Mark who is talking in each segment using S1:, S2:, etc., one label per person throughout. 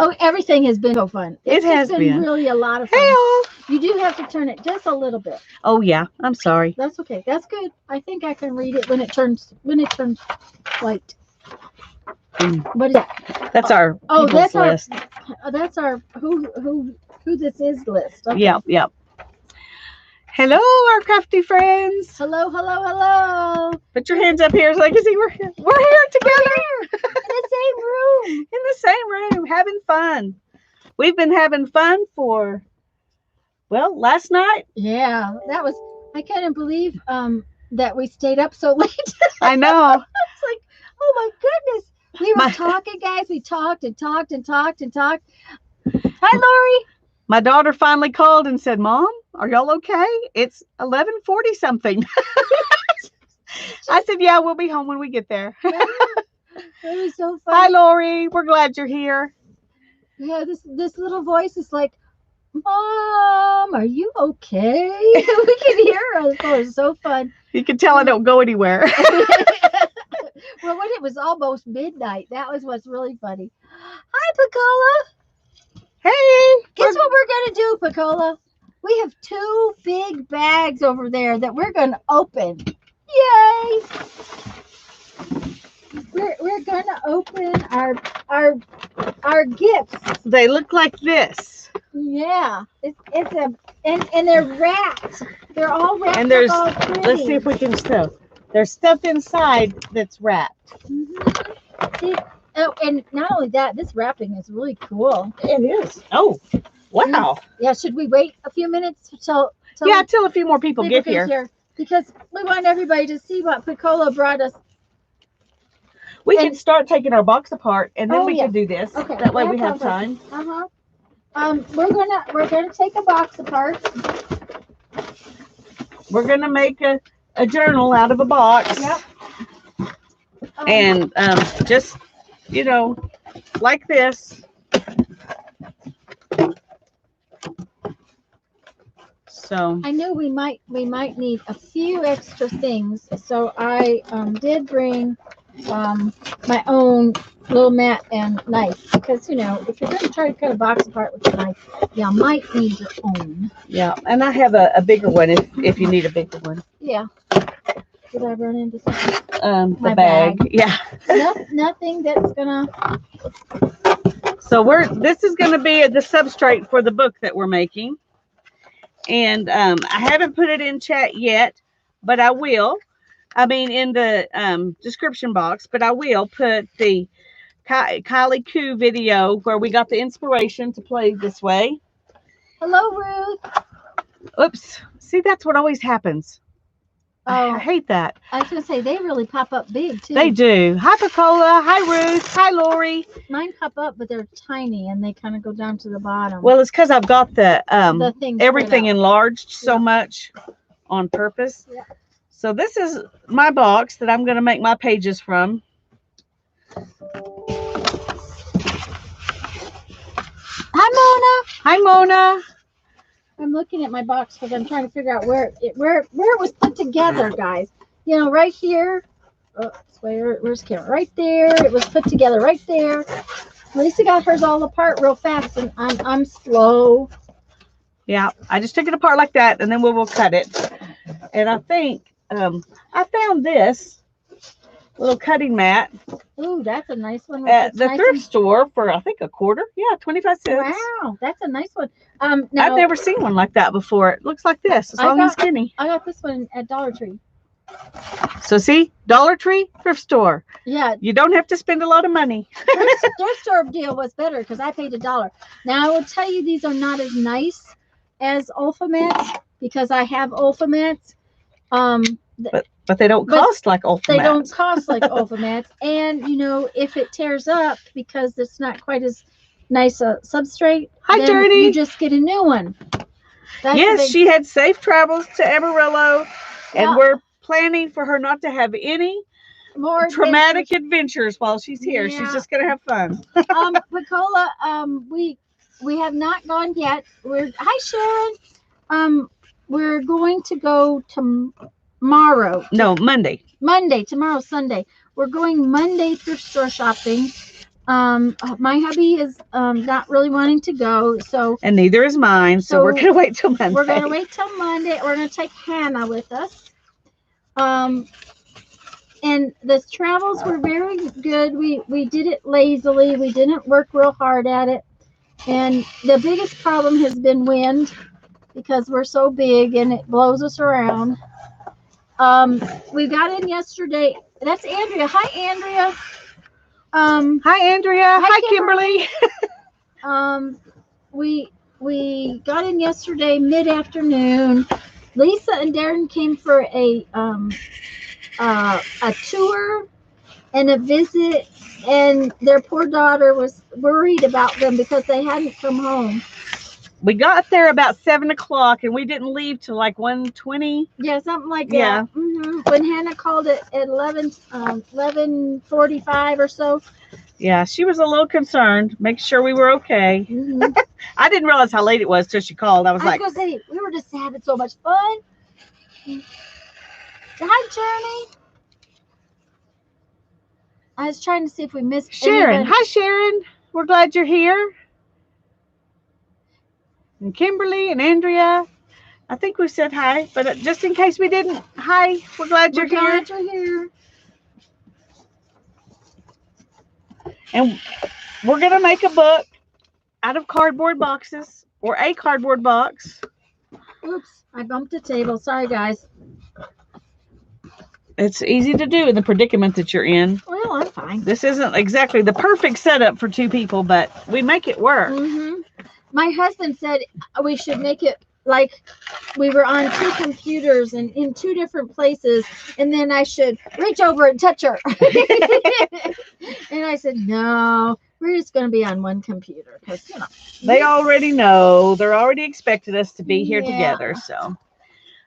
S1: Oh, everything has been so fun.
S2: It has
S1: been
S2: been
S1: really a lot of
S2: Hey
S1: fun.
S2: all.
S1: You do have to turn it just a little bit.
S2: Oh yeah, I'm sorry.
S1: That's okay. That's good. I think I can read it when it turns white. What is that?
S2: That's our people's
S1: that's
S2: list.
S1: That's our who this is list. Okay.
S2: Yep, yep. Hello, our crafty friends.
S1: Hello, hello, hello.
S2: Put your hands up here so I can see we're here. We're here together
S1: in the same room.
S2: in the same room, having fun. We've been having fun for last night.
S1: Yeah, that was. I couldn't believe that we stayed up so late.
S2: I know.
S1: It's like, oh my goodness. We were talking, guys. We talked and talked and talked and talked. Hi, Lori.
S2: My daughter finally called and said, "Mom, are y'all okay? It's 11:40 something." I said, "Yeah, we'll be home when we get there."
S1: It was so funny.
S2: Hi, Lori. We're glad you're here.
S1: Yeah, this little voice is like, "Mom, are you okay?" We can hear her. Oh, it's so fun.
S2: You can tell I don't go anywhere.
S1: Well, when it was almost midnight, that was what's really funny. Hi, Picola.
S2: Hey.
S1: Guess what we're going to do, Picola? We have 2 big bags over there that we're going to open. Yay! We're going to open our gifts.
S2: They look like this.
S1: Yeah, it's a and they're wrapped. They're all wrapped.
S2: And there's
S1: all pretty.
S2: let's see if we can show. There's stuff inside that's wrapped.
S1: See, oh, and not only that, this wrapping is really cool.
S2: It is. Oh, wow.
S1: Yeah, should we wait a few minutes till
S2: a few more people get here.
S1: Because we want everybody to see what Picola brought us.
S2: We can start taking our box apart, and then we can do this.
S1: Okay.
S2: That way we have time.
S1: We're gonna take a box apart.
S2: We're gonna make a journal out of a box.
S1: Yep.
S2: And just like this. So
S1: I knew we might need a few extra things, so I did bring my own little mat and knife, because if you're going to try to cut a box apart with a knife, you might need your own.
S2: Yeah, and I have a bigger one if you need a bigger one.
S1: Yeah. Did I run into something?
S2: The bag. Yeah.
S1: Nothing that's gonna.
S2: So this is gonna be the substrate for the book that we're making, and I haven't put it in chat yet, but I will. I mean, in the description box, but I will put the Kylie Koo video where we got the inspiration to play this way.
S1: Hello, Ruth.
S2: Oops. See, that's what always happens.
S1: Oh,
S2: I hate that.
S1: I was going to say, they really pop up big, too.
S2: They do. Hi, Picola. Hi, Ruth. Hi, Lori.
S1: Mine pop up, but they're tiny, and they kind of go down to the bottom.
S2: Well, it's because I've got the everything
S1: out.
S2: enlarged so much on purpose.
S1: Yeah.
S2: So this is my box that I'm going to make my pages from.
S1: Hi, Mona.
S2: Hi, Mona.
S1: I'm looking at my box because I'm trying to figure out where it was put together, guys. Right here. Oh, where's the camera? Right there. It was put together right there. Lisa got hers all apart real fast, and I'm slow.
S2: Yeah, I just took it apart like that, and then we'll cut it. And I think I found this little cutting mat.
S1: Ooh, that's a nice one.
S2: At the thrift store for, I think, a quarter. Yeah, 25 cents.
S1: Wow, that's a nice one.
S2: Now, I've never seen one like that before. It looks like this. It's long and skinny.
S1: I got this one at Dollar Tree.
S2: So see, Dollar Tree, thrift store.
S1: Yeah.
S2: You don't have to spend a lot of money.
S1: Thrift store deal was better because I paid $1. Now, I will tell you, these are not as nice as Olfa mats because I have Olfa mats.
S2: But they don't cost like Olfa mats.
S1: They don't cost like Olfa mats. And, if it tears up because it's not quite as nice a substrate,
S2: Hi,
S1: then
S2: Dirty.
S1: you just get a new one.
S2: Yes, she had safe travels to Amarillo, and we're planning for her not to have any more traumatic adventures while she's here. Yeah. She's just going to have fun.
S1: Picola, we have not gone yet. Hi, Sharon. We're going to go tomorrow.
S2: No, Monday.
S1: Tomorrow, Sunday. We're going Monday thrift store shopping. My hubby is not really wanting to go, so
S2: And neither is mine. So we're gonna wait till Monday.
S1: we're gonna wait till Monday. We're gonna take Hannah with us. And the travels were very good. We did it lazily. We didn't work real hard at it. And the biggest problem has been wind because we're so big and it blows us around. We got in yesterday. That's Andrea. Hi, Andrea.
S2: Hi, Andrea. Hi, Kimberly.
S1: We got in yesterday mid-afternoon. Lisa and Darren came for a tour and a visit, and their poor daughter was worried about them because they hadn't come home.
S2: We got there about 7 o'clock, and we didn't leave till like 1:20.
S1: Yeah, something like that.
S2: Yeah.
S1: When Hannah called it at 11:45 or so.
S2: Yeah, she was a little concerned, make sure we were okay. I didn't realize how late it was till she called. I was like,
S1: gonna say, we were just having so much fun. Hi, Journey. I was trying to see if we missed
S2: Sharon.
S1: anybody.
S2: Hi, Sharon. We're glad you're here. And Kimberly and Andrea. I think we said hi, but just in case we didn't, hi. We're glad you're
S1: here.
S2: And we're going to make a book out of cardboard boxes or a cardboard box.
S1: Oops, I bumped a table. Sorry, guys.
S2: It's easy to do in the predicament that you're in.
S1: Well, I'm fine.
S2: This isn't exactly the perfect setup for two people, but we make it work.
S1: My husband said we should make it like we were on two computers and in two different places, and then I should reach over and touch her. And I said, no, we're just going to be on one computer because,
S2: they already know. They're already expected us to be here together. So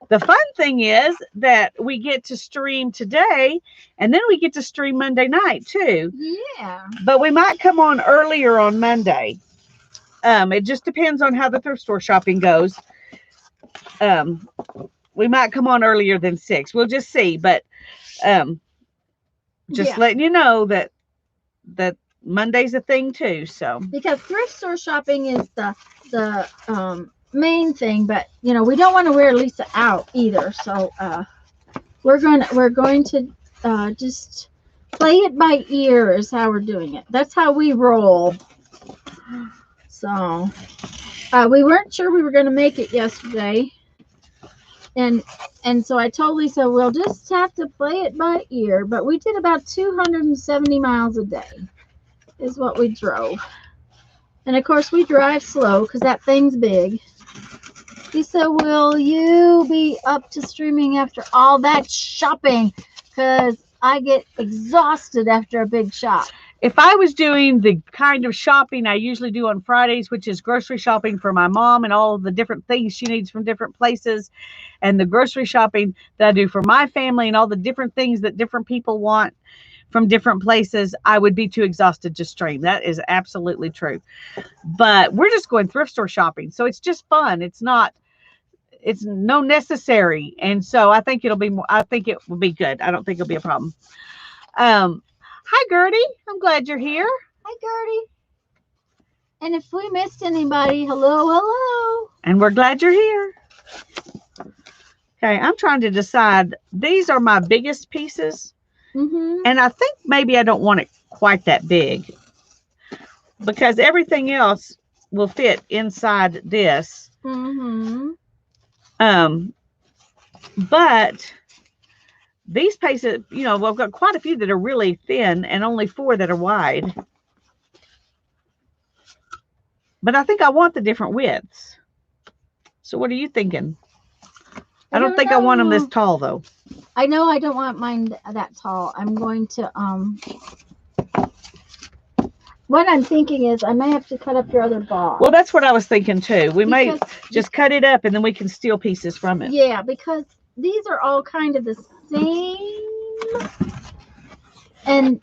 S2: the fun thing is that we get to stream today, and then we get to stream Monday night too.
S1: Yeah.
S2: But we might come on earlier on Monday. It just depends on how the thrift store shopping goes. We might come on earlier than 6. We'll just see. But just letting you know that Monday's a thing too. So
S1: because thrift store shopping is the main thing, but we don't want to wear Lisa out either. So we're going to just play it by ear is how we're doing it. That's how we roll. So we weren't sure we were going to make it yesterday, and so I told Lisa we'll just have to play it by ear. But we did about 270 miles a day is what we drove, and of course we drive slow because that thing's big. Lisa, will you be up to streaming after all that shopping? Because I get exhausted after a big shop.
S2: If I was doing the kind of shopping I usually do on Fridays, which is grocery shopping for my mom and all the different things she needs from different places, and the grocery shopping that I do for my family and all the different things that different people want from different places, I would be too exhausted to stream. That is absolutely true. But we're just going thrift store shopping. So it's just fun. It's no necessary. And so I think it will be good. I don't think it'll be a problem. Hi, Gertie. I'm glad you're here.
S1: Hi, Gertie. And if we missed anybody, hello.
S2: And we're glad you're here. Okay, I'm trying to decide. These are my biggest pieces. And I think maybe I don't want it quite that big because everything else will fit inside this. But these pieces, we've got quite a few that are really thin and only 4 that are wide. But I think I want the different widths. So what are you thinking? I don't think I want them this tall, though.
S1: I know I don't want mine that tall. I'm going to, what I'm thinking is I may have to cut up your other box.
S2: Well, that's what I was thinking, too. We may just cut it up, and then we can steal pieces from it.
S1: Yeah, because these are all kind of the same, and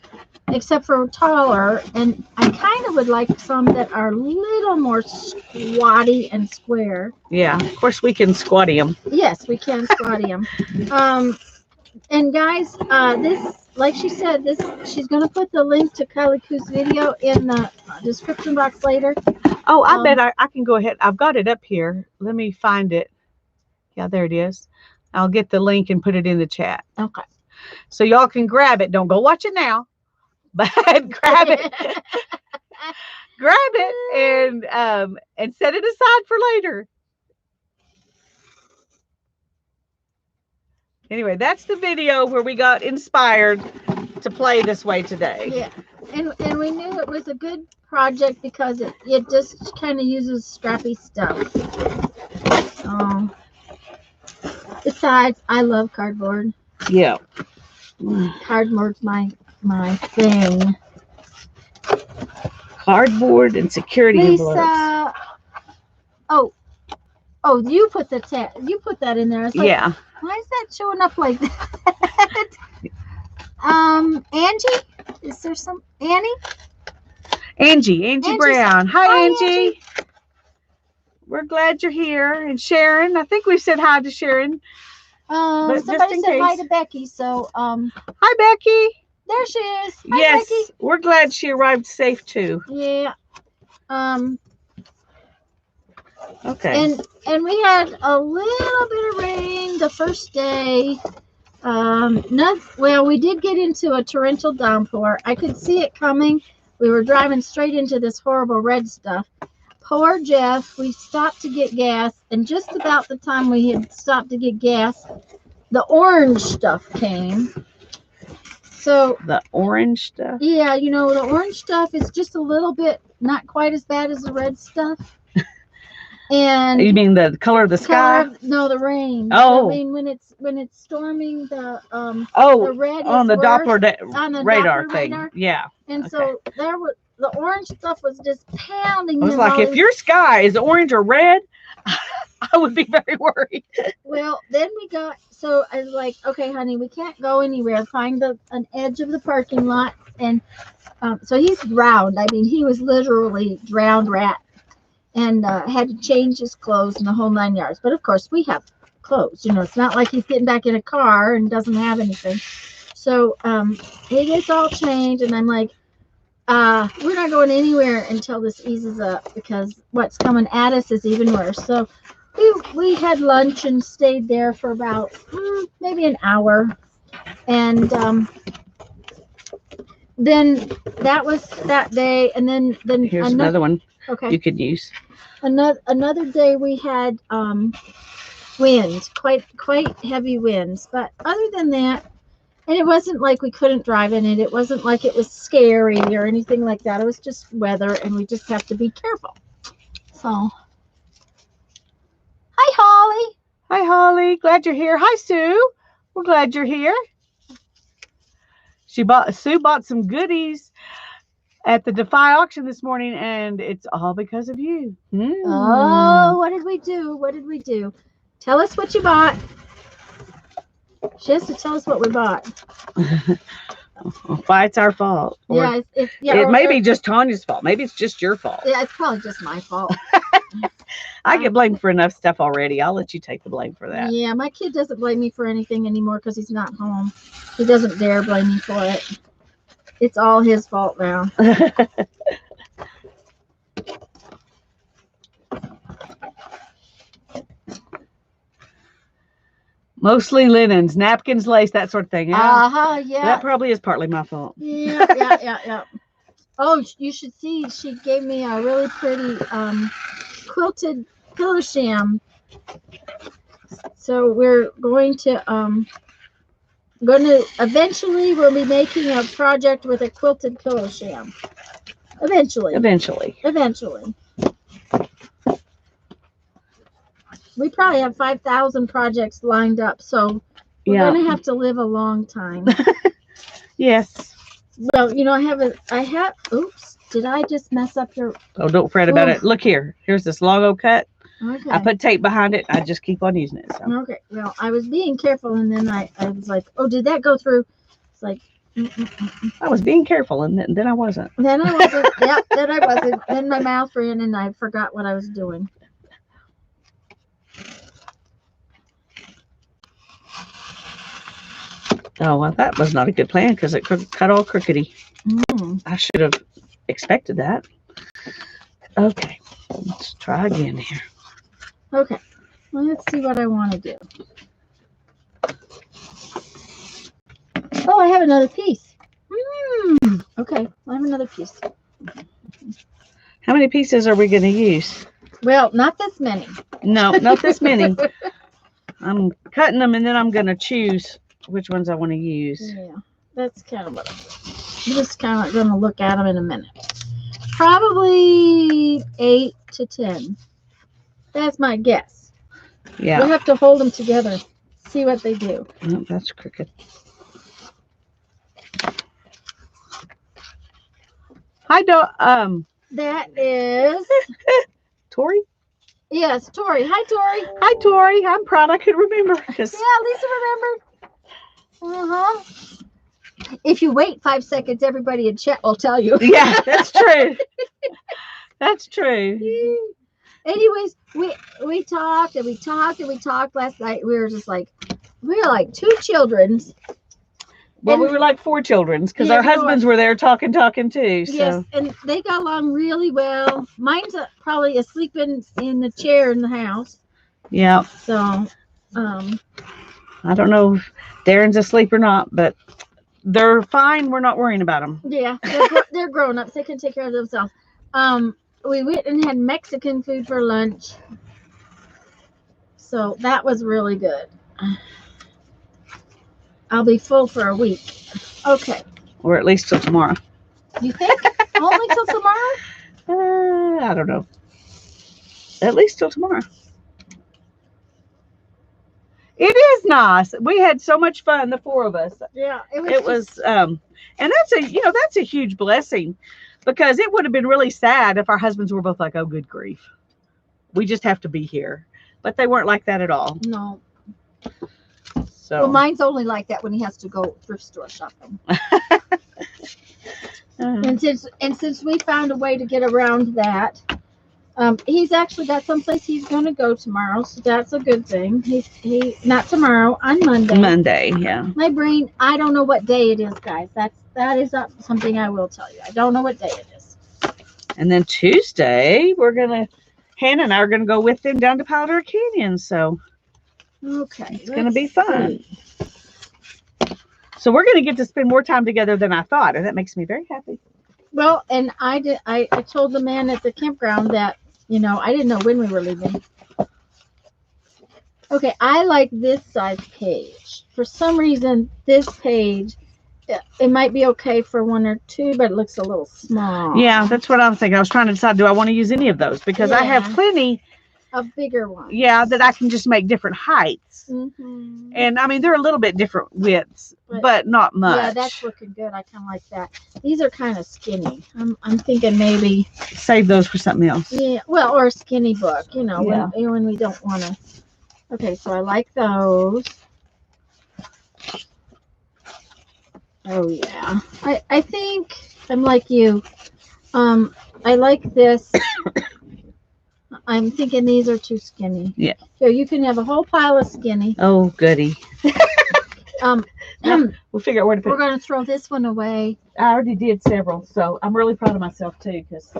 S1: except for taller, and I kind of would like some that are a little more squatty and square.
S2: Yeah, of course we can squatty them.
S1: Yes, we can squatty them. And guys, this, like she said, this she's gonna put the link to Kylie Koo's video in the description box later.
S2: Oh, I bet I can go ahead. I've got it up here. Let me find it. Yeah, there it is. I'll get the link and put it in the chat.
S1: Okay.
S2: So y'all can grab it. Don't go watch it now, but grab it. Grab it and set it aside for later. Anyway, that's the video where we got inspired to play this way today.
S1: Yeah, and we knew it was a good project because it just kind of uses scrappy stuff. Besides, I love cardboard.
S2: Yeah.
S1: Cardboard's my thing.
S2: Cardboard and security envelopes.
S1: Lisa, oh, you put that in there. It's like,
S2: yeah.
S1: Why is that showing up like that? Angie, is there some Angie
S2: Brown. Hi, Angie. We're glad you're here. And Sharon, I think we've said hi to Sharon.
S1: But somebody said hi to Becky, so
S2: hi, Becky.
S1: There she is. Hi,
S2: yes,
S1: Becky.
S2: We're glad she arrived safe too.
S1: Yeah.
S2: Okay.
S1: And we had a little bit of rain the first day. Well, we did get into a torrential downpour. I could see it coming. We were driving straight into this horrible red stuff. Poor Jeff, we stopped to get gas, and just about the time we had stopped to get gas, the orange stuff came. So
S2: the orange stuff?
S1: Yeah, you know, the orange stuff is just a little bit not quite as bad as the red stuff. And
S2: you mean the color of the sky?
S1: No, the rain.
S2: Oh,
S1: I mean when it's storming, the
S2: the red
S1: on
S2: the Doppler radar
S1: Doppler
S2: thing.
S1: Radar.
S2: Yeah.
S1: And so there was the orange stuff was just pounding.
S2: I was like, if your sky is orange or red, I would be very worried.
S1: Well, then so I was like, okay, honey, we can't go anywhere. Find an edge of the parking lot. And so he's drowned. I mean, he was literally drowned rat. And had to change his clothes and the whole 9 yards. But of course, we have clothes. You know, it's not like he's getting back in a car and doesn't have anything. So he gets all changed, and I'm like, we're not going anywhere until this eases up because what's coming at us is even worse. So we had lunch and stayed there for about maybe an hour, and then that was that day. And then
S2: here's another one.
S1: Okay.
S2: You could use.
S1: Another day we had winds, quite heavy winds. But other than that, and it wasn't like we couldn't drive in it. It wasn't like it was scary or anything like that. It was just weather, and we just have to be careful. So, hi, Holly.
S2: Hi, Holly. Glad you're here. Hi, Sue. We're glad you're here. Sue bought some goodies at the Defy auction this morning, and it's all because of you.
S1: Oh, what did we do? Tell us what you bought. She has to tell us what we bought.
S2: Why it's our fault. Or it may be just Tanya's fault. Maybe it's just your fault.
S1: Yeah, it's probably just my fault.
S2: I get blamed for enough stuff already. I'll let you take the blame for that.
S1: Yeah, my kid doesn't blame me for anything anymore because he's not home. He doesn't dare blame me for it. It's all his fault now.
S2: Mostly linens, napkins, lace, that sort of thing.
S1: Yeah. Yeah.
S2: That probably is partly my fault.
S1: Yeah. Oh, you should see. She gave me a really pretty quilted pillow sham. So we're going to eventually we'll be making a project with a quilted pillow sham. Eventually. We probably have 5,000 projects lined up, so we're going to have to live a long time.
S2: Yes.
S1: Well, you know, I have, oops, did I just mess up your?
S2: Oh, don't fret about it. Look here. Here's this logo cut.
S1: Okay.
S2: I put tape behind it. I just keep on using it. So.
S1: Okay. Well, I was being careful, and then I was like, oh, did that go through? It's like,
S2: I was being careful, and then I wasn't.
S1: Then I wasn't. Yep, then I wasn't. Then my mouth ran, and I forgot what I was doing.
S2: Oh, well, that was not a good plan because it cut all crookedy.
S1: Mm.
S2: I should have expected that. Okay, let's try again here.
S1: Okay, well, let's see what I want to do. Oh, I have another piece. Okay, I have another piece.
S2: How many pieces are we going to use?
S1: Well, not this many.
S2: No, not this many. I'm cutting them and then I'm going to choose which ones I want to use.
S1: Yeah, that's kind of what I'm just kind of going to look at them in a minute. Probably 8 to 10. That's my guess.
S2: Yeah.
S1: We'll have to hold them together, see what they do.
S2: Oh, that's crooked. Hi,
S1: That is
S2: Tori?
S1: yes, Tori. Hi, Tori.
S2: Hi, Tori. I'm proud I could remember.
S1: Yeah, Lisa remembered. If you wait 5 seconds, everybody in chat will tell you.
S2: Yeah, that's true. That's true.
S1: Anyways, we talked and we talked and we talked last night. We were like 2 children's.
S2: Well,
S1: And
S2: we were like 4 children's because
S1: yeah,
S2: our husbands were there talking too. So.
S1: Yes, and they got along really well. Mine's probably asleep in the chair in the house.
S2: Yeah.
S1: So,
S2: I don't know if Darren's asleep or not, but they're fine. We're not worrying about them.
S1: yeah, they're grown ups. They can take care of themselves. We went and had Mexican food for lunch. So that was really good. I'll be full for a week. Okay.
S2: Or at least till tomorrow.
S1: You think? Only till tomorrow?
S2: I don't know. At least till tomorrow. It is nice. We had so much fun, the 4 of us.
S1: Yeah,
S2: It was and that's a huge blessing because it would have been really sad if our husbands were both like, oh, good grief. We just have to be here. But they weren't like that at all.
S1: No.
S2: So
S1: Well, mine's only like that when he has to go thrift store shopping. And since we found a way to get around that, he's actually got someplace he's going to go tomorrow, so that's a good thing. He not tomorrow, on Monday.
S2: Monday, yeah.
S1: My brain, I don't know what day it is, guys. That is not something I will tell you. I don't know what day it is.
S2: And then Tuesday, Hannah and I are gonna go with them down to Powder Canyon. So
S1: Okay,
S2: it's gonna be fun. So we're gonna get to spend more time together than I thought, and that makes me very happy.
S1: Well, and I told the man at the campground that, I didn't know when we were leaving. Okay, I like this size page. For some reason, this page, it might be okay for 1 or 2, but it looks a little small.
S2: Yeah, that's what I'm thinking. I was trying to decide, do I want to use any of those? Because I have plenty
S1: of bigger ones.
S2: Yeah, that I can just make different heights.
S1: Mm-hmm.
S2: And I mean, they're a little bit different widths, but not much.
S1: Yeah, that's looking good. I kind of like that. These are kind of skinny. I'm thinking maybe
S2: save those for something else.
S1: Yeah, well, or a skinny book, when we don't want to. Okay, so I like those. Oh yeah, I think I'm like you. I like this. I'm thinking these are too skinny.
S2: Yeah.
S1: So you can have a whole pile of skinny.
S2: Oh goody. We'll figure out where to put.
S1: We're going to throw this one away.
S2: I already did several, so I'm really proud of myself too, because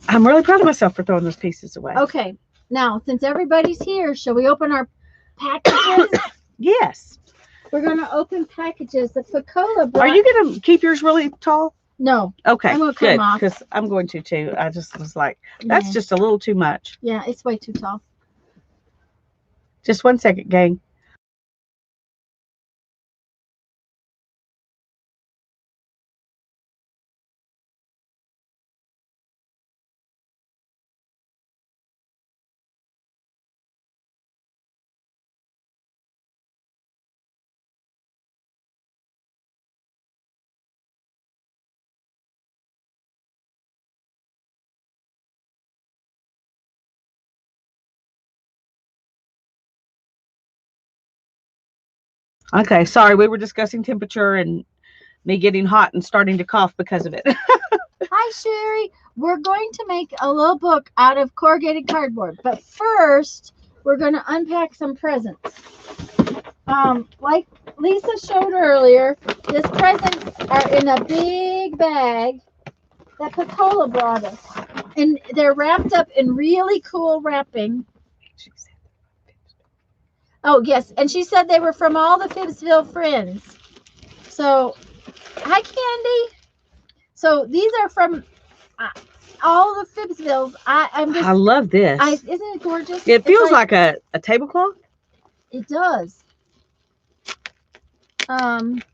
S2: I'm really proud of myself for throwing those pieces away.
S1: Okay, now since everybody's here, shall we open our packages?
S2: Yes.
S1: We're going to open packages. The Pacola brought...
S2: Are you going to keep yours really tall?
S1: No.
S2: Okay,
S1: I'm gonna cut
S2: good,
S1: them off.
S2: because I'm going to too. I just was like, that's just a little too much.
S1: Yeah, it's way too tall.
S2: Just 1 second, gang. Okay, sorry, we were discussing temperature and me getting hot and starting to cough because of it.
S1: Hi, Sherry. We're going to make a little book out of corrugated cardboard, but first we're going to unpack some presents. like Lisa showed earlier, these presents are in a big bag that Patola brought us. And they're wrapped up in really cool wrapping. Oh, yes. And she said they were from all the Phibbsville friends. So, hi, Candy. So, these are from all the Phibbsvilles.
S2: I love this.
S1: Isn't it gorgeous?
S2: It feels like a tablecloth.
S1: It does. And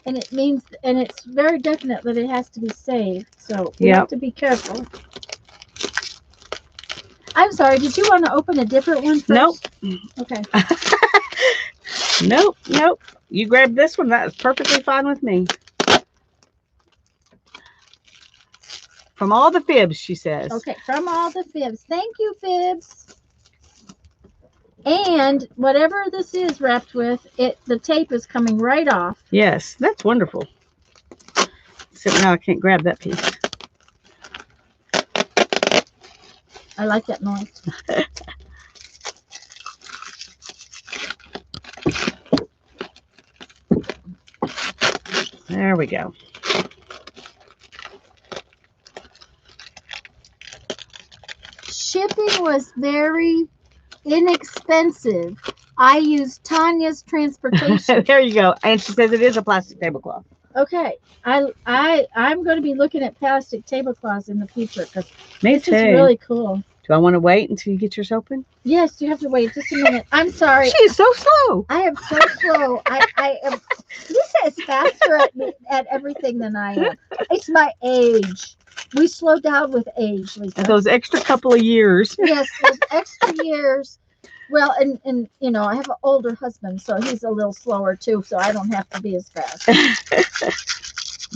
S1: it means, and it's very definite that it has to be saved. So, we have to be careful. I'm sorry. Did you want to open a different one first?
S2: Nope.
S1: Okay.
S2: Nope. You grab this one. That's perfectly fine with me. From all the Phibbs, she says.
S1: Okay, from all the Phibbs. Thank you, Phibbs. And whatever this is wrapped with, the tape is coming right off.
S2: Yes, that's wonderful. Except now I can't grab that piece.
S1: I like that noise.
S2: There we go.
S1: Shipping was very inexpensive. I used Tanya's transportation.
S2: There you go. And she says it is a plastic tablecloth.
S1: Okay. I'm going to be looking at plastic tablecloths in the future because this is really cool.
S2: Do I want to wait until you get yours open?
S1: Yes, you have to wait just a minute. I'm sorry.
S2: She is so slow.
S1: I am so slow. I am. Lisa is faster at everything than I am. It's my age. We slow down with age, Lisa.
S2: Those extra couple of years.
S1: Yes, those extra years. Well, and you know, I have an older husband, so he's a little slower too, so I don't have to be as fast.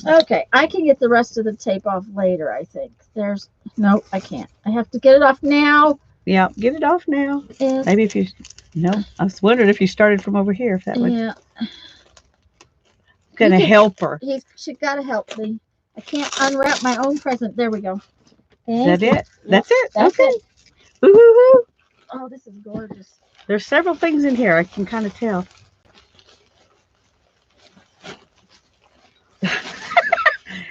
S1: Okay, I can get the rest of the tape off later, I think. No, I can't. I have to get it off now.
S2: Yeah, get it off now. Maybe if you, no, I was wondering if you started from over here, if that would.
S1: Yeah.
S2: Gonna help her.
S1: She gotta help me. I can't unwrap my own present. There we go.
S2: Is that it? That's it?
S1: That's
S2: okay.
S1: it.
S2: Woo-hoo-hoo.
S1: Oh, this is gorgeous.
S2: There's several things in here. I can kind of tell.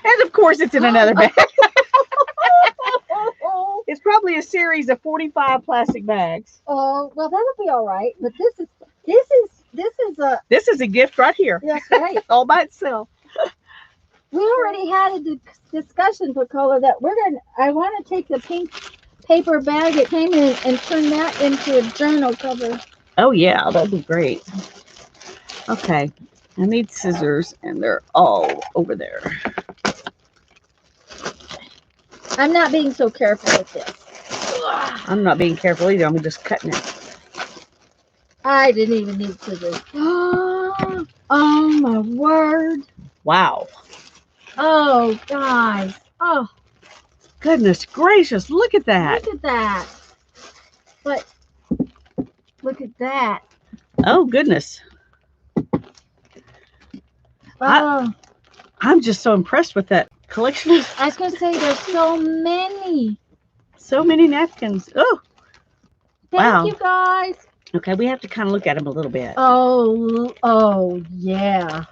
S2: And of course, it's in another bag. It's probably a series of 45 plastic bags.
S1: Oh, well, that'll be all right. But this is
S2: a gift right here.
S1: That's right.
S2: All by itself.
S1: We already had a discussion, Pacola, that I want to take the pink paper bag it came in and turn that into a journal cover.
S2: Oh yeah, that'd be great. Okay, I need scissors, and they're all over there.
S1: I'm not being so careful with this.
S2: I'm not being careful either. I'm just cutting it.
S1: I didn't even need scissors. Oh my word.
S2: Wow.
S1: Oh, guys. Oh.
S2: Goodness gracious. Look at that.
S1: Look at that. But look at that.
S2: Oh, goodness.
S1: Oh.
S2: I'm just so impressed with that collection.
S1: I was going to say, there's so many.
S2: So many napkins. Oh.
S1: Thank you, guys.
S2: Okay, we have to kind of look at them a little bit.
S1: Oh, yeah.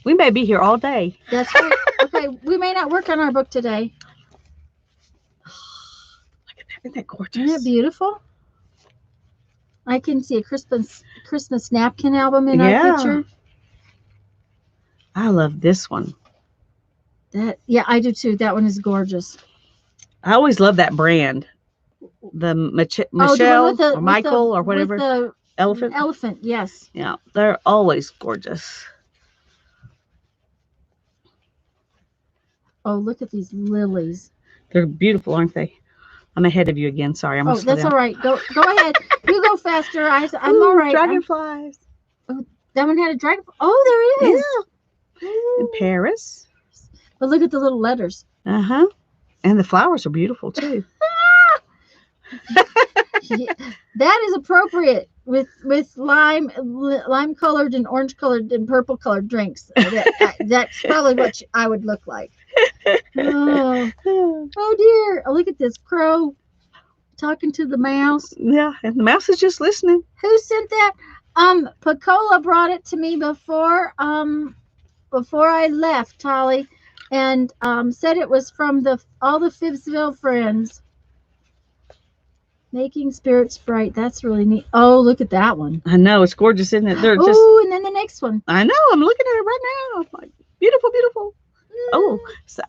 S2: We may be here all day.
S1: That's right. Okay, we may not work on our book today.
S2: Look at that. Isn't that gorgeous?
S1: Isn't that beautiful? I can see a Christmas napkin album in our picture.
S2: I love this one.
S1: Yeah, I do too. That one is gorgeous.
S2: I always love that brand. The Michelle or Michael or whatever.
S1: The
S2: elephant.
S1: Elephant, yes.
S2: Yeah, they're always gorgeous.
S1: Oh, look at these lilies.
S2: They're beautiful, aren't they? I'm ahead of you again. Sorry, I'm.
S1: Oh, that's all right. Go ahead. You go faster. I'm all right.
S2: Dragonflies.
S1: That one had a dragon. Oh, there is.
S2: Yeah. In Paris.
S1: But look at the little letters.
S2: Uh-huh. And the flowers are beautiful too.
S1: Yeah, that is appropriate with lime colored and orange colored and purple colored drinks. That's probably what I would look like. Oh dear. Oh, look at this crow. talking to the mouse.
S2: Yeah, and the mouse is just listening.
S1: Who sent that? Pacola brought it to me before I left, Tolly, and said it was from all the Fibbsville friends. Making spirits bright. That's really neat. Oh, look at that one.
S2: I know, it's gorgeous, isn't it? They're just.
S1: Oh, and then the next one.
S2: I know. I'm looking at it right now. Like, beautiful, beautiful. Oh,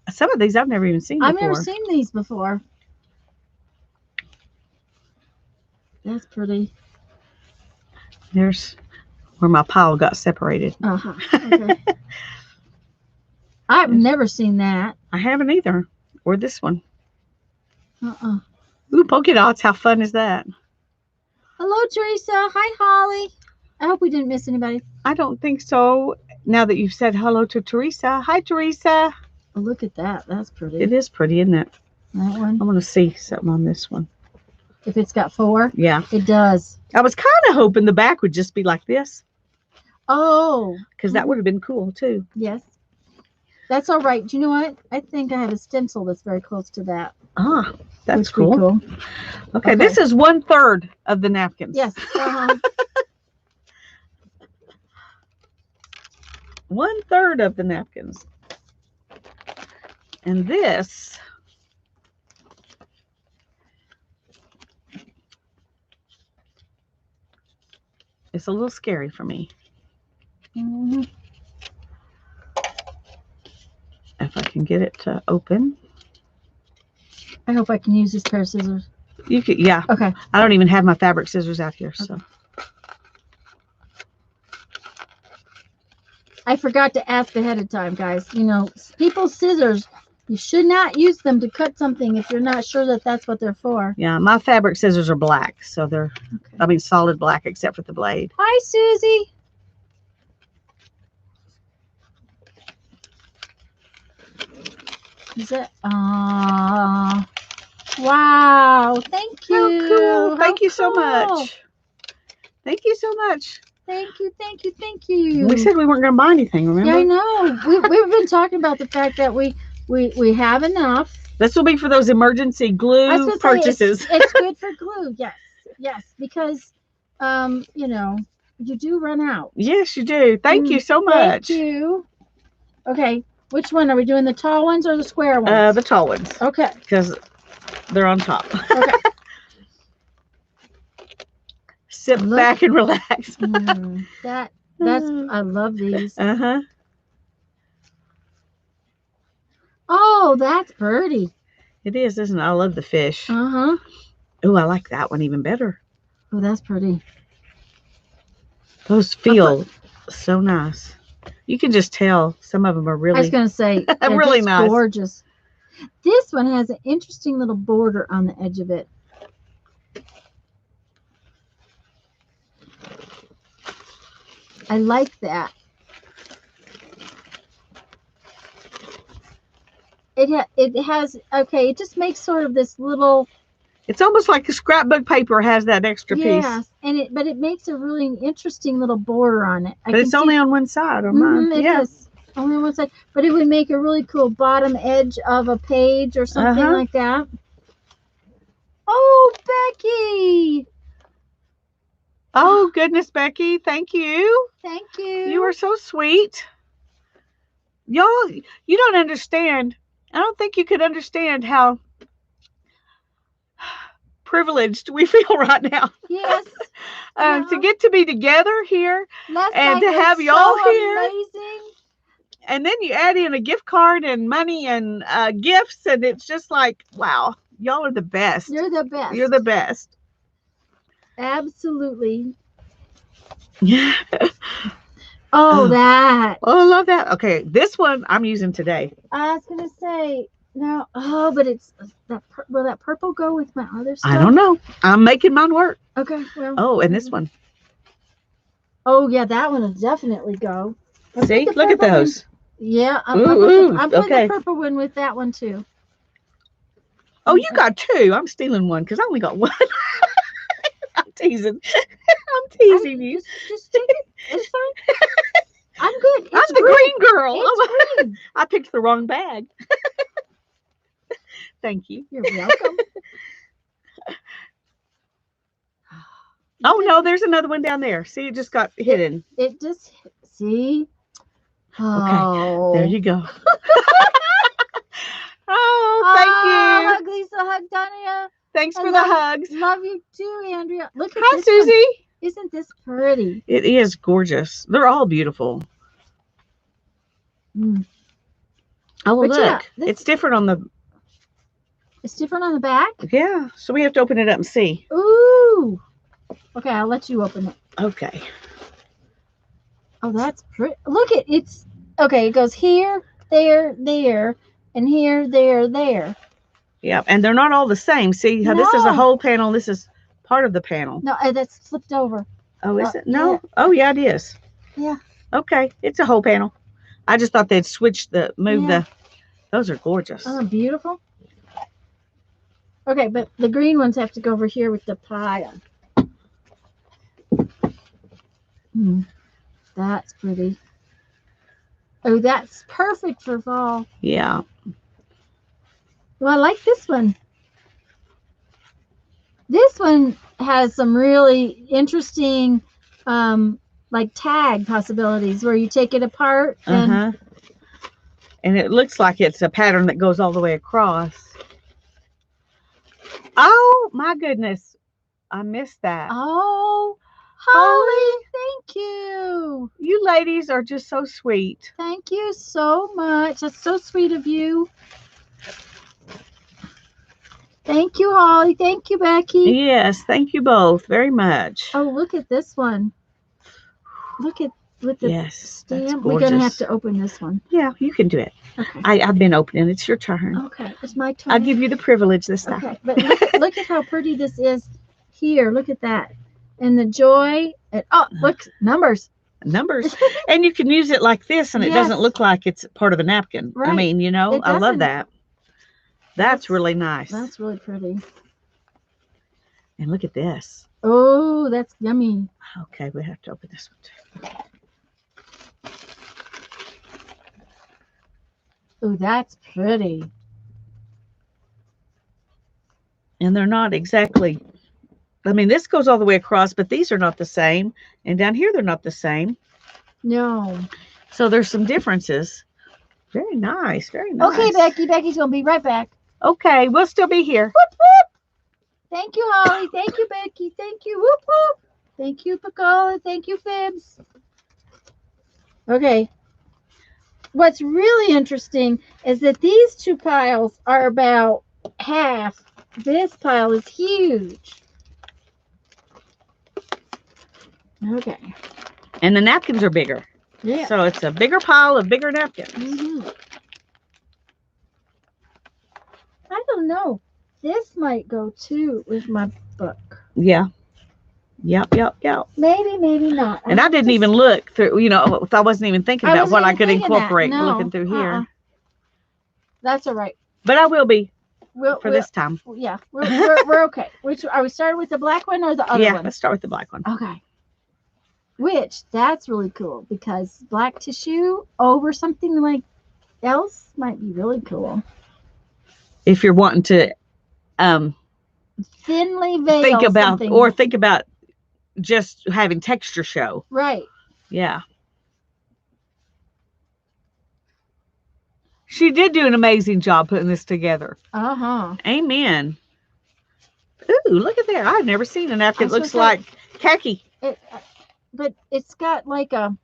S2: some of these I've never even seen before.
S1: I've never seen these before. That's pretty.
S2: There's where my pile got separated.
S1: Uh-huh. Okay. I've never seen that.
S2: I haven't either. Or this one.
S1: Uh-uh.
S2: Ooh, polka dots. How fun is that?
S1: Hello, Teresa. Hi, Holly. I hope we didn't miss anybody.
S2: I don't think so. Now that you've said hello to Teresa. Hi, Teresa.
S1: Oh, look at that. That's pretty.
S2: It is pretty, isn't it?
S1: That one.
S2: I want to see something on this one.
S1: If it's got 4?
S2: Yeah.
S1: It does.
S2: I was kind of hoping the back would just be like this.
S1: Oh.
S2: Because that would have been cool, too.
S1: Yes. That's all right. Do you know what? I think I have a stencil that's very close to that.
S2: Ah, that's
S1: cool.
S2: cool. Okay, this is 1/3 of the napkins.
S1: Yes.
S2: 1/3 of the napkins. And this is a little scary for me.
S1: Mm-hmm.
S2: If I can get it to open.
S1: I hope I can use this pair of scissors.
S2: You could, yeah.
S1: Okay.
S2: I don't even have my fabric scissors out here, so.
S1: I forgot to ask ahead of time, guys. You know, people's scissors, you should not use them to cut something if you're not sure that that's what they're for.
S2: Yeah, my fabric scissors are black, so they're, I mean, solid black except for the blade.
S1: Hi, Susie. Is it? Wow. Thank you.
S2: How cool. Thank you so
S1: cool.
S2: much. Thank you so much.
S1: Thank you, thank you, thank you.
S2: We said we weren't going to buy anything, remember?
S1: Yeah, I know. We've been talking about the fact that we have enough.
S2: This will be for those emergency glue purchases.
S1: It's good for glue. Yes, because you know, you do run out.
S2: Yes, you do. Thank you so much.
S1: Thank you. Okay, which one are we doing? The tall ones or the square ones?
S2: The tall ones.
S1: Okay.
S2: Because they're on top.
S1: Okay.
S2: Sit back and relax.
S1: That's I love these.
S2: Uh-huh.
S1: Oh, that's pretty.
S2: It is, isn't it? I love the fish.
S1: Uh-huh.
S2: Oh, I like that one even better.
S1: Oh, that's pretty.
S2: Those feel so nice. You can just tell some of them are really.
S1: I was gonna say
S2: really nice.
S1: Gorgeous. This one has an interesting little border on the edge of it. I like that. It has okay. It just makes sort of this little.
S2: It's almost like a scrapbook paper has that extra piece.
S1: Yes, but it makes a really interesting little border on it.
S2: But it's only on one side on mine.
S1: It is only on one side, but it would make a really cool bottom edge of a page or something like that. Oh, Becky!
S2: Oh goodness, Becky! Thank you.
S1: Thank you.
S2: You are so sweet. Y'all, you don't understand. I don't think you could understand how privileged we feel right now.
S1: Yes.
S2: To get to be together here and to have y'all here.
S1: Amazing.
S2: And then you add in a gift card and money and gifts, and it's just like, wow, y'all are the best.
S1: You're the best.
S2: You're the best.
S1: Absolutely.
S2: Yeah.
S1: Oh, that.
S2: Oh, I love that. Okay, this one I'm using today.
S1: I was gonna say no. Oh, but it's that. Will that purple go with my other stuff?
S2: I don't know. I'm making mine work.
S1: Okay. Well.
S2: Oh, and this one.
S1: Oh yeah, that one will definitely go.
S2: See, look at those.
S1: Yeah, I'm putting the purple one with that one too.
S2: Oh, you got two. I'm stealing one because I only got one. I'm teasing. I'm teasing you.
S1: Just take it. It's fine. I'm good.
S2: I'm the green girl.
S1: It's green.
S2: I picked the wrong bag. Thank you.
S1: You're welcome.
S2: Oh, no, there's another one down there. See, it just got hidden.
S1: It just, see?
S2: Okay,
S1: Oh.
S2: there you go. Oh, thank you.
S1: Hug Lisa, hug Tanya.
S2: Thanks for the hugs.
S1: Love you too, Andrea. Look at
S2: Hi,
S1: this
S2: Susie.
S1: one. Isn't this pretty?
S2: It is gorgeous. They're all beautiful.
S1: Mm.
S2: Oh,
S1: But
S2: look.
S1: yeah,
S2: It's different on the...
S1: It's different on the back?
S2: Yeah, so we have to open it up and see.
S1: Ooh. Okay, I'll let you open it.
S2: Okay.
S1: Oh, that's pretty. Look at it's. Okay, it goes here, there, there, and here, there, there.
S2: Yeah, and they're not all the same. See how this is a
S1: No.
S2: whole panel. This is part of the panel.
S1: No, that's flipped over.
S2: Oh, is it? No.
S1: Yeah.
S2: Oh, yeah, it is.
S1: Yeah.
S2: Okay, it's a whole panel. I just thought they'd switch move
S1: Yeah.
S2: the. Those are gorgeous.
S1: Oh, beautiful. Okay, but the green ones have to go over here with the pile. That's pretty. Oh, that's perfect for fall.
S2: Yeah.
S1: Well, I like this one. This one has some really interesting, like tag possibilities where you take it apart and
S2: and it looks like it's a pattern that goes all the way across. Oh my goodness, I missed that.
S1: Oh, Holly, thank you.
S2: You ladies are just so sweet.
S1: Thank you so much. That's so sweet of you. Thank you, Holly. Thank you, Becky.
S2: Yes, thank you both very much.
S1: Oh, look at this one. Look at with the
S2: Yes,
S1: stamp.
S2: that's
S1: We're gonna have
S2: gorgeous.
S1: to open this one.
S2: Yeah, you can do it.
S1: Okay.
S2: I've been opening. It's your turn.
S1: Okay, it's my turn.
S2: I'll give you the privilege this time.
S1: Okay, but look at how pretty this is here. Look at that. And the joy. And, oh, look, numbers.
S2: Numbers. And you can use it like this and it
S1: Yes.
S2: doesn't look like it's part of a napkin. I
S1: Right.
S2: mean, you know,
S1: It
S2: I love
S1: doesn't.
S2: that. That's really nice.
S1: That's really pretty.
S2: And look at this.
S1: Oh, that's yummy.
S2: Okay, we have to open this one too.
S1: Oh, that's pretty.
S2: And they're not exactly, I mean, this goes all the way across, but these are not the same. And down here, they're not the same.
S1: No.
S2: So there's some differences. Very nice. Very nice.
S1: Okay, Becky. Becky's going to be right back.
S2: Okay, we'll still be here.
S1: Whoop, whoop. Thank you, Holly. Thank you, Becky. Thank you. Whoop, whoop. Thank you, Pacola. Thank you, Fibs. Okay. What's really interesting is that these two piles are about half. This pile is huge. Okay.
S2: And the napkins are bigger.
S1: Yeah.
S2: So it's a bigger pile of bigger napkins.
S1: I don't know. This might go too with my book.
S2: Yeah. Yep.
S1: Maybe, maybe not.
S2: And I didn't even look through, you know, I wasn't even thinking about what I could incorporate looking through here.
S1: That's all right.
S2: But I will be
S1: For
S2: this time.
S1: Yeah, we're okay. Which are we starting with the black one or the other one?
S2: Yeah, let's start with the black one.
S1: Okay. Which that's really cool because black tissue over something like else might be really cool.
S2: If you're wanting to
S1: Thinly veil
S2: think about just having texture show.
S1: Right.
S2: Yeah. She did do an amazing job putting this together. Amen. Ooh, look at there. I've never seen a napkin that looks like khaki.
S1: But it's got like a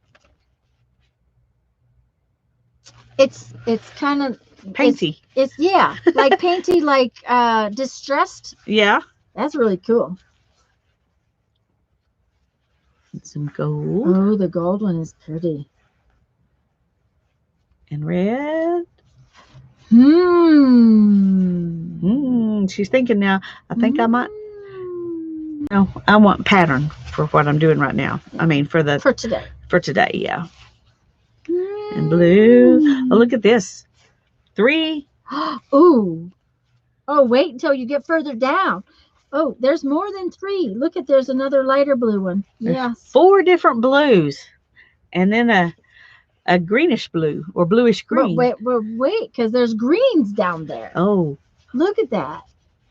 S1: it's kind of
S2: painty.
S1: It's yeah, like painty, like distressed.
S2: Yeah.
S1: That's really cool.
S2: And some gold.
S1: Oh, the gold one is pretty.
S2: And red. She's thinking now. I think I might. No, I want pattern for what I'm doing right now. I mean, for today. For today, yeah. And blue. Oh, look at this. 3.
S1: Ooh. Oh, wait until you get further down. Oh, there's more than 3. Look at, there's another lighter blue one. Yes.
S2: 4 different blues. And then a greenish blue or bluish green.
S1: Wait, because there's greens down there.
S2: Oh.
S1: Look at that.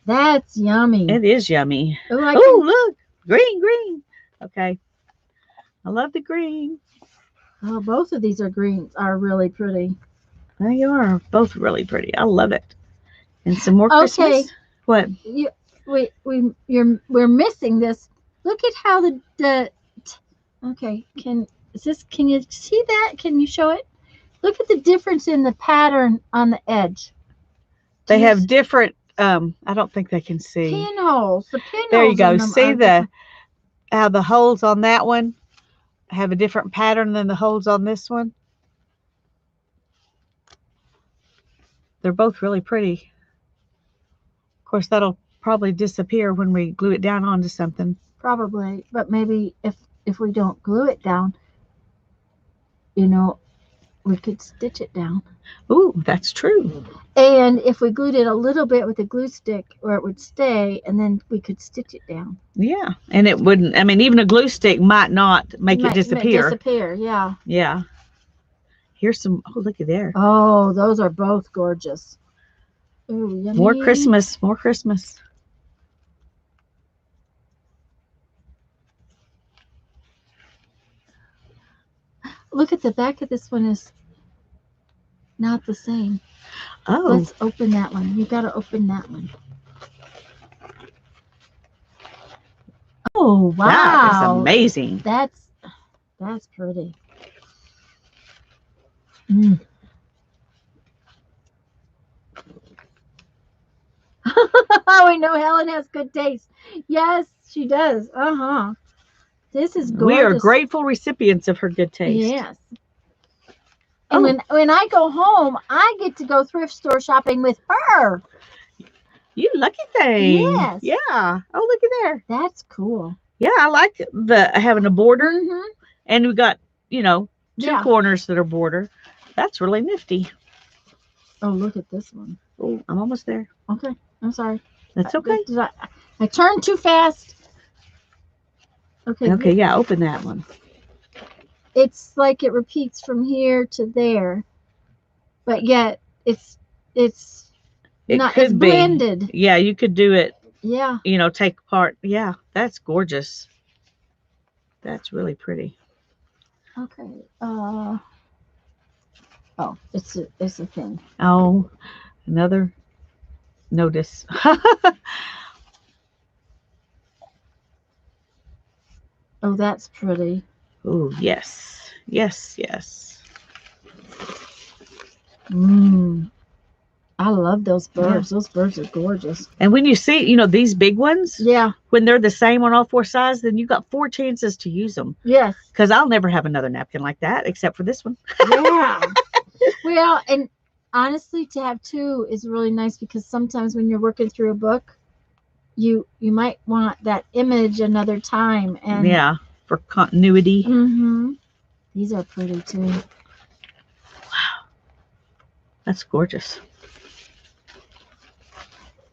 S1: That's yummy.
S2: It is yummy.
S1: Oh,
S2: look. Green, green. Okay. I love the green.
S1: Oh, both of these are really pretty.
S2: They are both really pretty. I love it. And some more
S1: Okay.
S2: Christmas. What?
S1: We're missing this. Look at how the okay, can you see that? Can you show it? Look at the difference in the pattern on the edge.
S2: They have different I don't think they can see.
S1: Pinholes. The pinholes.
S2: There you go.
S1: In them
S2: See how the holes on that one have a different pattern than the holes on this one? They're both really pretty. Of course, that'll probably disappear when we glue it down onto something.
S1: Probably, but maybe if we don't glue it down, you know, we could stitch it down.
S2: Ooh, that's true.
S1: And if we glued it a little bit with a glue stick, where it would stay, and then we could stitch it down.
S2: Yeah, and it wouldn't. I mean, even a glue stick might not make it disappear.
S1: Disappear, yeah.
S2: Yeah. Here's some. Oh, look at there.
S1: Oh, those are both gorgeous. Ooh, yummy.
S2: More Christmas. More Christmas.
S1: Look at the back of this one is not the same.
S2: Oh.
S1: Let's open that one. You got to open that one. Oh, wow.
S2: That is amazing.
S1: That's pretty. Mm. We know Helen has good taste. Yes, she does. Uh-huh. This is gorgeous.
S2: We are grateful recipients of her good taste.
S1: Yes. And when I go home, I get to go thrift store shopping with her.
S2: You lucky thing.
S1: Yes.
S2: Yeah. Oh, look at there.
S1: That's cool.
S2: Yeah, I like having a border.
S1: Mm-hmm.
S2: And we got, two corners that are border. That's really nifty.
S1: Oh, look at this one.
S2: Oh, I'm almost there.
S1: Okay. I'm sorry.
S2: That's okay.
S1: I turned too fast. Okay.
S2: Okay, yeah, open that one.
S1: It's like it repeats from here to there, but yet it's not. It's blended.
S2: Yeah, you could do it.
S1: Yeah.
S2: Take apart. Yeah, that's gorgeous. That's really pretty.
S1: Okay. Oh, it's a thing.
S2: Oh, another notice.
S1: Oh, that's pretty.
S2: Oh, yes. Yes, yes.
S1: I love those birds. Yeah. Those birds are gorgeous.
S2: And when you see, these big ones,
S1: yeah,
S2: when they're the same on all four sides, then you got 4 chances to use them.
S1: Yes.
S2: Because I'll never have another napkin like that except for this one.
S1: Yeah. Well, and honestly, to have 2 is really nice because sometimes when you're working through a book, you might want that image another time. And
S2: yeah, for continuity.
S1: Mm-hmm. These are pretty too.
S2: Wow. That's gorgeous.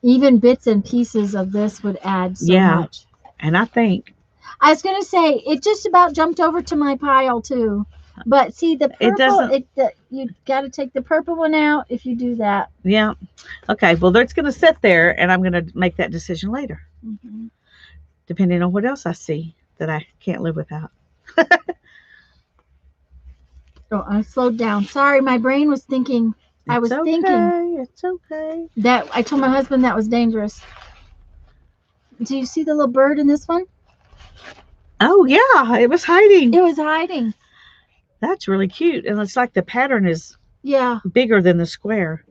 S1: Even bits and pieces of this would add so much.
S2: And I think
S1: I was going to say it just about jumped over to my pile too. But see the purple, you got to take the purple one out if you do that.
S2: Yeah. Okay. Well, it's going to sit there, and I'm going to make that decision later, depending on what else I see that I can't live without.
S1: Oh, I slowed down. Sorry, my brain was thinking.
S2: It's okay.
S1: That I told my husband that was dangerous. Do you see the little bird in this one?
S2: Oh yeah, it was hiding.
S1: It was hiding.
S2: That's really cute, and it's like the pattern is bigger than the square,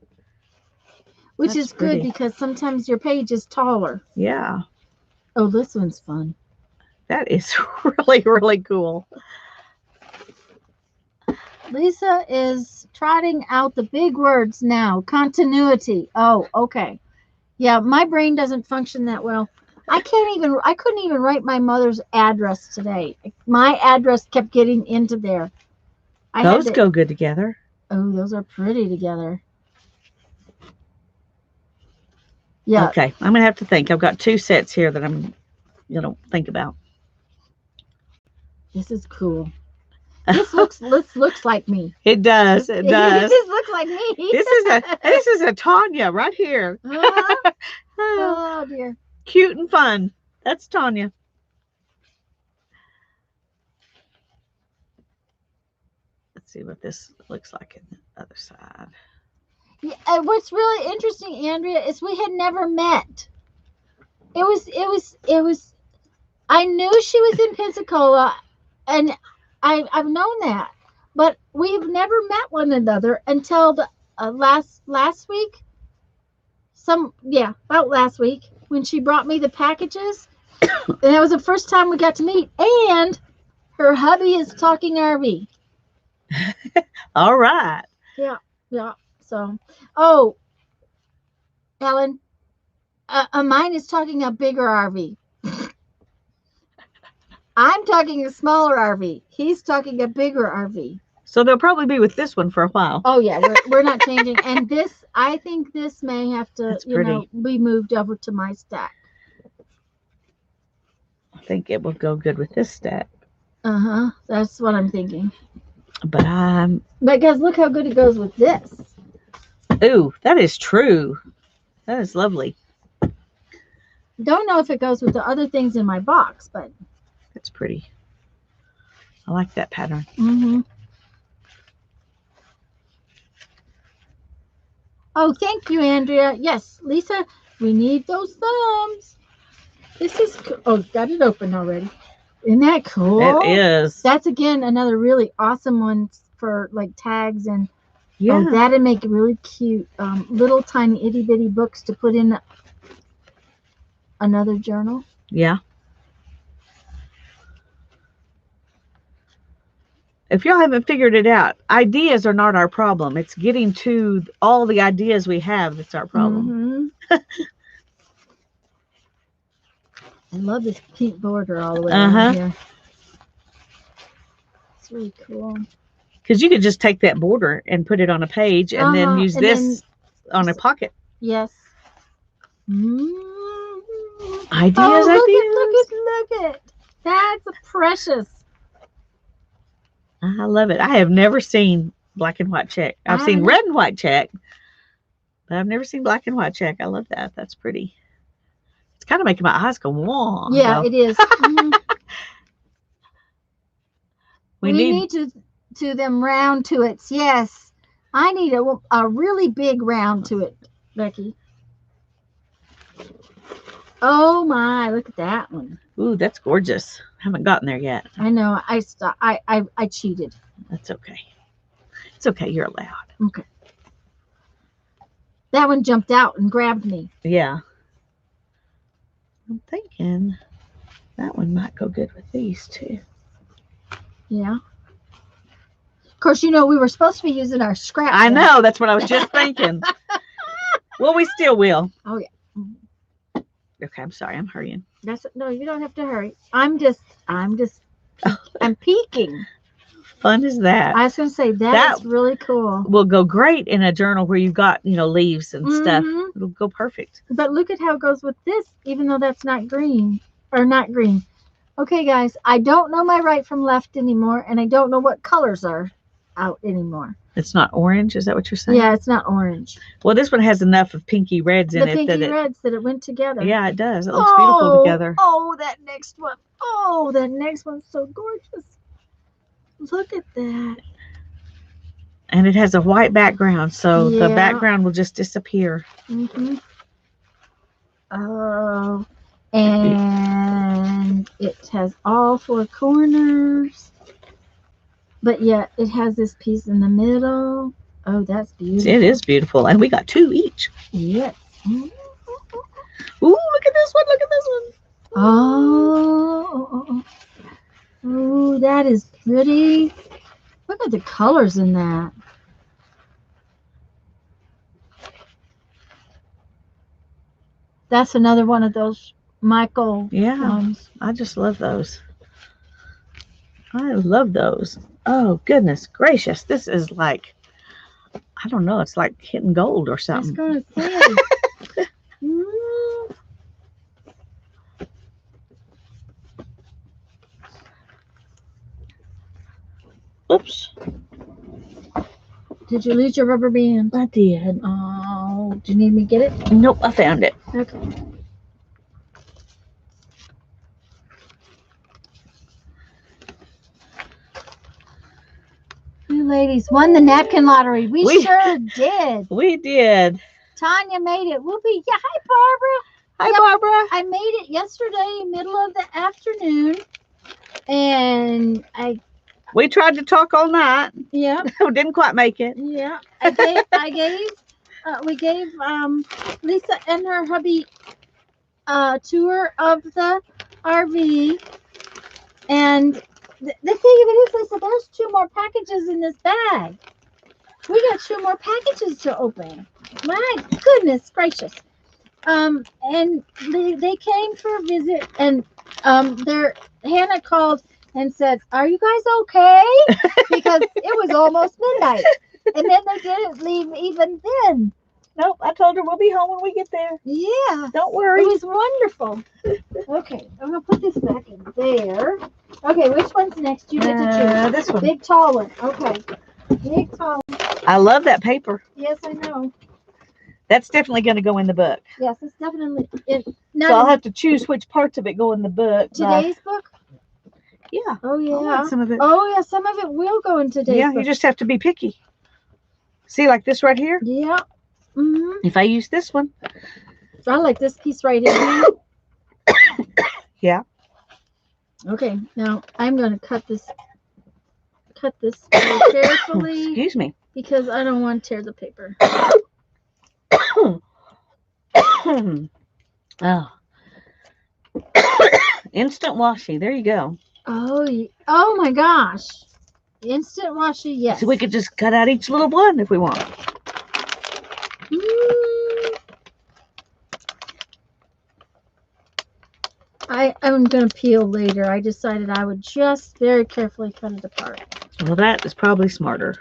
S1: which is good because sometimes your page is taller.
S2: Yeah.
S1: Oh, this one's fun.
S2: That is really, really cool.
S1: Lisa is trotting out the big words now. Continuity. Oh, okay. Yeah, my brain doesn't function that well. I couldn't even write my mother's address today. My address kept getting into there.
S2: Those go good together.
S1: Oh, those are pretty together. Yeah.
S2: Okay, I'm going to have to think. I've got 2 sets here that I'm going to think about.
S1: This is cool. This looks like me.
S2: It does. It does.
S1: This looks like me.
S2: This is a Tanya right here.
S1: Uh-huh. Oh dear.
S2: Cute and fun. That's Tanya. Let's see what this looks like in the other side.
S1: Yeah, and what's really interesting, Andrea, is we had never met. It was. I knew she was in Pensacola, and I've known that, but we've never met one another until the last week. About last week when she brought me the packages, and that was the first time we got to meet. And her hubby is talking RV.
S2: All right.
S1: Yeah. So, oh, Ellen, mine is talking a bigger RV. I'm talking a smaller RV. He's talking a bigger RV.
S2: So they'll probably be with this one for a while.
S1: Oh yeah, we're not changing. And this, I think this may have to, be moved over to my stack.
S2: I think it will go good with this stack.
S1: That's what I'm thinking.
S2: But
S1: guys, look how good it goes with this.
S2: Ooh, that is true. That is lovely.
S1: Don't know if it goes with the other things in my box, but
S2: it's pretty. I like that pattern.
S1: Oh, thank you, Andrea. Yes, Lisa, we need those thumbs. This is cool. Oh, got it open already. Isn't that cool?
S2: It is.
S1: That's again another really awesome one for like tags and
S2: yeah.
S1: Oh, that'd make really cute little tiny itty bitty books to put in another journal.
S2: Yeah. If y'all haven't figured it out, ideas are not our problem. It's getting to all the ideas we have that's our problem.
S1: I love this pink border all the way around here. It's really cool.
S2: Because you could just take that border and put it on a page and then use this on a pocket.
S1: Yes.
S2: Ideas,
S1: look at. That's precious.
S2: I love it. I have never seen black and white check. I've seen red and white check, but I've never seen black and white check. I love that. That's pretty. It's kind of making my eyes go, whoa.
S1: Yeah, it is. We need to them round to it. Yes. I need a really big round to it, Becky. Oh my, look at that one.
S2: Ooh, that's gorgeous. I haven't gotten there yet.
S1: I know. I cheated.
S2: That's okay. It's okay. You're allowed.
S1: Okay. That one jumped out and grabbed me.
S2: Yeah. I'm thinking that one might go good with these too.
S1: Yeah. Of course, we were supposed to be using our scrap.
S2: I know. That's what I was just thinking. Well, we still will.
S1: Oh, yeah.
S2: Okay, I'm sorry. I'm hurrying.
S1: No, you don't have to hurry. I'm peeking.
S2: Fun is that?
S1: I was going to say that's really cool.
S2: Will go great in a journal where you've got, leaves and stuff. It'll go perfect.
S1: But look at how it goes with this, even though that's not green or not green. Okay, guys, I don't know my right from left anymore, and I don't know what colors are out anymore.
S2: It's not orange. Is that what you're saying?
S1: Yeah, it's not orange.
S2: Well, this one has enough of pinky reds in it.
S1: That it went together.
S2: Yeah, it does. It looks beautiful together.
S1: Oh, that next one. Oh, that next one's so gorgeous. Look at that.
S2: And it has a white background, so the background will just disappear.
S1: Oh, and it has all four corners. But yet it has this piece in the middle. Oh, that's beautiful.
S2: It is beautiful. And we got two each.
S1: Yes.
S2: Ooh, look at this one. Look at this one.
S1: Oh, that is pretty. Look at the colors in that. That's another one of those Michael ones.
S2: I just love those. I love those. Oh, goodness gracious. This is like, I don't know. It's like hitting gold or something.
S1: I was going to say.
S2: Oops.
S1: Did you lose your rubber band?
S2: I did.
S1: Oh, do you need me to get it?
S2: Nope, I found it.
S1: Okay. ladies won the napkin lottery. We sure did.
S2: We did.
S1: Tanya made it. Whoopee. Yeah, hi, Barbara.
S2: Hi,
S1: Yep,
S2: Barbara.
S1: I made it yesterday, middle of the afternoon. And
S2: we tried to talk all night.
S1: Yeah.
S2: We didn't quite make it.
S1: Yeah. We gave Lisa and her hubby a tour of the RV. And the thing of it is, Lisa, there's 2 more packages in this bag. We got 2 more packages to open. My goodness gracious. And they came for a visit, and Hannah called and said, "Are you guys okay?" Because it was almost midnight, and then they didn't leave even then.
S2: Nope, I told her we'll be home when we get there.
S1: Yeah,
S2: don't worry.
S1: It was wonderful. Okay, I'm gonna put this back in there. Okay, which one's next? You get to choose.
S2: This one.
S1: Big tall one. Okay, big tall one.
S2: I love that paper.
S1: Yes, I know.
S2: That's definitely going to go in the book.
S1: Yes, it's definitely in.
S2: So I'll have to choose which parts of it go in the book.
S1: Today's book?
S2: Yeah.
S1: Oh, yeah.
S2: Some of it.
S1: Oh, yeah, some of it will go in today's book.
S2: You just have to be picky. See, like this right here?
S1: Yeah. Mm-hmm.
S2: If I use this one.
S1: I like this piece right here.
S2: Yeah.
S1: Okay, now I'm going to cut this very carefully.
S2: Excuse me.
S1: Because I don't want to tear the paper.
S2: Oh. Instant washi. There you go.
S1: Oh my gosh. Instant washi, yes.
S2: So we could just cut out each little one if we want.
S1: I'm going to peel later. I decided I would just very carefully cut it apart.
S2: Well, that is probably smarter.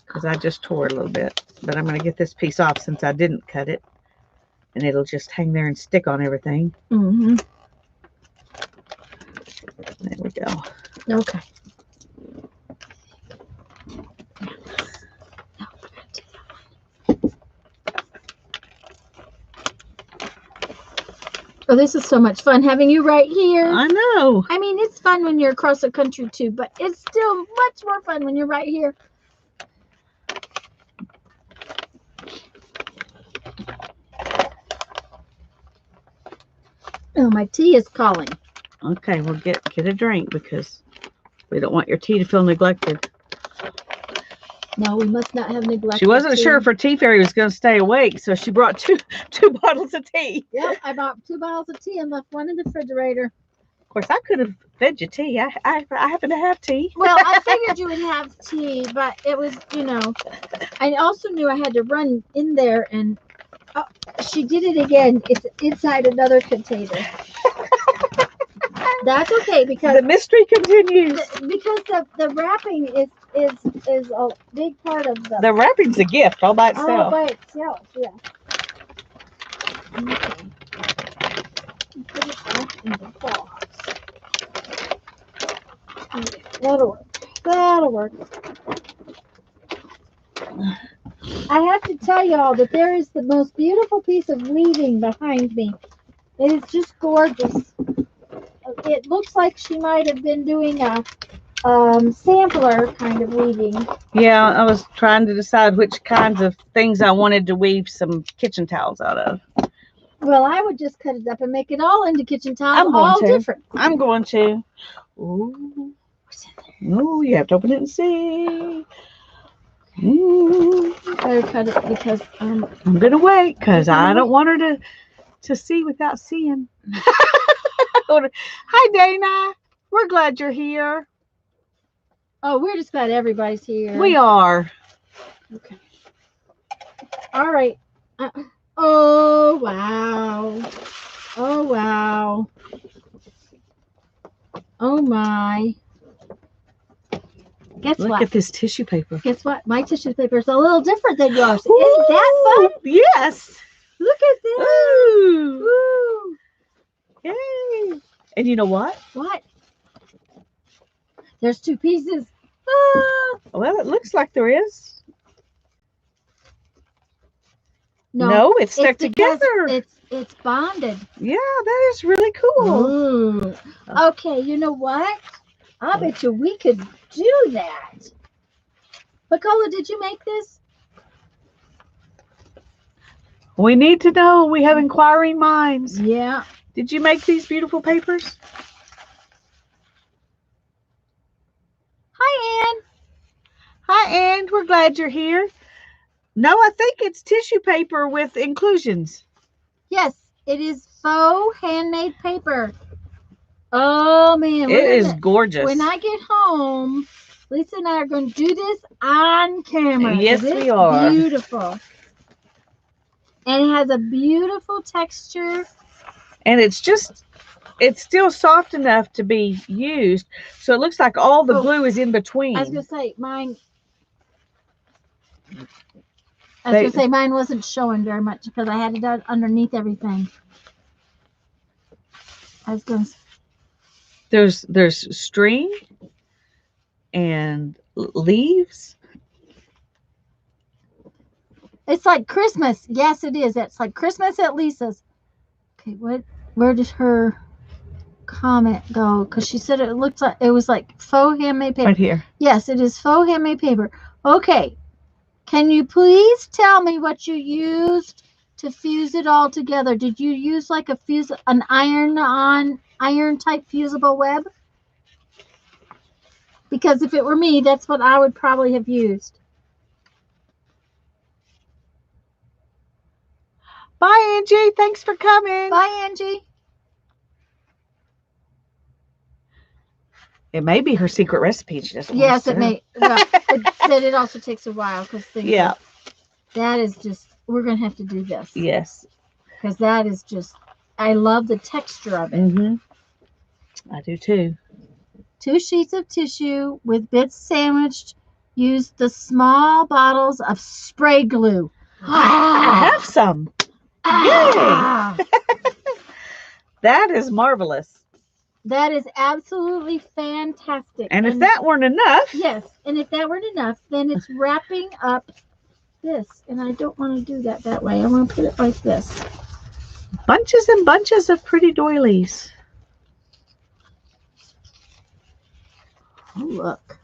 S2: Because I just tore it a little bit. But I'm going to get this piece off since I didn't cut it. And it'll just hang there and stick on everything.
S1: Mm-hmm.
S2: There we go.
S1: Okay. Oh, this is so much fun having you right here.
S2: I know.
S1: I mean, it's fun when you're across the country too, but it's still much more fun when you're right here. Oh, my tea is calling.
S2: Okay, well get a drink because we don't want your tea to feel neglected.
S1: No, we must not have neglected.
S2: She wasn't
S1: tea.
S2: sure if her tea fairy was going to stay awake, so she brought two bottles of tea.
S1: Yep, I bought 2 bottles of tea and left one in the refrigerator.
S2: Of course, I could have fed you tea. I happen to have tea.
S1: Well, I figured you would have tea, but it was, I also knew I had to run in there, and she did it again. It's inside another container. That's okay because
S2: the mystery continues.
S1: Because the wrapping is a big part of
S2: the wrapping's a gift all by itself.
S1: All by itself, yeah. Okay. Put it back in the box. Okay, that'll work. I have to tell y'all that there is the most beautiful piece of weaving behind me. It is just gorgeous. It looks like she might have been doing a sampler kind of weaving.
S2: Yeah, I was trying to decide which kinds of things I wanted to weave some kitchen towels out of.
S1: Well, I would just cut it up and make it all into kitchen towels.
S2: I'm going
S1: all
S2: to.
S1: Different.
S2: I'm going to. Ooh. Ooh, you have to open it and see. Ooh.
S1: Better cut it because
S2: I'm gonna wait because I don't want her to see without seeing. Hi, Dana. We're glad you're here.
S1: Oh, we're just glad everybody's here.
S2: We are.
S1: Okay. All right. Oh, wow. Oh, wow. Oh, my. Guess
S2: Look
S1: what?
S2: at this tissue paper.
S1: Guess what? My tissue paper is a little different than yours. Isn't that fun?
S2: Yes.
S1: Look at this.
S2: Ooh.
S1: Woo.
S2: Yay. And you know what?
S1: What? There's 2 pieces. Ah.
S2: Well, it looks like there is.
S1: No,
S2: it's stuck together.
S1: It's bonded.
S2: Yeah, that is really cool.
S1: Ooh. Okay, you know what? I bet you we could do that. Nicola, did you make this?
S2: We need to know. We have inquiring minds.
S1: Yeah.
S2: Did you make these beautiful papers?
S1: Hi, Ann.
S2: Hi, Ann. We're glad you're here. No, I think it's tissue paper with inclusions.
S1: Yes, it is faux handmade paper. Oh man,
S2: It is gorgeous.
S1: When I get home, Lisa and I are going to do this on camera.
S2: Yes,
S1: it's
S2: we are.
S1: Beautiful, and it has a beautiful texture.
S2: And it's still soft enough to be used, so it looks like all the glue is in between.
S1: I was going to say mine. Mine wasn't showing very much because I had it done underneath everything. I was going to.
S2: There's string and leaves.
S1: It's like Christmas. Yes, it is. It's like Christmas at Lisa's. Okay, where did her comment go? Because she said it looked like it was like faux handmade paper.
S2: Right here.
S1: Yes, it is faux handmade paper. Okay. Can you please tell me what you used to fuse it all together? Did you use like an iron type fusible web? Because if it were me, that's what I would probably have used.
S2: Bye, Angie. Thanks for coming.
S1: Bye, Angie.
S2: It may be her secret recipe. She doesn't.
S1: Yes, it may. Well, it said it also takes a while because
S2: yeah.
S1: That is just. We're gonna have to do this.
S2: Yes.
S1: Because that is just. I love the texture of it.
S2: Mm-hmm. I do too.
S1: 2 sheets of tissue with bits sandwiched. Use the small bottles of spray glue.
S2: I have some. Yay! That is marvelous.
S1: That is absolutely fantastic.
S2: And if that weren't enough.
S1: Yes, and if that weren't enough, then it's wrapping up this. And I don't want to do that way. I want to put it like this.
S2: Bunches and bunches of pretty doilies.
S1: Oh, look.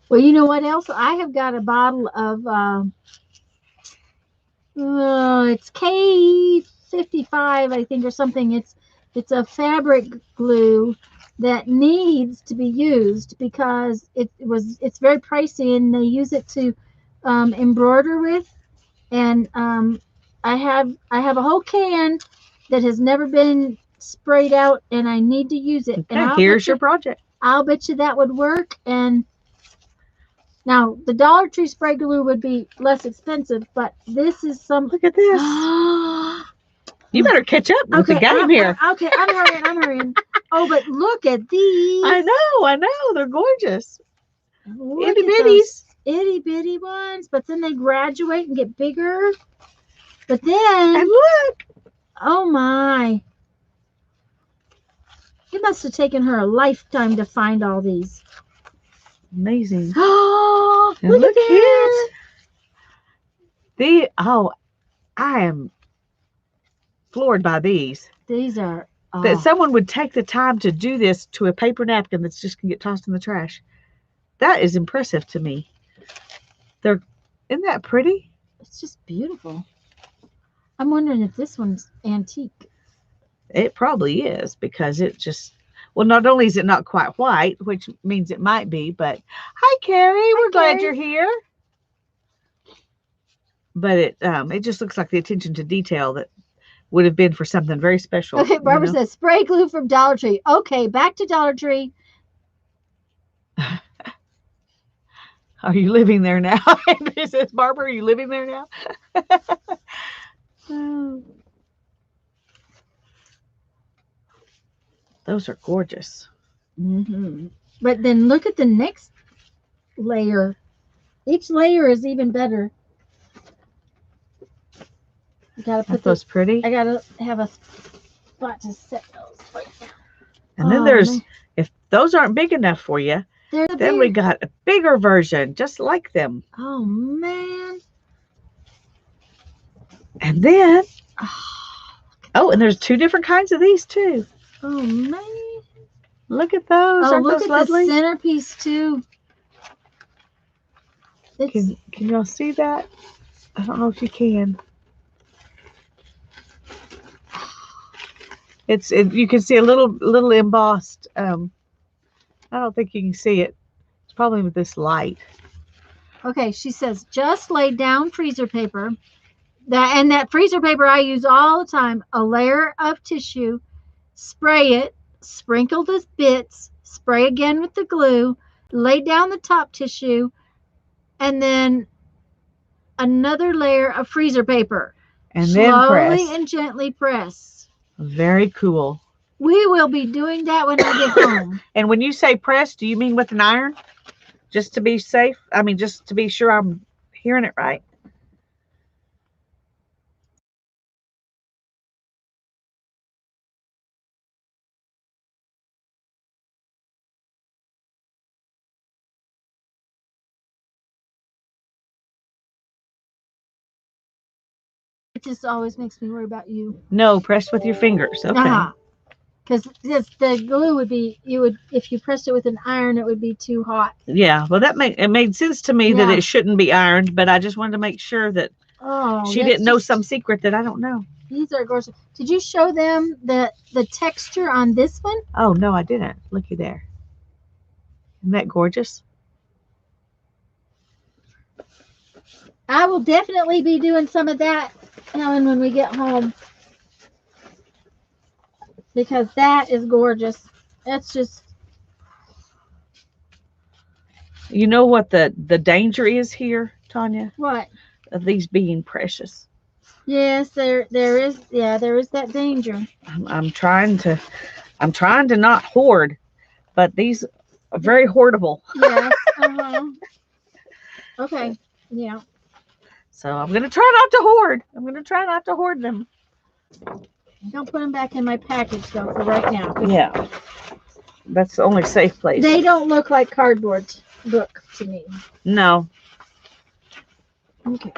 S1: Well, you know what else? I have got a bottle of, it's K55, I think, or something. It's a fabric glue that needs to be used because it's very pricey and they use it to embroider with. And I have a whole can that has never been sprayed out, and I need to use it.
S2: Okay,
S1: and
S2: here's your project.
S1: I'll bet you that would work. And now the Dollar Tree spray glue would be less expensive, but this is some.
S2: Look at this. You better catch up with the game here.
S1: Okay, I'm hurrying. Oh, but look at these.
S2: I know. They're gorgeous.
S1: Look
S2: Itty bitties.
S1: Itty bitty ones, but then they graduate and get bigger. But then.
S2: And look.
S1: Oh my. It must have taken her a lifetime to find all these.
S2: Amazing.
S1: Oh,
S2: look at this. I am floored by these.
S1: These are.
S2: That someone would take the time to do this to a paper napkin that's just going to get tossed in the trash. That is impressive to me. Isn't that pretty?
S1: It's just beautiful. I'm wondering if this one's antique.
S2: It probably is because it just, well, not only is it not quite white, which means it might be, but hi, Carrie. We're glad you're here. But it just looks like the attention to detail that would have been for something very special.
S1: Okay, Barbara says spray glue from Dollar Tree. Okay, back to Dollar Tree.
S2: Are you living there now? Andrew says, Barbara, are you living there now? Oh. Those are gorgeous.
S1: Mm-hmm. But then look at the next layer. Each layer is even better. You gotta put
S2: those pretty.
S1: I gotta have a spot to set those right now.
S2: And then there's, if those aren't big enough for you, then we got a bigger version just like them.
S1: Oh man.
S2: And then and there's 2 different kinds of these too.
S1: Oh man.
S2: Look at those.
S1: Oh,
S2: Aren't
S1: look
S2: those
S1: at
S2: lovely?
S1: the centerpiece too. It's
S2: Can y'all see that? I don't know if you can. You can see a little embossed. I don't think you can see it. It's probably with this light.
S1: okay. She says just lay down freezer paper. That freezer paper I use all the time. A layer of tissue, spray it, sprinkle the bits, spray again with the glue, lay down the top tissue, and then another layer of freezer paper.
S2: And then
S1: Slowly
S2: press.
S1: and gently press.
S2: Very cool.
S1: We will be doing that when I get home.
S2: And when you say press, do you mean with an iron? Just to be safe? I mean, just to be sure I'm hearing it right.
S1: It just always makes me worry about you.
S2: No, press with your fingers. Okay.
S1: Because the glue would be, if you pressed it with an iron, it would be too hot.
S2: Yeah, well, it made sense to me that
S1: Yeah.
S2: it shouldn't be ironed, but I just wanted to make sure that she didn't know some secret that I don't know.
S1: These are gorgeous. Did you show them the texture on this one?
S2: Oh, no, I didn't. Looky there. Isn't that gorgeous?
S1: I will definitely be doing some of that, Helen, when we get home. Because that is gorgeous. That's just...
S2: You know what the danger is here, Tanya?
S1: What?
S2: Of these being precious.
S1: Yes, there is. Yeah, there is that danger.
S2: I'm trying to not hoard, but these are very hoardable.
S1: Yes. Okay. Yeah.
S2: So I'm gonna try not to hoard. I'm gonna try not to hoard them.
S1: Don't put them back in my package though for right now.
S2: Yeah, that's the only safe place.
S1: They don't look like cardboard book to me.
S2: No.
S1: Okay.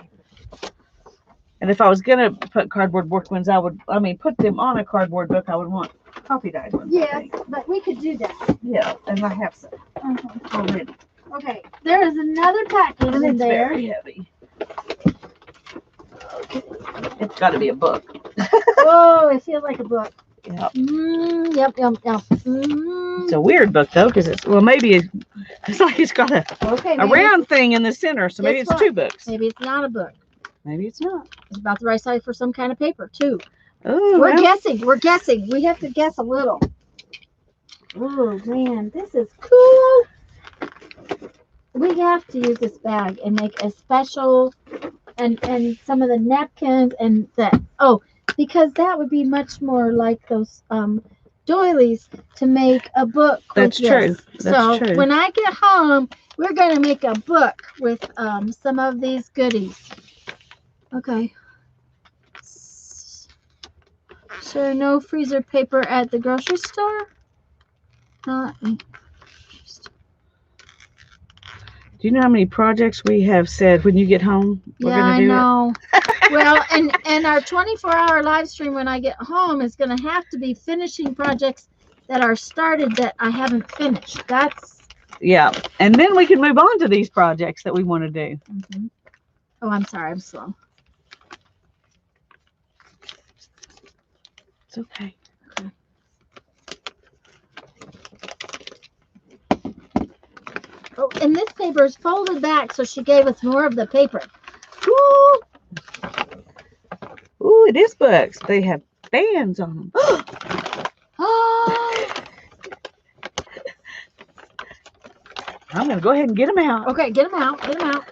S2: And if I was gonna put cardboard book ones, put them on a cardboard book. I would want coffee dyed ones.
S1: Yes, but we could do that.
S2: Yeah, and I have some already.
S1: Okay, there is another package in there.
S2: Very heavy. Okay. It's got to be a book.
S1: Oh, it feels like a book.
S2: Yep.
S1: Yep.
S2: It's a weird book though, because it's like it's got a round thing in the center, so maybe it's two books.
S1: Maybe it's not a book.
S2: Maybe it's not.
S1: It's about the right size for some kind of paper too.
S2: Oh,
S1: We're guessing. We're guessing. We have to guess a little. Oh man, this is cool. We have to use this bag and make a special, and some of the napkins and that. Oh, because that would be much more like those doilies to make a book.
S2: That's true. That's true.
S1: When I get home, we're gonna make a book with some of these goodies. Okay. So no freezer paper at the grocery store?
S2: Do you know how many projects we have said when you get home we're gonna do?
S1: Yeah, I know. Well, and our 24-hour live stream when I get home is going to have to be finishing projects that are started that I haven't finished.
S2: Yeah, and then we can move on to these projects that we want to do.
S1: Mm-hmm. Oh, I'm sorry, I'm slow.
S2: It's okay.
S1: Oh, and this paper is folded back, so she gave us more of the paper.
S2: Ooh, ooh, it is books. They have bands on them.
S1: Oh.
S2: I'm gonna go ahead and get them out.
S1: Okay, get them out. Get them out.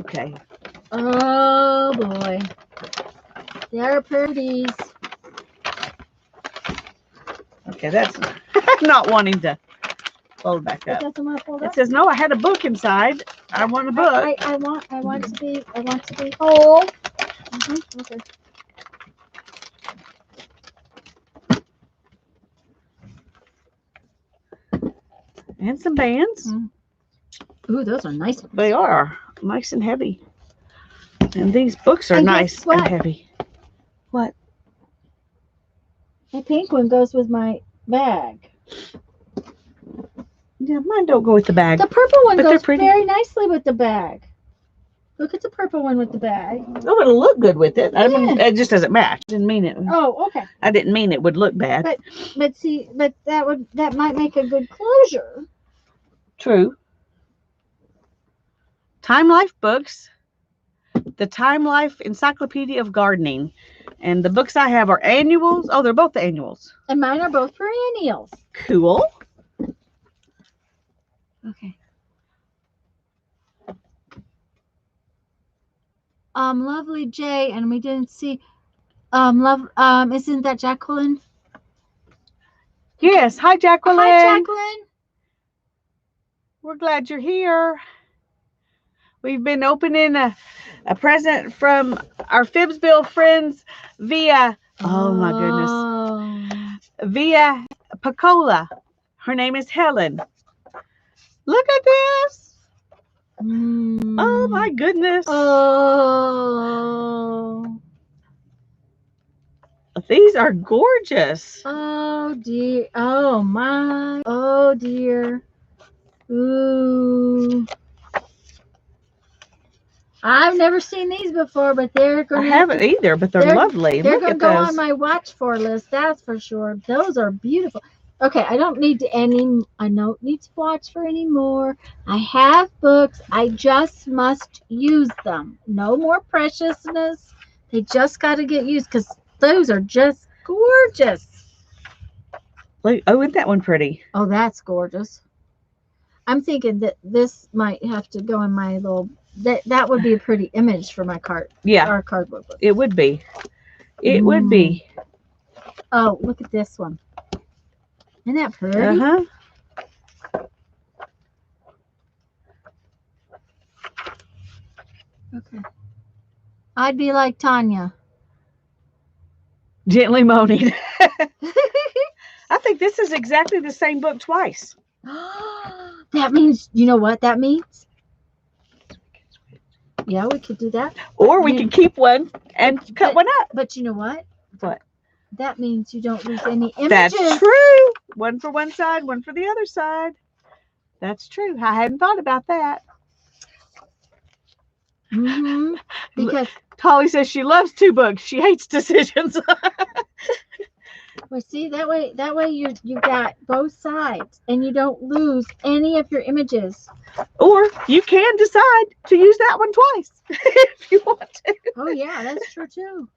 S2: Okay.
S1: Oh boy, they're pretties.
S2: Okay, that's not wanting to fold back up.
S1: It doesn't want to fold
S2: It
S1: up.
S2: says no. I had a book inside. I want a book.
S1: I want to be whole. Okay.
S2: And some bands.
S1: Ooh, those are nice ones.
S2: They are nice and heavy. And these books are
S1: And
S2: nice
S1: guess what?
S2: and heavy. What?
S1: It pink one goes with my bag.
S2: Yeah, mine don't go with the bag.
S1: The purple one
S2: But they're
S1: goes
S2: pretty.
S1: very nicely with the bag. Look at the purple one with the bag.
S2: Oh, it'll look good with it. I mean,
S1: Yeah.
S2: it just doesn't match. Didn't mean it.
S1: Oh, okay.
S2: I didn't mean it would look bad.
S1: But see, that might make a good closure.
S2: True. Time Life books. The Time Life Encyclopedia of Gardening. And the books I have are annuals. Oh, they're both annuals.
S1: And mine are both perennials.
S2: Cool.
S1: Okay. Lovely Jay, and we didn't see isn't that Jacqueline?
S2: Yes. Hi, Jacqueline.
S1: Hi, Jacqueline.
S2: We're glad you're here. We've been opening a present from our Phibbsville friends via, oh my goodness, via Picola. Her name is Helen. Look at this. Oh my goodness.
S1: Oh.
S2: These are gorgeous.
S1: Oh dear. Oh my. Oh dear. Ooh. I've never seen these before, but they're going
S2: I haven't either, but they're lovely.
S1: They're
S2: Look
S1: going
S2: at
S1: to go
S2: those.
S1: on my watch for list, that's for sure. Those are beautiful. Okay, I don't need to watch for any more. I have books. I just must use them. No more preciousness. They just got to get used because those are just gorgeous.
S2: Look, oh, isn't that one pretty?
S1: Oh, that's gorgeous. I'm thinking that this might have to go in my little. That would be a pretty image for my cart.
S2: Yeah.
S1: Our cardboard book.
S2: It would be. It would be.
S1: Oh, look at this one. Isn't that pretty?
S2: Uh-huh.
S1: Okay. I'd be like Tanya.
S2: Gently moaning. I think this is exactly the same book twice.
S1: That means, you know what that means? Yeah, we could do that.
S2: Or we could keep one and cut one up.
S1: But you know what?
S2: What?
S1: That means you don't lose any images.
S2: That's true. One for one side, one for the other side. That's true. I hadn't thought about that.
S1: Because
S2: Holly says she loves two books. She hates decisions.
S1: well, see, that way you got both sides and you don't lose any of your images.
S2: Or you can decide to use that one twice if you want to.
S1: Oh yeah, that's true too.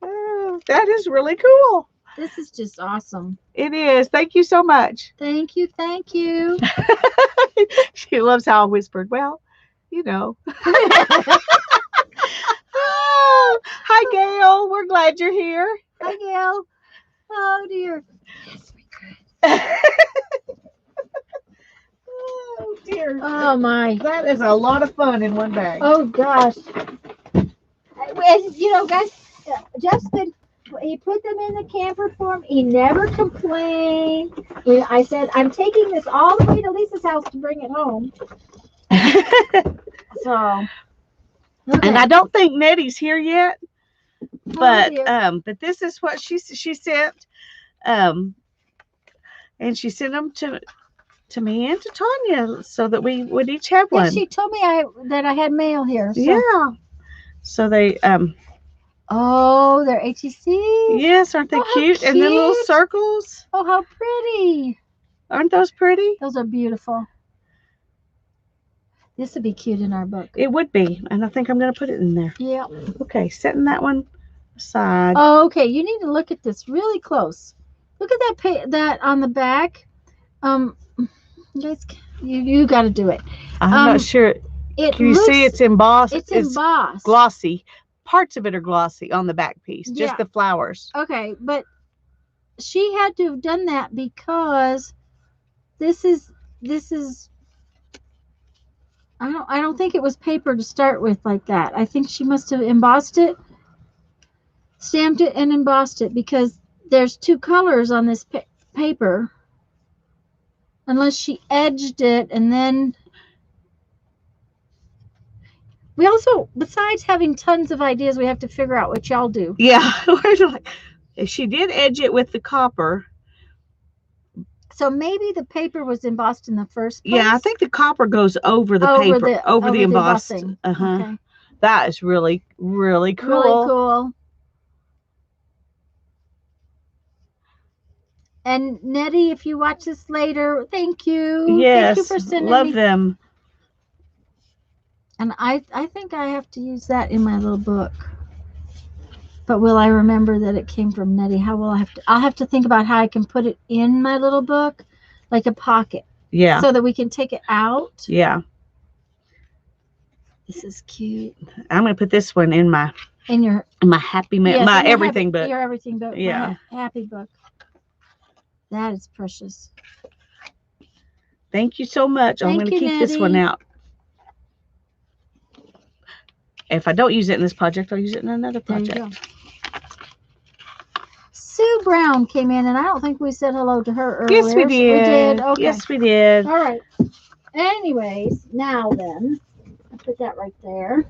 S2: Oh, that is really cool.
S1: This is just awesome.
S2: It is. Thank you so much.
S1: Thank you. Thank you.
S2: She loves how I whispered. Well, you know. Oh, hi, Gail. We're glad you're here.
S1: Hi, Gail. Oh, dear. Yes, we could.
S2: Oh, dear.
S1: Oh, my.
S2: That is a lot of fun in one bag.
S1: Oh, gosh. You know, guys, Justin, he put them in the camper for me. He never complained. I said, I'm taking this all the way to Lisa's house to bring it home. So. Okay.
S2: And I don't think Nettie's here yet, but
S1: dear.
S2: this is what she sent, and she sent them to me and to Tanya so that we would each have one.
S1: Yeah, she told me that I had mail here. So.
S2: Yeah. So they
S1: Oh, they're ATC.
S2: yes, aren't they cute? And then little circles.
S1: Oh, how pretty!
S2: Aren't those pretty?
S1: Those are beautiful. This would be cute in our book.
S2: It would be, and I think I'm going to put it in there.
S1: Yeah.
S2: Okay, setting that one aside.
S1: Oh, okay. You need to look at this really close. Look at that on the back. Guys, you got to do it.
S2: I'm not sure. Can you see it's embossed?
S1: It's embossed.
S2: Glossy. Parts of it are glossy on the back piece. Just
S1: Yeah.
S2: the flowers.
S1: Okay, but she had to have done that because this is. I don't think it was paper to start with like that. I think she must have embossed it, stamped it, and embossed it because there's two colors on this paper. Unless she edged it and then. We also, besides having tons of ideas, we have to figure out what y'all do.
S2: Yeah. We're like, She did edge it with the copper.
S1: So maybe the paper was embossed in the first place.
S2: Yeah, I think the copper goes over the paper, over the embossed.
S1: embossing.
S2: Okay. That is really, really cool.
S1: Really cool. And Nettie, if you watch this later, thank you.
S2: Yes,
S1: thank you for sending
S2: love
S1: me.
S2: them.
S1: And I think I have to use that in my little book. But will I remember that it came from Nettie? How will I have to? I'll have to think about how I can put it in my little book, like a pocket.
S2: Yeah.
S1: So that we can take it out.
S2: Yeah.
S1: This is cute.
S2: I'm gonna put this one in my my happy my everything book.
S1: Your everything book.
S2: Yeah.
S1: My happy book. That is precious.
S2: Thank you so much. I'm gonna keep this one out. If I don't use it in this project, I'll use it in another project.
S1: There you go. Sue Brown came in, and I don't think we said hello to her earlier.
S2: Yes, we did.
S1: We did. Okay.
S2: Yes, we did.
S1: All right. Anyways, now then, I put that right there.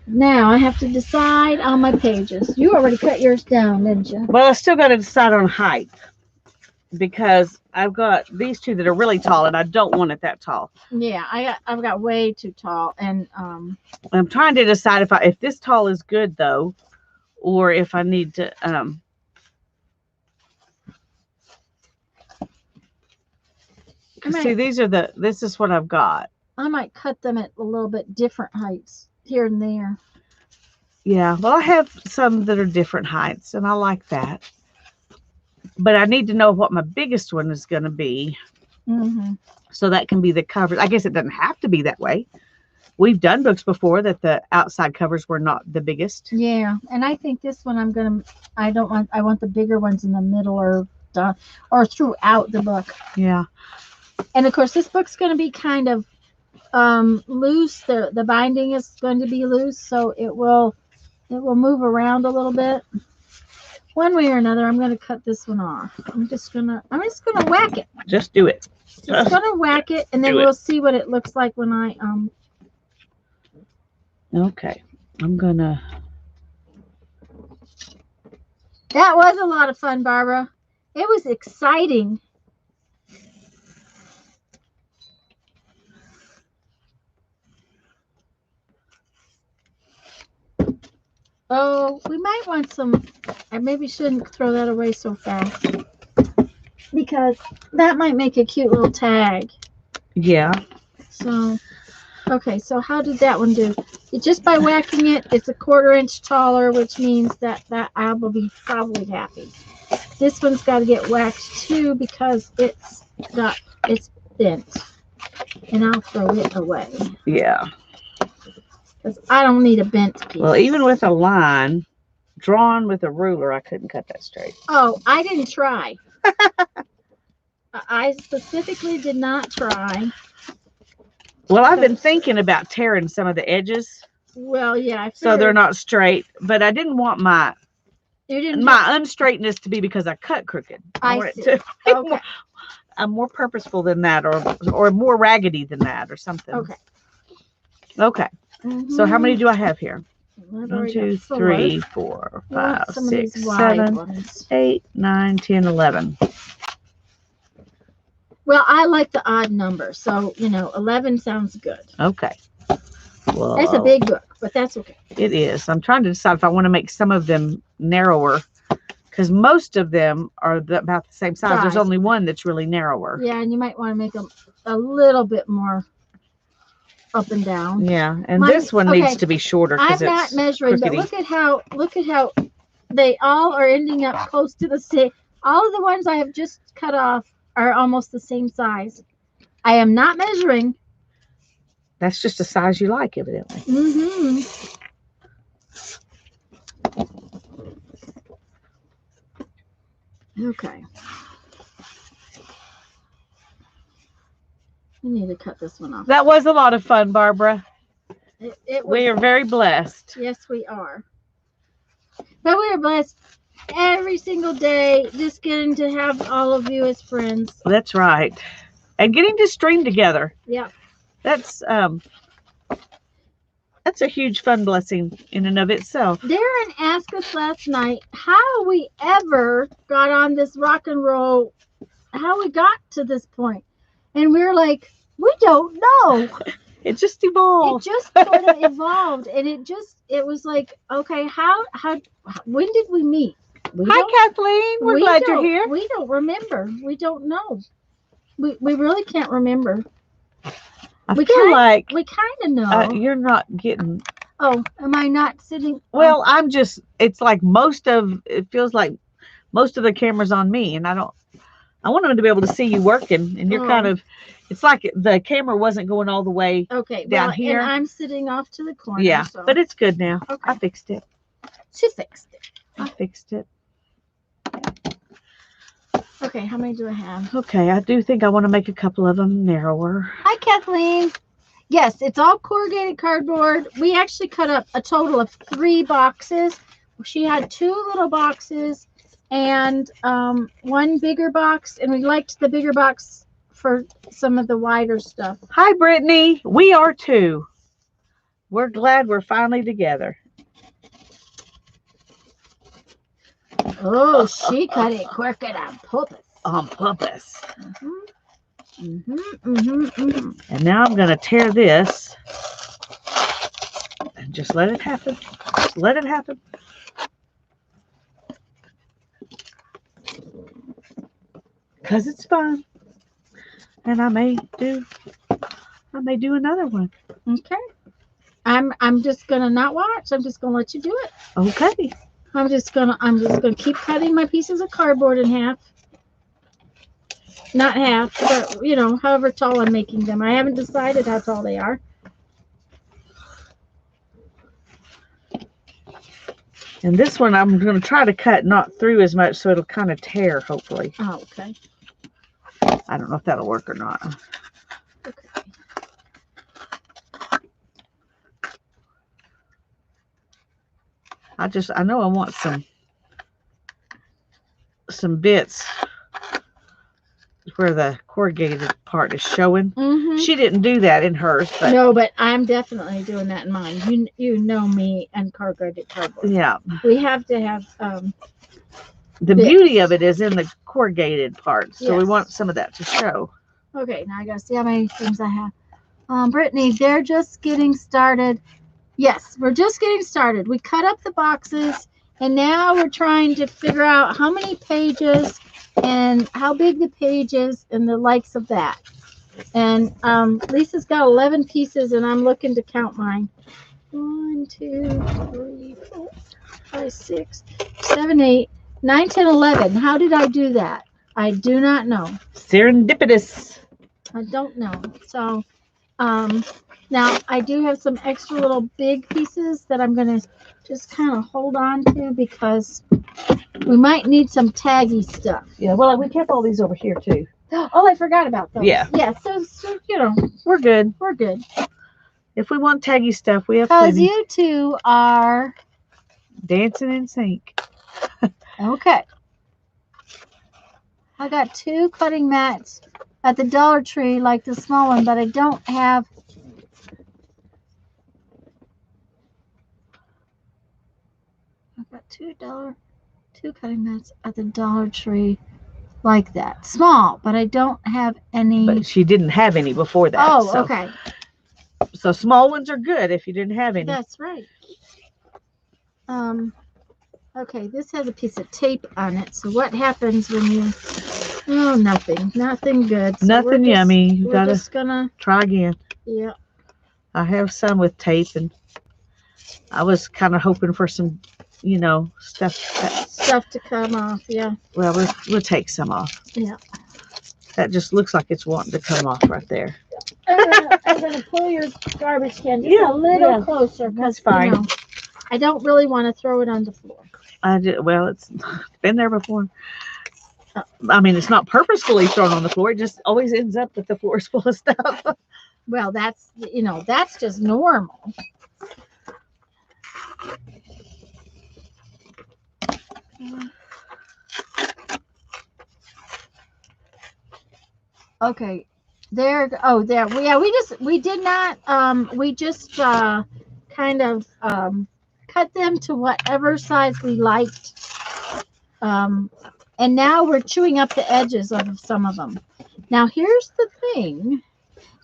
S1: Now I have to decide on my pages. You already cut yours down, didn't you?
S2: Well, I still got to decide on height because I've got these two that are really tall, and I don't want it that tall.
S1: Yeah, I've got way too tall, and
S2: I'm trying to decide if this tall is good though, or if I need to see, this is what I've got.
S1: I might cut them at a little bit different heights here and there.
S2: Yeah, well, I have some that are different heights, and I like that. But I need to know what my biggest one is going to be. So that can be the cover. I guess it doesn't have to be that way. We've done books before that the outside covers were not the biggest.
S1: Yeah, and I think this one I want the bigger ones in the middle or throughout the book.
S2: Yeah.
S1: And of course, this book's going to be kind of loose. The binding is going to be loose, so it will move around a little bit. One way or another, I'm going to cut this one off. I'm just gonna whack it.
S2: Just do it.
S1: Just gonna whack it, and then we'll see what it looks like when I
S2: Okay, I'm gonna.
S1: That was a lot of fun, Barbara. It was exciting. Oh, we might want some. I maybe shouldn't throw that away so fast because that might make a cute little tag.
S2: Yeah.
S1: So, okay. So how did that one do? Just by whacking it, it's a 1/4 inch taller, which means that I will be probably happy. This one's got to get whacked too because it's bent, and I'll throw it away.
S2: Yeah.
S1: Because I don't need a bent piece.
S2: Well, even with a line drawn with a ruler, I couldn't cut that straight.
S1: Oh, I didn't try. I specifically did not try.
S2: Well, I've been thinking about tearing some of the edges.
S1: Well, yeah.
S2: So they're not straight, but I didn't want my unstraightness to be because I cut crooked. I want it to be more, I'm more purposeful than that, or more raggedy than that, or something.
S1: Okay.
S2: Okay. So how many do I have here? 1, 2, 3, 4, 5, 6, 7, 8, 9, 10, 11.
S1: Well, I like the odd number, so 11 sounds good.
S2: Okay. Well,
S1: that's a big book, but that's okay.
S2: It is. I'm trying to decide if I want to make some of them narrower, because most of them are about the same size. There's only one that's really narrower.
S1: Yeah, and you might want to make them a little bit more up and down.
S2: Yeah, and this one needs to be shorter.
S1: I'm not measuring, but look at how they all are ending up close to the same. All of the ones I have just cut off are almost the same size. I am not measuring.
S2: That's just a size you like, evidently.
S1: Okay. We need to cut this one off.
S2: That was a lot of fun, Barbara.
S1: We
S2: are very blessed.
S1: Yes, we are. But we are blessed every single day just getting to have all of you as friends.
S2: That's right. And getting to stream together.
S1: Yeah.
S2: That's That's a huge fun blessing in and of itself.
S1: Darren asked us last night how we ever got on this rock and roll, how we got to this point. And we were like, we don't know.
S2: It just evolved.
S1: It just sort of evolved. And it was like, okay, when did we meet?
S2: Hi, Kathleen. We're glad you're here.
S1: We don't remember. We don't know. We really can't remember.
S2: I feel like
S1: we kind of know.
S2: you're not getting.
S1: Oh, am I not sitting?
S2: Well, I'm just. It's like it feels like most of the camera's on me, and I want them to be able to see you working, and you're kind of. It's like the camera wasn't going all the way down here.
S1: And I'm sitting off to the corner.
S2: Yeah,
S1: so.
S2: but it's good now.
S1: Okay.
S2: I fixed it.
S1: She fixed it.
S2: I fixed it.
S1: Okay, how many do I have?
S2: Okay, I do think I want to make a couple of them narrower.
S1: Hi, Kathleen. Yes, it's all corrugated cardboard. We actually cut up a total of 3 boxes. She had 2 little boxes and 1 bigger box, and we liked the bigger box for some of the wider stuff.
S2: Hi, Brittany. We are too. We're glad we're finally together.
S1: Oh, she cut it crooked on purpose.
S2: On purpose.
S1: Mm-hmm.
S2: And now I'm going to tear this and just let it happen. Just let it happen. Because it's fun. And I may do another one.
S1: Okay. I'm just gonna not watch. I'm just gonna let you do it.
S2: Okay.
S1: I'm just gonna keep cutting my pieces of cardboard in half. Not half, but however tall I'm making them. I haven't decided how tall they are.
S2: And this one I'm going to try to cut not through as much so it'll kind of tear, hopefully.
S1: Oh, okay.
S2: I don't know if that'll work or not.
S1: Okay.
S2: I know I want some bits where the corrugated part is showing.
S1: Mm-hmm.
S2: She didn't do that in hers, but
S1: no, but I'm definitely doing that in mine. You know me and corrugated cardboard.
S2: yeah,
S1: we have to have
S2: the
S1: bits.
S2: beauty of it is in the corrugated part, so we
S1: Yes.
S2: want some of that to show.
S1: Okay, now I gotta see how many things I have. Brittany, they're just getting started. Yes, we're just getting started. We cut up the boxes, and now we're trying to figure out how many pages and how big the page is and the likes of that. And Lisa's got 11 pieces, and I'm looking to count mine. 1, 2, 3, 4, 5, 6, 7, 8, 9, 10, 11. How did I do that? I do not know.
S2: Serendipitous.
S1: I don't know. So now I do have some extra little big pieces that I'm going to just kind of hold on to because we might need some taggy stuff.
S2: Yeah, well, we kept all these over here too.
S1: Oh, I forgot about those.
S2: Yeah.
S1: Yeah, so
S2: We're good.
S1: we're good.
S2: If we want taggy stuff, we have
S1: Because
S2: plenty.
S1: you two are
S2: Dancing in sync.
S1: okay. I got 2 cutting mats at the Dollar Tree, like the small one, but I don't have. I've got two cutting mats at the Dollar Tree, like that, small, but I don't have any.
S2: But she didn't have any before that.
S1: Oh,
S2: so.
S1: okay.
S2: So small ones are good if you didn't have any.
S1: That's right. Okay, this has a piece of tape on it. So what happens when you? Oh, nothing good. So
S2: Nothing yummy. You
S1: We're
S2: gotta
S1: just gonna.
S2: try again.
S1: Yeah.
S2: I have some with tape, and I was kind of hoping for some,
S1: Stuff to come off. Yeah.
S2: Well, we'll take some off.
S1: Yeah.
S2: That just looks like it's wanting to come off right there.
S1: I'm gonna pull your garbage can just a little closer because
S2: That's fine.
S1: I don't really want to throw it on the floor.
S2: Well, it's been there before. I mean, it's not purposefully thrown on the floor. It just always ends up that the floor is full of stuff.
S1: Well, that's just normal. Okay, there. Oh, there. We did not. We just kind kind of cut them to whatever size we liked. And now we're chewing up the edges of some of them. Now here's the thing.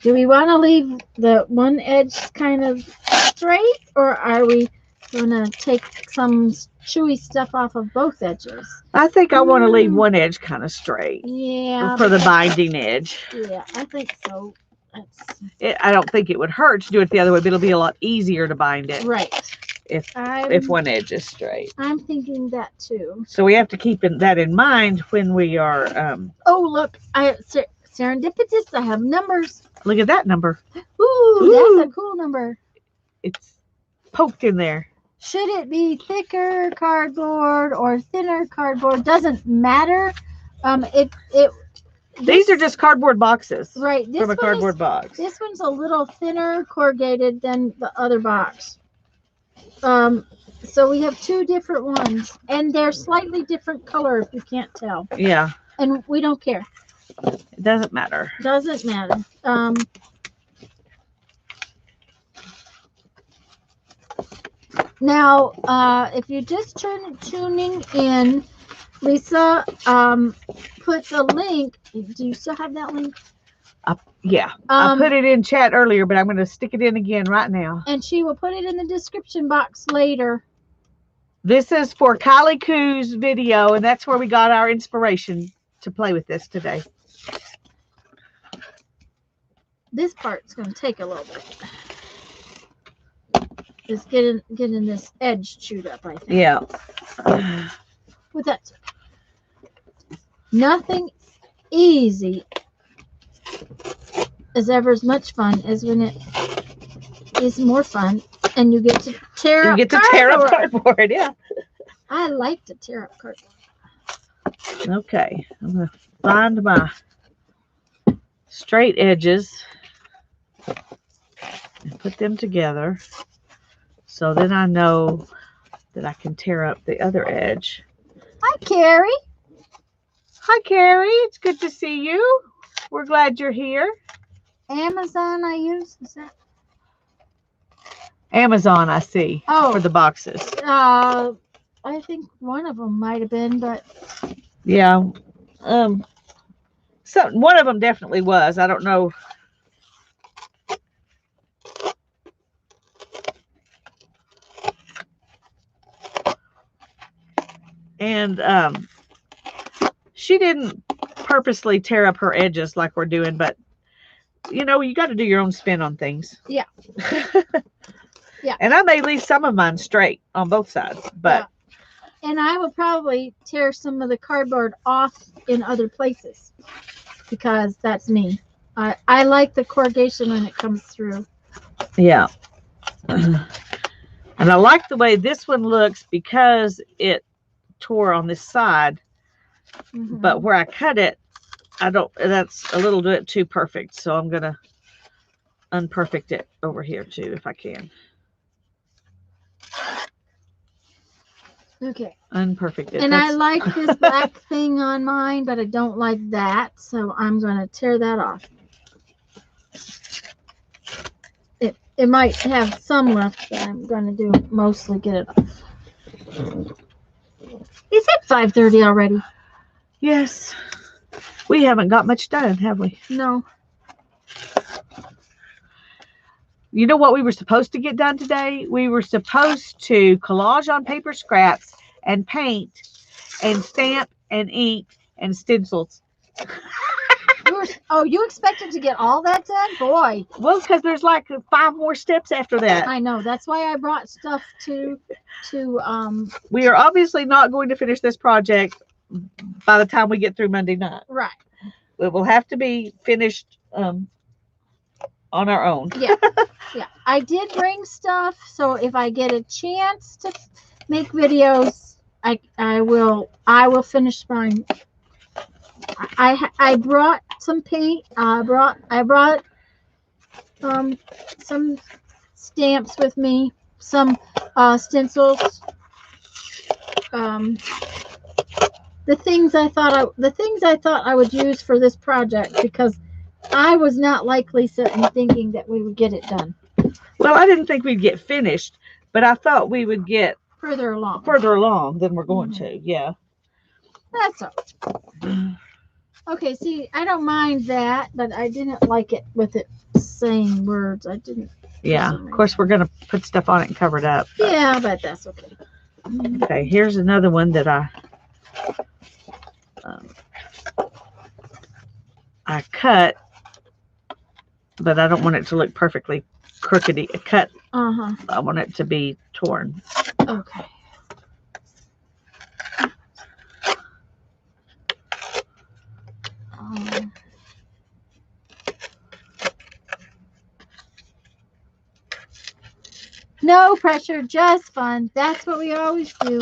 S1: Do we want to leave the one edge kind of straight, or are we going to take some chewy stuff off of both edges?
S2: I think I want to leave one edge kind of straight.
S1: Yeah.
S2: For the binding edge.
S1: Yeah, I think so.
S2: I don't think it would hurt to do it the other way, but it'll be a lot easier to bind it.
S1: Right.
S2: If one edge is straight.
S1: I'm thinking that too.
S2: So we have to keep that in mind when we are.
S1: Oh, look! Serendipitous. I have numbers.
S2: Look at that number.
S1: Ooh, that's a cool number.
S2: It's poked in there.
S1: Should it be thicker cardboard or thinner cardboard? Doesn't matter.
S2: These are just cardboard boxes.
S1: Right.
S2: From a cardboard box.
S1: This one's a little thinner corrugated than the other box. So we have two different ones, and they're slightly different color if you can't tell.
S2: Yeah.
S1: And we don't care.
S2: It doesn't matter.
S1: Doesn't matter. Now, if you're just tuning in, Lisa put the link. Do you still have that link?
S2: Yeah. I put it in chat earlier, but I'm going to stick it in again right now.
S1: And she will put it in the description box later.
S2: This is for Kylie Koo's video, and that's where we got our inspiration to play with this today.
S1: This part's going to take a little bit. Just getting this edge chewed up, I think.
S2: Yeah.
S1: With that, nothing easy is ever as much fun as when it is more fun and you get to tear up
S2: cardboard. Yeah.
S1: I like to tear up cardboard.
S2: Okay. I'm going to find my straight edges and put them together. So then I know that I can tear up the other edge.
S1: Hi, Carrie.
S2: Hi, Carrie. It's good to see you. We're glad you're here.
S1: Amazon I use. Is that?
S2: Amazon, I see.
S1: Oh.
S2: For the boxes.
S1: I think one of them might have been, but.
S2: Yeah. One of them definitely was. I don't know. And she didn't purposely tear up her edges like we're doing, but you know, you got to do your own spin on things.
S1: Yeah. Yeah.
S2: And I may leave some of mine straight on both sides, but.
S1: Yeah. And I will probably tear some of the cardboard off in other places because that's me. I like the corrugation when it comes through.
S2: Yeah. And I like the way this one looks because it tore on this side, but where I cut it, that's a little bit too perfect, so I'm gonna unperfect it over here too if I can.
S1: Okay.
S2: Unperfect it.
S1: And I like this black thing on mine, but I don't like that, so I'm gonna tear that off. It might have some left, but I'm gonna mostly get it off. Is it 5:30 already?
S2: Yes. We haven't got much done, have we?
S1: No.
S2: You know what we were supposed to get done today? We were supposed to collage on paper scraps and paint and stamp and ink and stencils.
S1: You expected to get all that done? Boy.
S2: Well, because there's like 5 more steps after that.
S1: I know. That's why I brought stuff to
S2: We are obviously not going to finish this project by the time we get through Monday night.
S1: Right.
S2: It will have to be finished on our own.
S1: Yeah. Yeah. I did bring stuff, so if I get a chance to make videos, I will finish mine. I brought some paint. I brought some stamps with me, some stencils. The things I thought I would use for this project because I was not like Lisa in thinking that we would get it done.
S2: Well, I didn't think we'd get finished, but I thought we would get
S1: further along.
S2: further along than we're going to. Yeah.
S1: That's all. Okay, see, I don't mind that, but I didn't like it with it saying words. I didn't.
S2: Yeah. Of course, we're going to put stuff on it and cover it up. But.
S1: Yeah, but that's okay.
S2: Okay, here's another one that I cut, but I don't want it to look perfectly crookedy. Cut. I want it to be torn.
S1: Okay. No pressure, just fun. That's what we always do.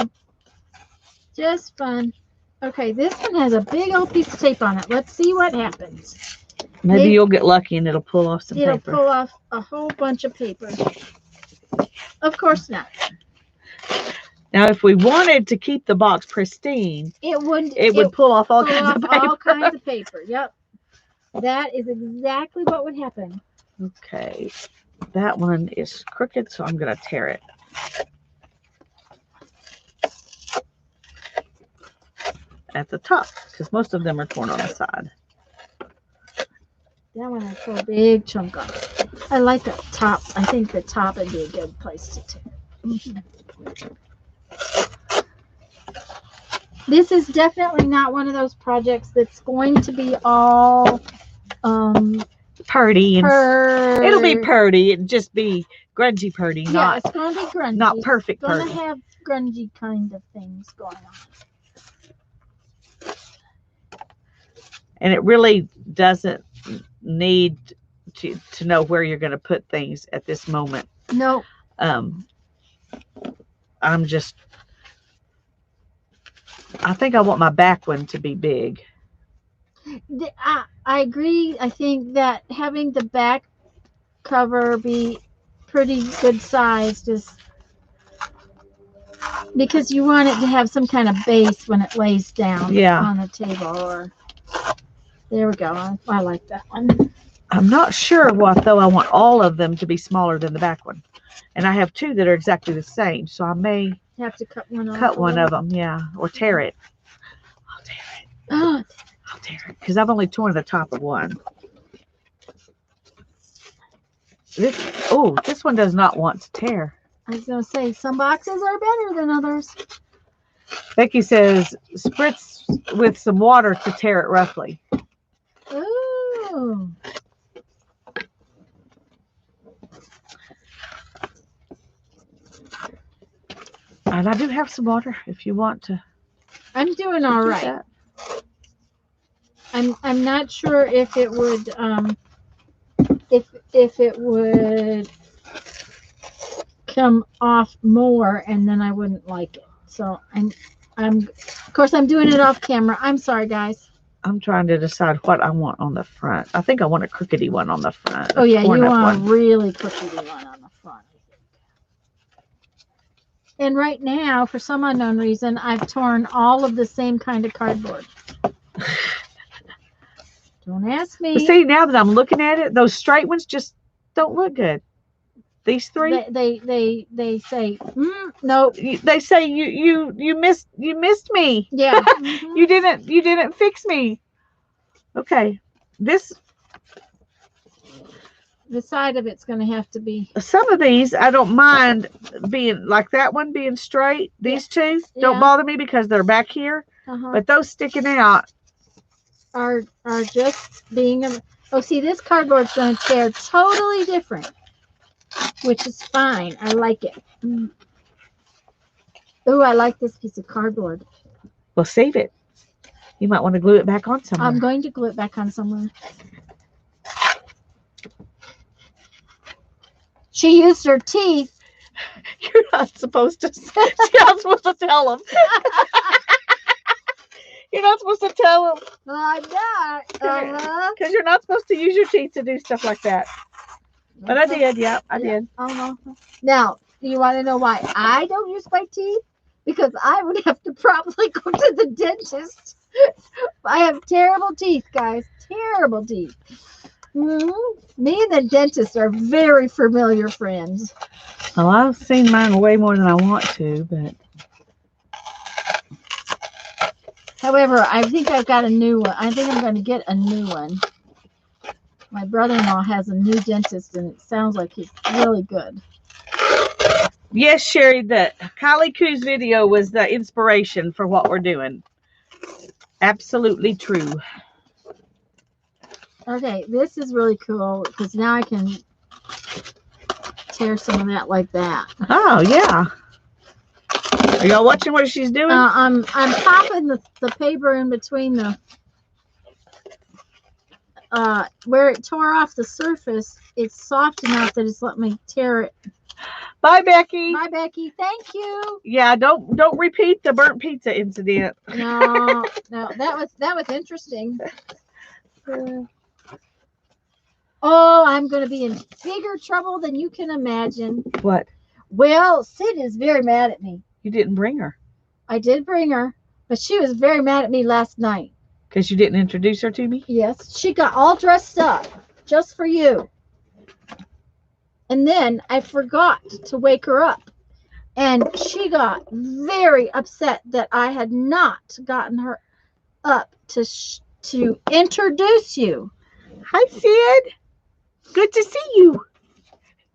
S1: Just fun. Okay, this one has a big old piece of tape on it. Let's see what happens.
S2: Maybe you'll get lucky and it'll pull off some paper.
S1: It'll pull off a whole bunch of paper. Of course not.
S2: Now, if we wanted to keep the box pristine, it would pull off all kinds of paper.
S1: All kinds of paper. Yep. That is exactly what would happen.
S2: Okay. That one is crooked, so I'm going to tear it. At the top, because most of them are torn on the side.
S1: That one I pull a big chunk off. I like the top. I think the top would be a good place to tear. This is definitely not one of those projects that's going to be all
S2: purdy. It'll be purdy. It'll just be grungy purdy.
S1: Yeah, it's going to be grungy.
S2: Not perfect
S1: purdy. It's going
S2: to
S1: have grungy kind of things going on.
S2: And it really doesn't need to know where you're going to put things at this moment.
S1: No.
S2: I think I want my back one to be big.
S1: I agree. I think that having the back cover be pretty good size, just because you want it to have some kind of base when it lays down on the table. Or there we go. I like that one.
S2: I'm not sure what though. I want all of them to be smaller than the back one, and I have two that are exactly the same. So I may
S1: have to cut one off.
S2: Cut one of them, yeah, or tear it. I'll tear it.
S1: Oh.
S2: I'll tear it because I've only torn the top of one. This one does not want to tear.
S1: I was gonna say some boxes are better than others.
S2: Becky says spritz with some water to tear it roughly.
S1: Ooh.
S2: And I do have some water if you want to.
S1: I'm doing all right. I'm not sure if it would if it would come off more and then I wouldn't like it. So I'm of course I'm doing it off camera. I'm sorry guys.
S2: I'm trying to decide what I want on the front. I think I want a crookedy one on the front.
S1: Oh yeah, you want a really crookedy one on the front. And right now, for some unknown reason, I've torn all of the same kind of cardboard. Don't ask me.
S2: But see, now that I'm looking at it, those straight ones just don't look good. These three,
S1: they say no.
S2: They say you missed me.
S1: Yeah.
S2: Mm-hmm. you didn't fix me. Okay,
S1: the side of it's going to have to be.
S2: Some of these I don't mind being like that one being straight. These two don't bother me because they're back here. But those sticking out
S1: are just being see, this cardboard's going to tear totally different, which is fine. I like it. Oh, I like this piece of cardboard.
S2: Well, save it. You might want to glue it back on somewhere.
S1: I'm going to glue it back on somewhere. She used her teeth.
S2: You're not supposed to. You're not supposed to tell them. You're not supposed to tell them.
S1: I'm not.
S2: Because you're not supposed to use your teeth to do stuff like that. But I did. Yeah, I did.
S1: Oh, no. Now, do you want to know why I don't use my teeth? Because I would have to probably go to the dentist. I have terrible teeth, guys. Terrible teeth. Me and the dentist are very familiar friends.
S2: Oh, I've seen mine way more than I want to, but
S1: However, I think I've got a new one. I think I'm going to get a new one. My brother-in-law has a new dentist, and it sounds like he's really good.
S2: yes, Sherry, the Kylie Koo's video was the inspiration for what we're doing. Absolutely true.
S1: Okay, this is really cool because now I can tear some of that like that.
S2: Oh, yeah. Are y'all watching what she's doing?
S1: I'm popping the paper in between the where it tore off the surface. It's soft enough that it's let me tear it.
S2: Bye, Becky.
S1: Bye, Becky. Thank you.
S2: Yeah, don't repeat the burnt pizza incident.
S1: No, that was interesting. Oh, I'm going to be in bigger trouble than you can imagine.
S2: What?
S1: Well, Sid is very mad at me.
S2: You didn't bring her.
S1: I did bring her, but she was very mad at me last night.
S2: Because you didn't introduce her to me?
S1: Yes, she got all dressed up just for you. And then I forgot to wake her up. And she got very upset that I had not gotten her up to introduce you.
S2: Hi, Sid. Good to see you.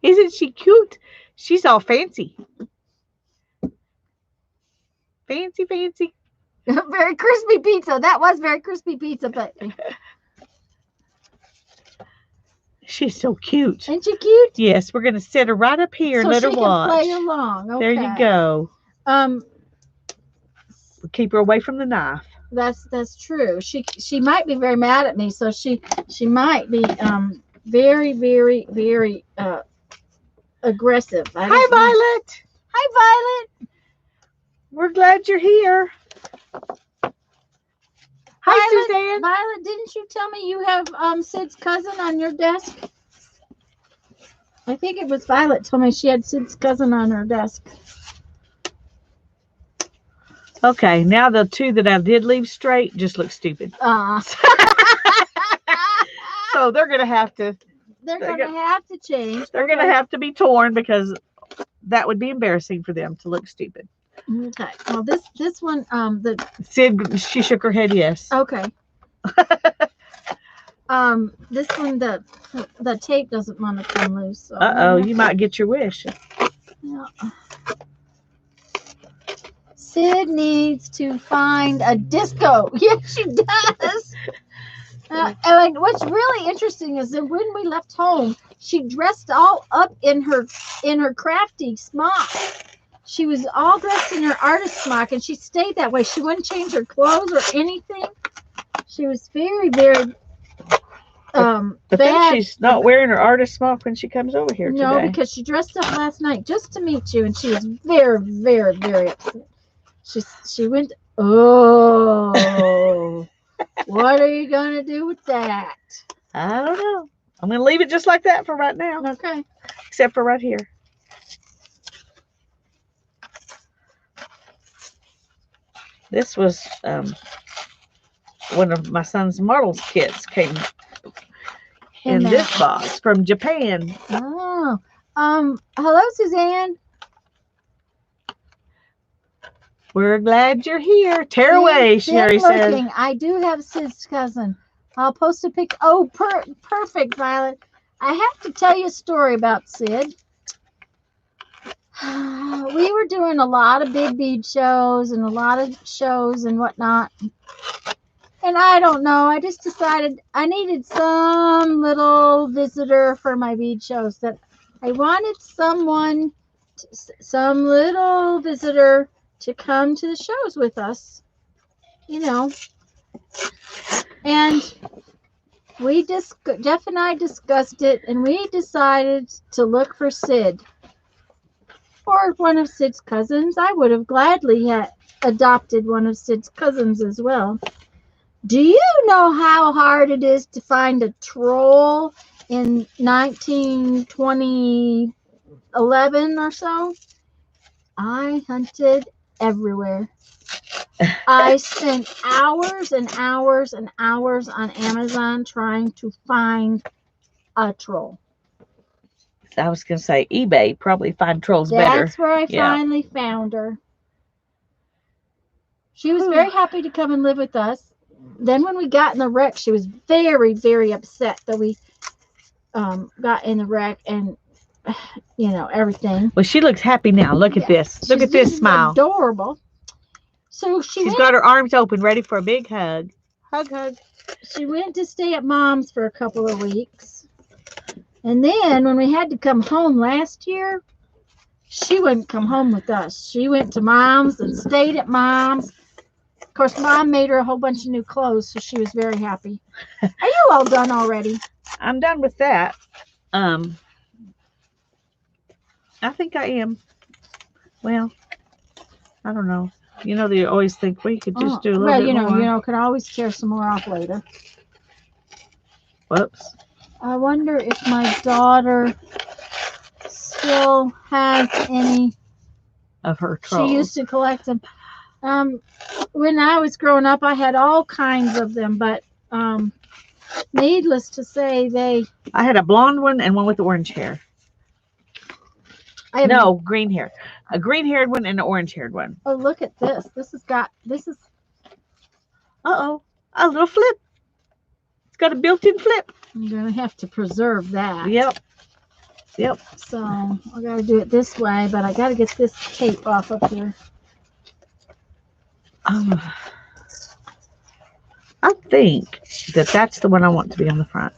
S2: Isn't she cute? She's all fancy. Fancy, fancy.
S1: Very crispy pizza. That was very crispy pizza, but
S2: she's so cute.
S1: Isn't she cute?
S2: Yes, we're gonna sit her right up here and let her watch.
S1: So she can play along. Okay.
S2: There you go. We'll keep her away from the knife.
S1: That's true. She might be very mad at me, so she might be very, very, very aggressive.
S2: Hi, Violet.
S1: Hi, Violet.
S2: We're glad you're here. Hi, Suzanne.
S1: Violet, didn't you tell me you have Sid's cousin on your desk? I think it was Violet told me she had Sid's cousin on her desk.
S2: Okay, now the two that I did leave straight just look stupid. So they're gonna have to.
S1: They're gonna have to change.
S2: They're gonna have to be torn because that would be embarrassing for them to look stupid.
S1: Okay. Well, this one,
S2: Sid, she shook her head yes.
S1: Okay. This one, the tape doesn't want to come loose. So
S2: You might get your wish.
S1: Yeah. Sid needs to find a disco. Yes, she does. And what's really interesting is that when we left home, she dressed all up in her crafty smock. She was all dressed in her artist smock, and she stayed that way. She wouldn't change her clothes or anything. She was very, very bad.
S2: She's not wearing her artist smock when she comes over here today.
S1: No, because she dressed up last night just to meet you, and she was very, very, very upset. She went, oh, what are you going to do with that?
S2: I don't know. I'm going to leave it just like that for right now.
S1: Okay.
S2: Except for right here. This was one of my son's models kits came in this box from Japan.
S1: Oh, hello, Suzanne.
S2: We're glad you're here. Tear away, Sherry said.
S1: I do have Sid's cousin. I'll post a pic. Oh, perfect, Violet. I have to tell you a story about Sid. We were doing a lot of big bead shows and a lot of shows and whatnot. And I don't know. I just decided I needed some little visitor for my bead shows. That I wanted someone, some little visitor to come to the shows with us, you know. And Jeff and I discussed it, and we decided to look for Sid or one of Sid's cousins. I would have gladly adopted one of Sid's cousins as well. Do you know how hard it is to find a troll in 2011 or so? I hunted everywhere. I spent hours and hours and hours on Amazon trying to find a troll.
S2: I was going to say eBay probably find trolls better.
S1: That's where I
S2: Yeah.
S1: finally found her. She was very happy to come and live with us. Then when we got in the wreck, she was very, very upset that we got in the wreck and, you know, everything.
S2: Well, she looks happy now. Look at this. Look at this smile.
S1: Adorable. So she's
S2: got her arms open, ready for a big hug. Hug, hug.
S1: She went to stay at Mom's for a couple of weeks. And then when we had to come home last year, she wouldn't come home with us. She went to Mom's and stayed at Mom's. Of course, Mom made her a whole bunch of new clothes, so she was very happy. Are you all done already?
S2: I'm done with that. I think I am. Well, I don't know. You know, they always think we could just do a little bit more.
S1: You know, could always tear some more off later.
S2: Whoops.
S1: I wonder if my daughter still has any
S2: of her trolls.
S1: She used to collect them. When I was growing up, I had all kinds of them, but needless to say,
S2: I had a blonde one and one with orange hair. No, green hair. A green-haired one and an orange-haired one.
S1: Oh, look at this. This is.
S2: Uh-oh. A little flip. It's got a built-in flip.
S1: I'm going to have to preserve that.
S2: Yep. Yep.
S1: So, I got to do it this way, but I got to get this tape off up here.
S2: I think that that's the one I want to be on the front.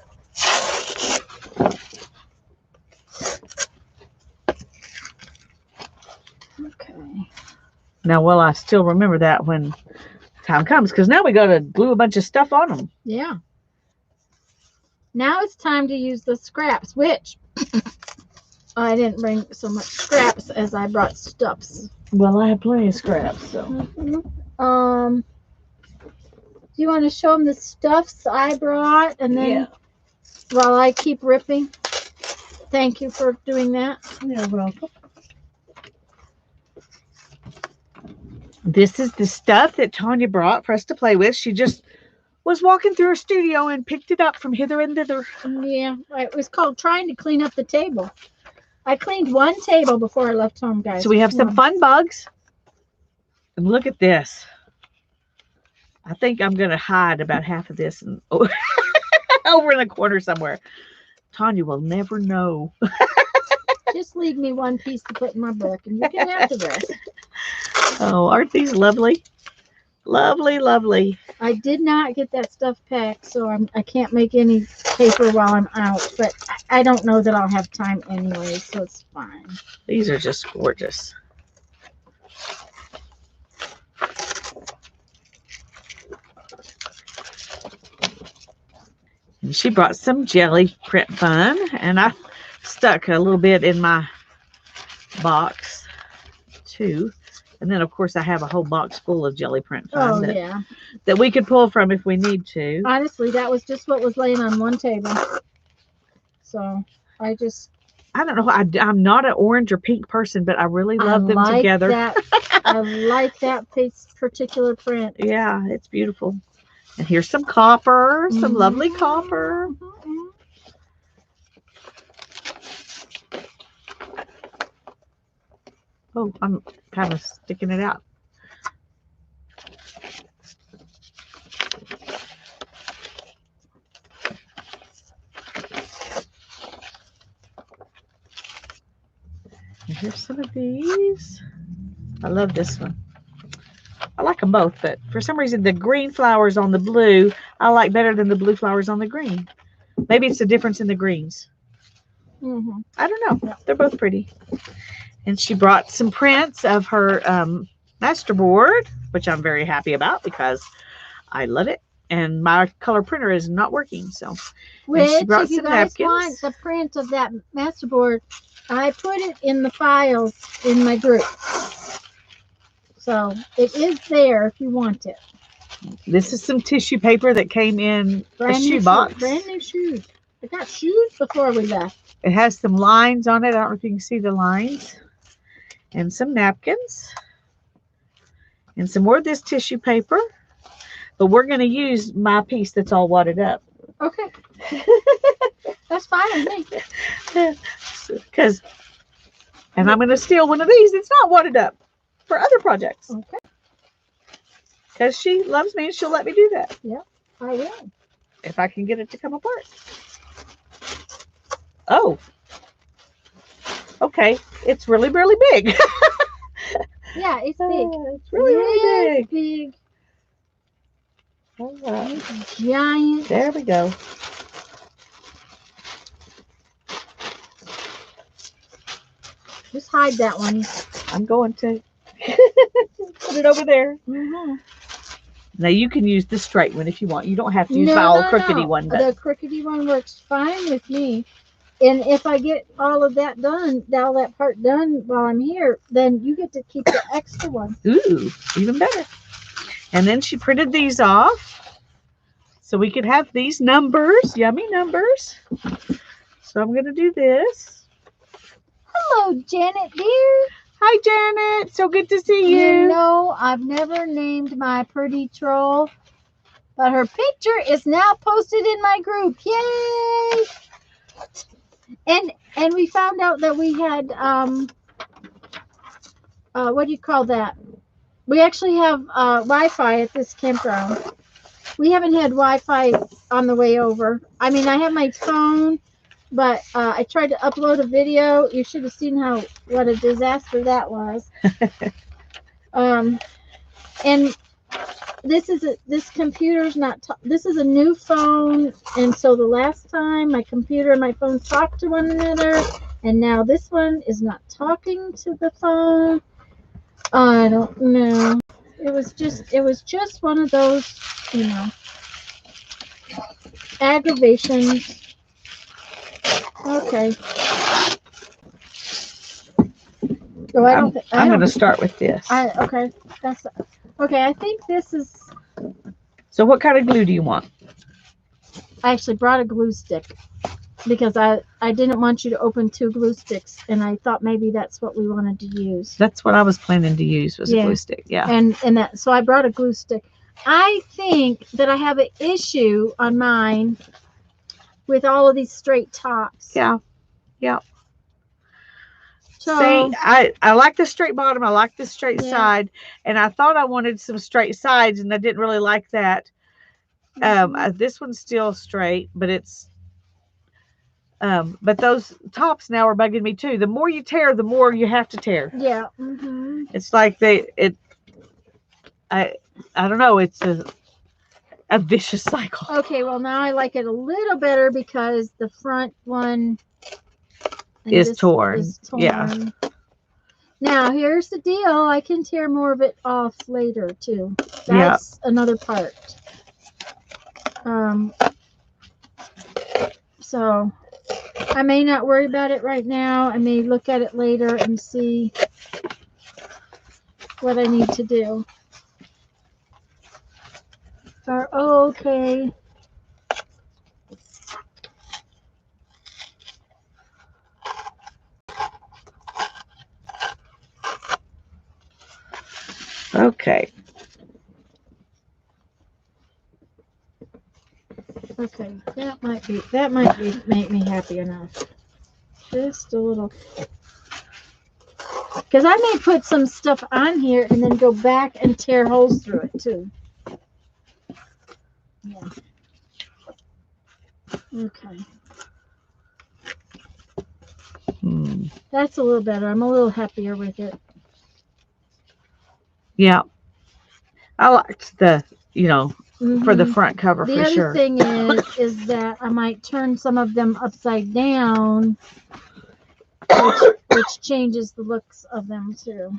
S1: Okay.
S2: Now, will I still remember that when time comes? Because now we got to glue a bunch of stuff on them.
S1: Yeah. Now it's time to use the scraps, which I didn't bring so much scraps as I brought stuffs.
S2: Well, I have plenty of scraps, so.
S1: Do you want to show them the stuffs I brought, and then while I keep ripping? Thank you for doing that.
S2: You're welcome. This is the stuff that Tanya brought for us to play with. She just was walking through her studio and picked it up from hither and thither.
S1: Yeah, it was called trying to clean up the table. I cleaned one table before I left home, guys.
S2: So we have some fun bugs. And look at this. I think I'm going to hide about half of this and over in the corner somewhere. Tanya will never know.
S1: Just leave me one piece to put in my book, and you can have the rest.
S2: Oh, aren't these lovely? Lovely, lovely.
S1: I did not get that stuff packed, so I can't make any paper while I'm out, but I don't know that I'll have time anyway, so it's fine.
S2: These are just gorgeous. And she brought some jelly print fun, and I stuck a little bit in my box too. And then, of course, I have a whole box full of jelly print fun that we could pull from if we need to.
S1: Honestly, that was just what was laying on one table. So I
S2: don't know. I'm not an orange or pink person, but I really love them together.
S1: I like that particular print.
S2: Yeah, it's beautiful. And here's some copper, some lovely copper. Oh, I'm kind of sticking it out. And here's some of these. I love this one. I like them both, but for some reason the green flowers on the blue I like better than the blue flowers on the green. Maybe it's the difference in the greens. I don't know. They're both pretty. And she brought some prints of her masterboard, which I'm very happy about because I love it. And my color printer is not working. So,
S1: which,
S2: she brought
S1: if you
S2: some
S1: guys
S2: napkins.
S1: Want the print of that masterboard, I put it in the files in my group. So it is there if you want it.
S2: This is some tissue paper that came in a shoe box.
S1: Brand new shoes. I got shoes before we left.
S2: It has some lines on it. I don't know if you can see the lines. And some napkins. And some more of this tissue paper. But we're going to use my piece that's all wadded up.
S1: Okay. That's fine with me.
S2: Because, and I'm going to steal one of these. It's not wadded up for other projects.
S1: Okay.
S2: Because she loves me and she'll let me do that.
S1: Yeah, I will.
S2: If I can get it to come apart. Oh. Okay. It's really, really big.
S1: Yeah, it's big.
S2: It's really, really big.
S1: Big.
S2: All right.
S1: It's giant.
S2: There we go.
S1: Just hide that one.
S2: I'm going to put it over there.
S1: Mm-hmm.
S2: Now you can use the straight one if you want. You don't have to use my old crookedy one. But
S1: the crookedy one works fine with me. And if I get all of that done, all that part done while I'm here, then you get to keep the extra one.
S2: Ooh, even better. And then she printed these off so we could have these numbers, yummy numbers. So I'm going to do this.
S1: Hello, Janet, dear.
S2: Hi, Janet. So good to see you.
S1: You know, I've never named my pretty troll, but her picture is now posted in my group. Yay! And we found out that we had what do you call that? We actually have Wi-Fi at this campground. We haven't had Wi-Fi on the way over. I mean, I have my phone, but I tried to upload a video. You should have seen what a disaster that was. And this computer's not. This is a new phone, and so the last time my computer and my phone talked to one another, and now this one is not talking to the phone. I don't know. It was just one of those, aggravations. Okay. So
S2: I'm going to start with this.
S1: Okay. Okay. I think this is.
S2: So what kind of glue do you want?
S1: I actually brought a glue stick because I didn't want you to open 2 glue sticks, and I thought maybe that's what we wanted to use.
S2: That's what I was planning to use was a glue stick. Yeah.
S1: And so I brought a glue stick. I think that I have an issue on mine with all of these straight tops.
S2: Yeah. Yeah.
S1: So,
S2: see, I like the straight bottom. I like the straight side. And I thought I wanted some straight sides, and I didn't really like that. This one's still straight, but it's but those tops now are bugging me too. The more you tear, the more you have to tear.
S1: Yeah.
S2: It's like I don't know. It's a vicious cycle.
S1: Okay, well now I like it a little better because the front one
S2: is torn. Yeah.
S1: Now here's the deal. I can tear more of it off later too. That's another part. So I may not worry about it right now. I may look at it later and see what I need to do. Okay.
S2: Okay.
S1: Okay, that might make me happy enough. Just a little, because I may put some stuff on here and then go back and tear holes through it too. Yeah. Okay. That's a little better. I'm a little happier with it.
S2: Yeah. I liked the, for the front cover for sure.
S1: The other thing is that I might turn some of them upside down, which changes the looks of them too.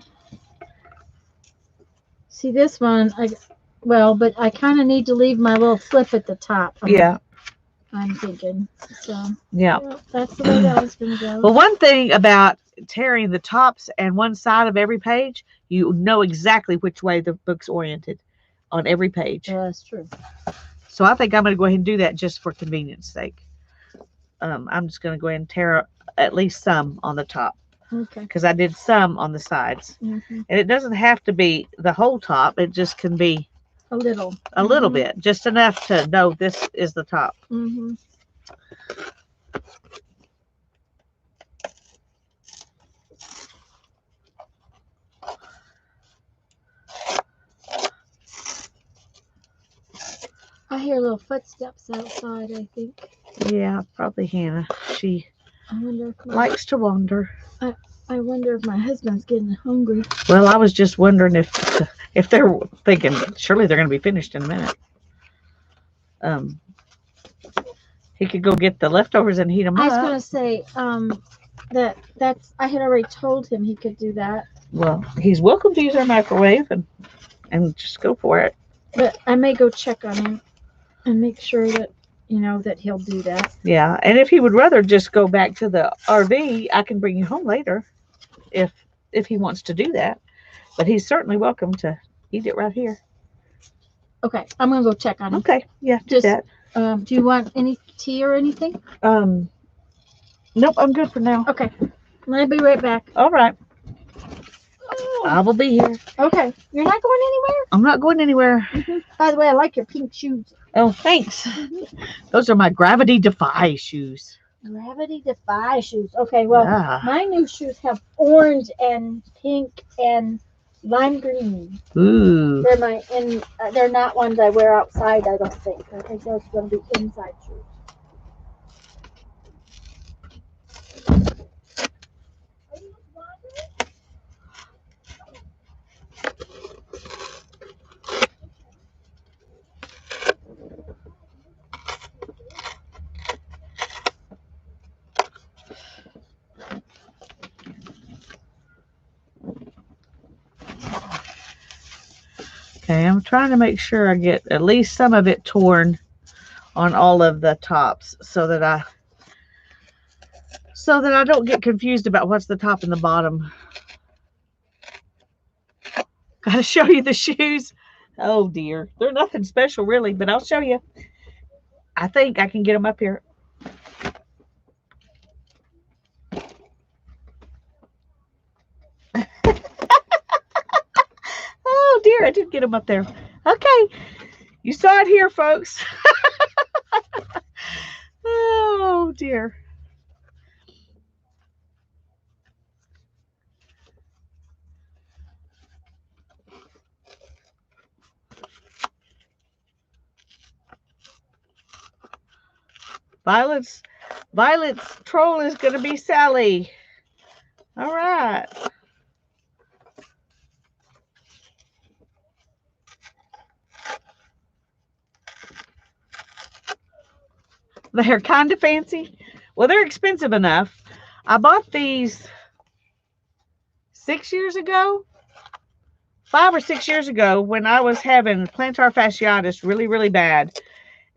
S1: See this one, but I kind of need to leave my little flip at the top. I'm thinking. So that's the way that was going to go.
S2: Well, one thing about tearing the tops and one side of every page, you know exactly which way the book's oriented on every page.
S1: Yeah, that's true.
S2: So I think I'm going to go ahead and do that just for convenience sake. I'm just going to go ahead and tear at least some on the top.
S1: Okay.
S2: Because I did some on the sides. And it doesn't have to be the whole top. It just can be
S1: a little.
S2: A little bit. Just enough to know this is the top.
S1: I hear little footsteps outside, I think.
S2: Yeah, probably Hannah. She
S1: I wonder if
S2: likes to wander.
S1: I wonder if my husband's getting hungry.
S2: Well, I was just wondering if they're thinking surely they're going to be finished in a minute. He could go get the leftovers and heat them
S1: I was
S2: up.
S1: gonna say that's I had already told him he could do that.
S2: Well, he's welcome to use our microwave and just go for it.
S1: But I may go check on him and make sure that that he'll do that.
S2: Yeah, and if he would rather just go back to the RV, I can bring you home later, if he wants to do that. But he's certainly welcome to eat it right here.
S1: Okay, I'm gonna go check on him.
S2: Okay, yeah, do that.
S1: Do you want any tea or anything?
S2: Nope, I'm good for now.
S1: Okay, I'll be right back.
S2: All right. I will be here.
S1: Okay, you're not going anywhere?
S2: I'm not going anywhere.
S1: By the way, I like your pink shoes.
S2: Oh, thanks. Those are my Gravity Defy shoes.
S1: Gravity Defy shoes. Okay, well,
S2: Yeah.
S1: my new shoes have orange and pink and lime green.
S2: Ooh.
S1: They're not ones I wear outside, I don't think. I think those are going to be inside shoes.
S2: Okay, I'm trying to make sure I get at least some of it torn on all of the tops so that I don't get confused about what's the top and the bottom. Gotta show you the shoes. Oh dear, they're nothing special really, but I'll show you. I think I can get them up here. Oh dear, I did get them up there. Okay, you saw it here, folks. Oh dear. Violet's troll is going to be Sally. All right. They're kind of fancy. Well, they're expensive enough. I bought these 6 years ago, 5 or 6 years ago, when I was having plantar fasciitis really, really bad.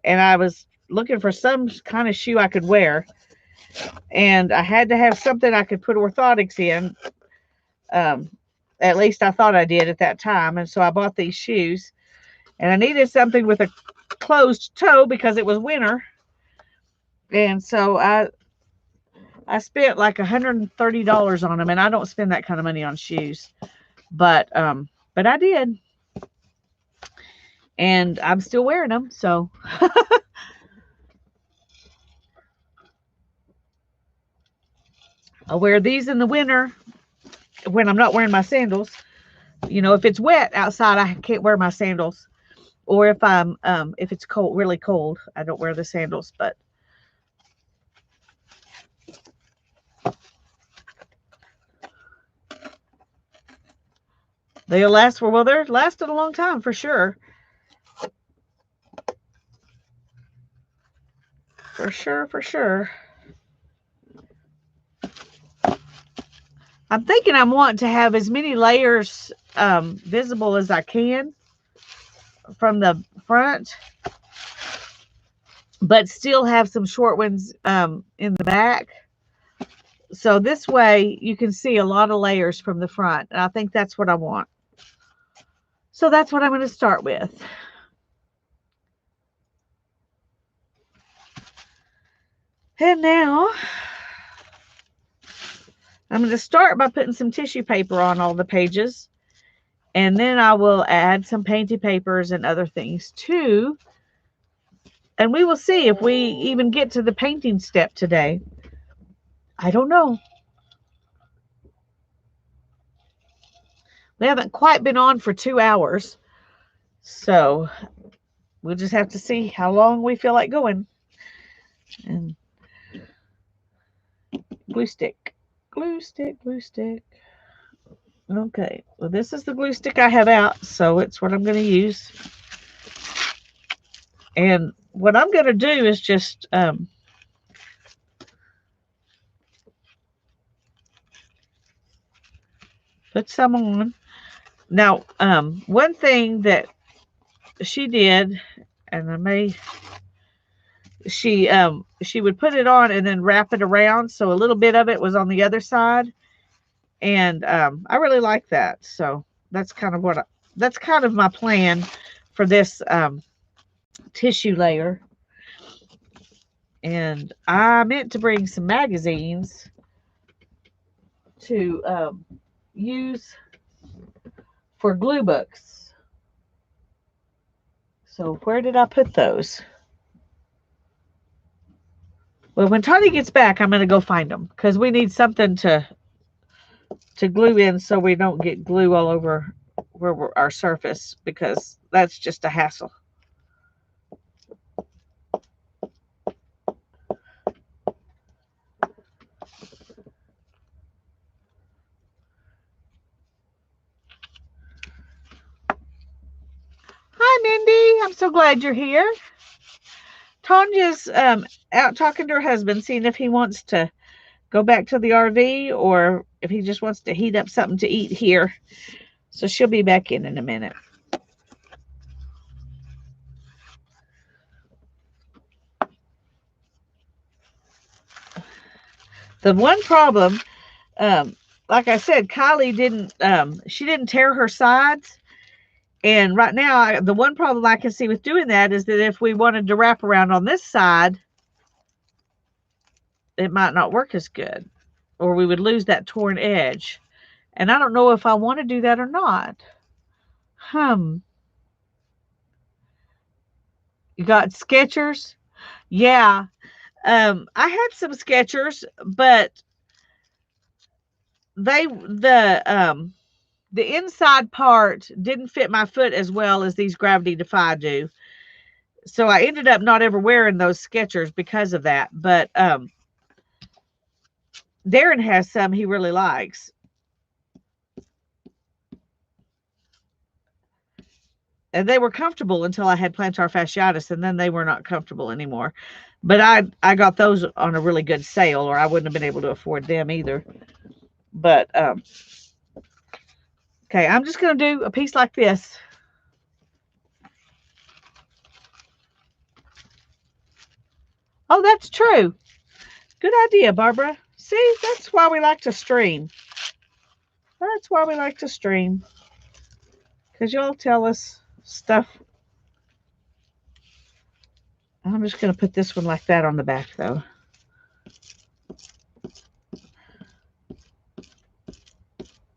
S2: And I was looking for some kind of shoe I could wear. And I had to have something I could put orthotics in. At least I thought I did at that time. And so I bought these shoes. And I needed something with a closed toe because it was winter. And so I spent like $130 on them, and I don't spend that kind of money on shoes, but I did, and I'm still wearing them. So I wear these in the winter when I'm not wearing my sandals. If it's wet outside, I can't wear my sandals, or if it's cold, really cold, I don't wear the sandals, but. They'll last they're lasted a long time for sure. For sure. I'm thinking I want to have as many layers visible as I can from the front, but still have some short ones in the back. So this way you can see a lot of layers from the front. And I think that's what I want. So that's what I'm going to start with. And now I'm going to start by putting some tissue paper on all the pages. And then I will add some painted papers and other things to And we will see if we even get to the painting step today. I don't know. We haven't quite been on for 2 hours. So we'll just have to see how long we feel like going. And glue stick, glue stick, glue stick. Okay, well, this is the glue stick I have out, so it's what I'm going to use. And what I'm going to do is just put some on. Now, one thing that she did, and I may, she would put it on and then wrap it around, so a little bit of it was on the other side, and I really like that. So that's kind of that's kind of my plan for this tissue layer. And I meant to bring some magazines to use for glue books. So where did I put those? Well, when Tanya gets back, I'm going to go find them because we need something to glue in so we don't get glue all over our surface, because that's just a hassle. Hi, Mindy. I'm so glad you're here. Tanya's out talking to her husband, seeing if he wants to go back to the RV or if he just wants to heat up something to eat here. So she'll be back in a minute. The one problem, like I said, Kylie didn't tear her sides. And right now, the one problem I can see with doing that is that if we wanted to wrap around on this side, it might not work as good, or we would lose that torn edge. And I don't know if I want to do that or not. You got Skechers? Yeah. I had some Skechers, but the inside part didn't fit my foot as well as these Gravity Defy do. So I ended up not ever wearing those Skechers because of that. But Darren has some he really likes. And they were comfortable until I had plantar fasciitis, and then they were not comfortable anymore. But I got those on a really good sale, or I wouldn't have been able to afford them either. But okay, I'm just going to do a piece like this. Oh, that's true. Good idea, Barbara. See, that's why we like to stream. That's why we like to stream. Because y'all tell us stuff. I'm just going to put this one like that on the back, though.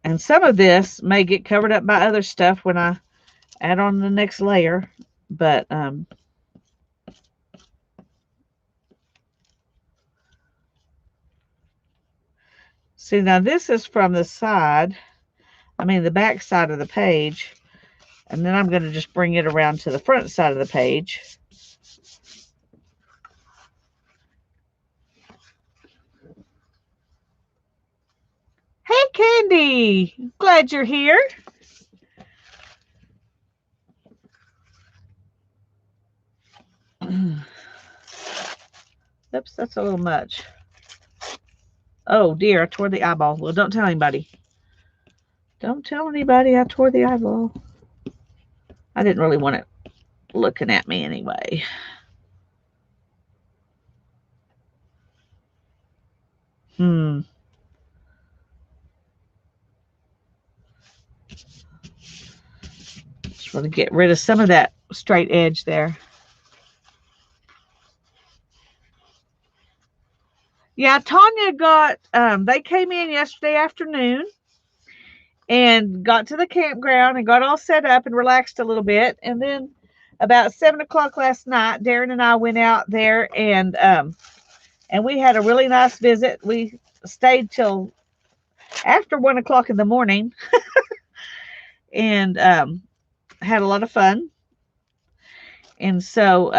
S2: And some of this may get covered up by other stuff when I add on the next layer. But see, now this is from the side. I mean, the back side of the page. And then I'm going to just bring it around to the front side of the page. Hey, Candy. Glad you're here. Oops, that's a little much. Oh, dear, I tore the eyeball. Well, don't tell anybody. Don't tell anybody I tore the eyeball. I didn't really want it looking at me anyway. Just want to get rid of some of that straight edge there. Yeah, Tanya got, they came in yesterday afternoon and got to the campground and got all set up and relaxed a little bit. And then about 7 o'clock last night, Darren and I went out there and we had a really nice visit. We stayed till after 1 o'clock in the morning and had a lot of fun. And so,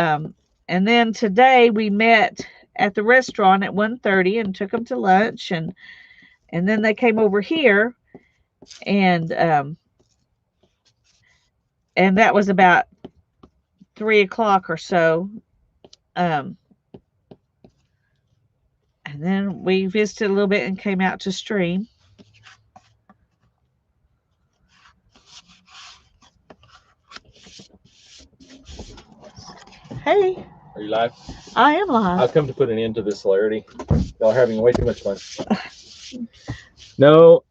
S2: and then today we met at the restaurant at 1:30 and took them to lunch, and then they came over here, and that was about 3 o'clock or so. And then we visited a little bit and came out to stream. Hey.
S3: Are you live?
S2: I am live.
S3: I've come to put an end to this hilarity. Y'all are having way too much fun. No,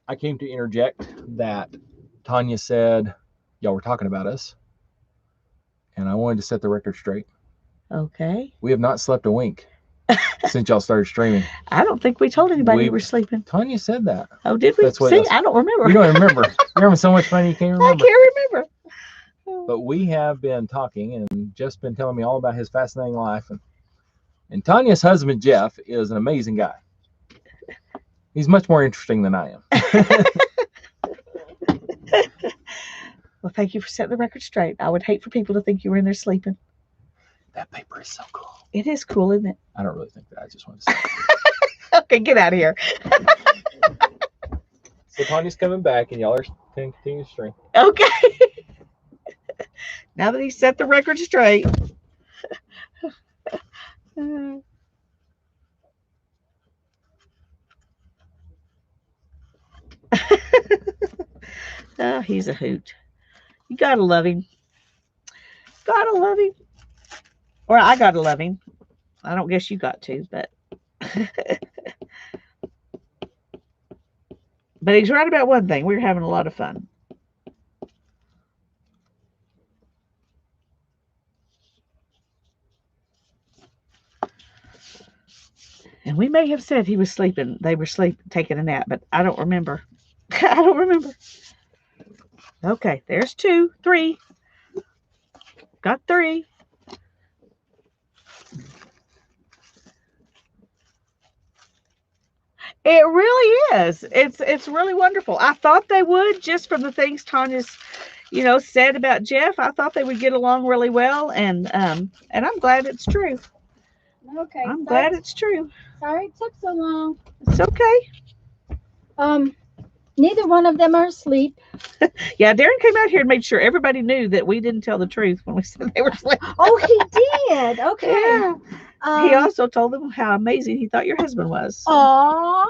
S3: I came to interject that Tanya said y'all were talking about us, and I wanted to set the record straight.
S2: Okay.
S3: We have not slept a wink since y'all started streaming.
S2: I don't think we told anybody we were sleeping.
S3: Tanya said that.
S2: Oh, did we?
S3: That's what
S2: See, I don't remember.
S3: You don't remember. You're having so much fun you can't remember.
S2: I can't remember.
S3: But we have been talking, and Jeff's been telling me all about his fascinating life. And Tanya's husband, Jeff, is an amazing guy. He's much more interesting than I am.
S2: Well, thank you for setting the record straight. I would hate for people to think you were in there sleeping.
S3: That paper is so cool.
S2: It is cool, isn't it?
S3: I don't really think that. I just want to say.
S2: Okay, get out of here.
S3: So Tanya's coming back, and y'all are going to continue to stream.
S2: Okay. Now that he set the record straight. Oh, he's a hoot. You gotta love him. Gotta love him. Or I gotta love him. I don't guess you got to, but but he's right about one thing. We're having a lot of fun. And we may have said he was sleeping. They were taking a nap, but I don't remember. I don't remember. Okay, there's 2, 3. Got 3. It really is. It's really wonderful. I thought they would, just from the things Tanya's, said about Jeff. I thought they would get along really well, and I'm glad it's true.
S1: Okay.
S2: I'm glad it's true.
S1: Sorry it took so long.
S2: It's okay.
S1: Neither one of them are asleep.
S2: Yeah, Darren came out here and made sure everybody knew that we didn't tell the truth when we said they were asleep.
S1: Oh, he did. Okay.
S2: Yeah. He also told them how amazing he thought your husband was.
S1: Aw.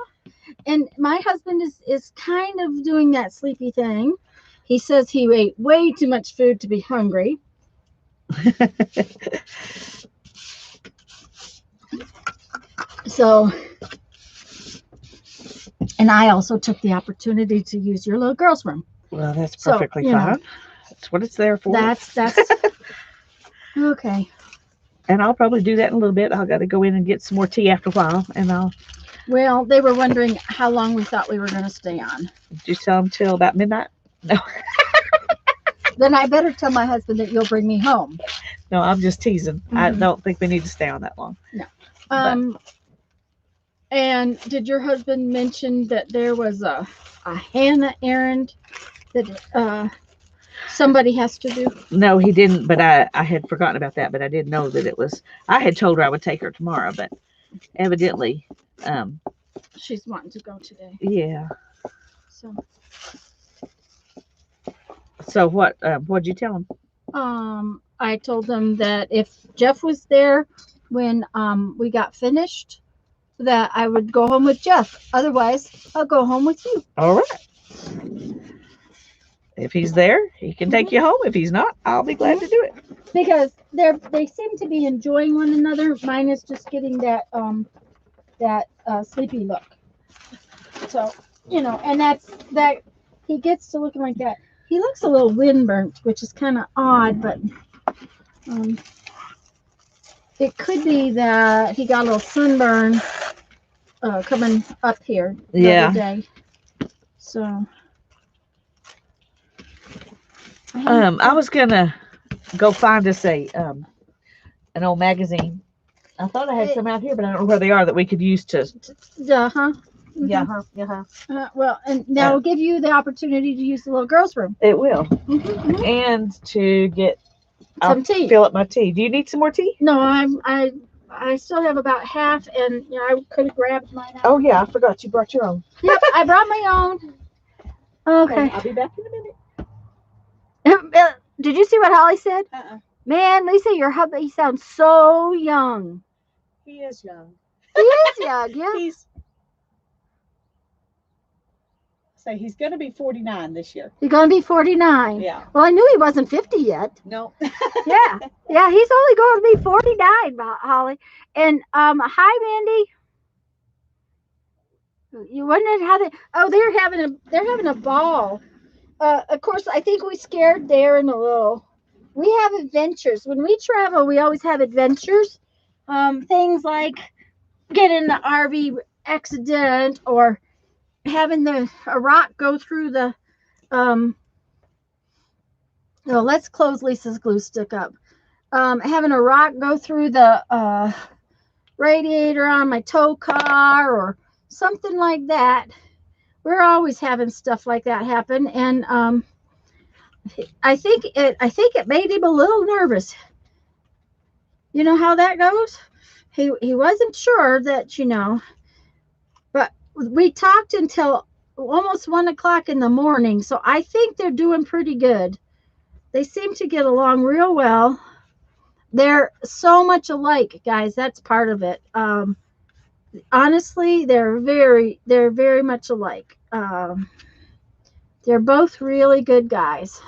S1: And my husband is kind of doing that sleepy thing. He says he ate way too much food to be hungry. So, and I also took the opportunity to use your little girl's room.
S2: Well, that's perfectly fine. That's what it's there for.
S1: That's okay.
S2: And I'll probably do that in a little bit. I've got to go in and get some more tea after a while, and I'll.
S1: Well, they were wondering how long we thought we were going to stay on.
S2: Did you tell them till about midnight? No.
S1: Then I better tell my husband that you'll bring me home.
S2: No, I'm just teasing.
S1: Mm-hmm.
S2: I don't think we need to stay on that long.
S1: No. And did your husband mention that there was a Hannah errand that somebody has to do?
S2: No, he didn't, but I had forgotten about that, but I did know that it was. I had told her I would take her tomorrow, but evidently
S1: she's wanting to go today.
S2: Yeah.
S1: So
S2: what'd you tell him?
S1: I told them that if Jeff was there when we got finished, that I would go home with Jeff. Otherwise, I'll go home with you.
S2: All right. If he's there, he can take you home. If he's not, I'll be glad to do it.
S1: Because they seem to be enjoying one another. Mine is just getting that sleepy look. So, and that he gets to looking like that. He looks a little windburnt, which is kind of odd, but it could be that he got a little sunburn coming up here the other day. So
S2: I was gonna go find us an old magazine. I thought I had some out here, but I don't know where they are that we could use to.
S1: Uh-huh.
S2: Yeah, huh. Yeah, huh.
S1: Well, and now we'll give you the opportunity to use the little girl's room.
S2: It will, and to get
S1: Some tea.
S2: Fill up my tea. Do you need some more tea?
S1: No, I still have about half, and I could have grabbed mine out.
S2: Oh yeah, I forgot you brought your own.
S1: Yep, I brought my own. Okay.
S2: I'll be back in a minute.
S1: Did you see what Holly said?
S2: Uh-uh.
S1: Man, Lisa, your hubby sounds so young.
S2: He is young.
S1: He is young, yeah.
S2: He's gonna be 49 this year.
S1: He's gonna be 49.
S2: Yeah.
S1: Well, I knew he wasn't 50 yet.
S2: No.
S1: Yeah, he's only going to be 49, Holly. And hi, Mandy. You wondered how they? Oh, they're having a ball. Of course, I think we scared Darren a little. We have adventures when we travel. We always have adventures. Things like getting the RV accident or having a rock go through the let's close Lisa's glue stick up. Having a rock go through the radiator on my tow car or something like that. We're always having stuff like that happen, and I think it made him a little nervous. You know how that goes? He wasn't sure that, but we talked until almost 1 o'clock in the morning, so I think they're doing pretty good. They seem to get along real well. They're so much alike, guys. That's part of it. Honestly, they're very much alike. They're both really good guys.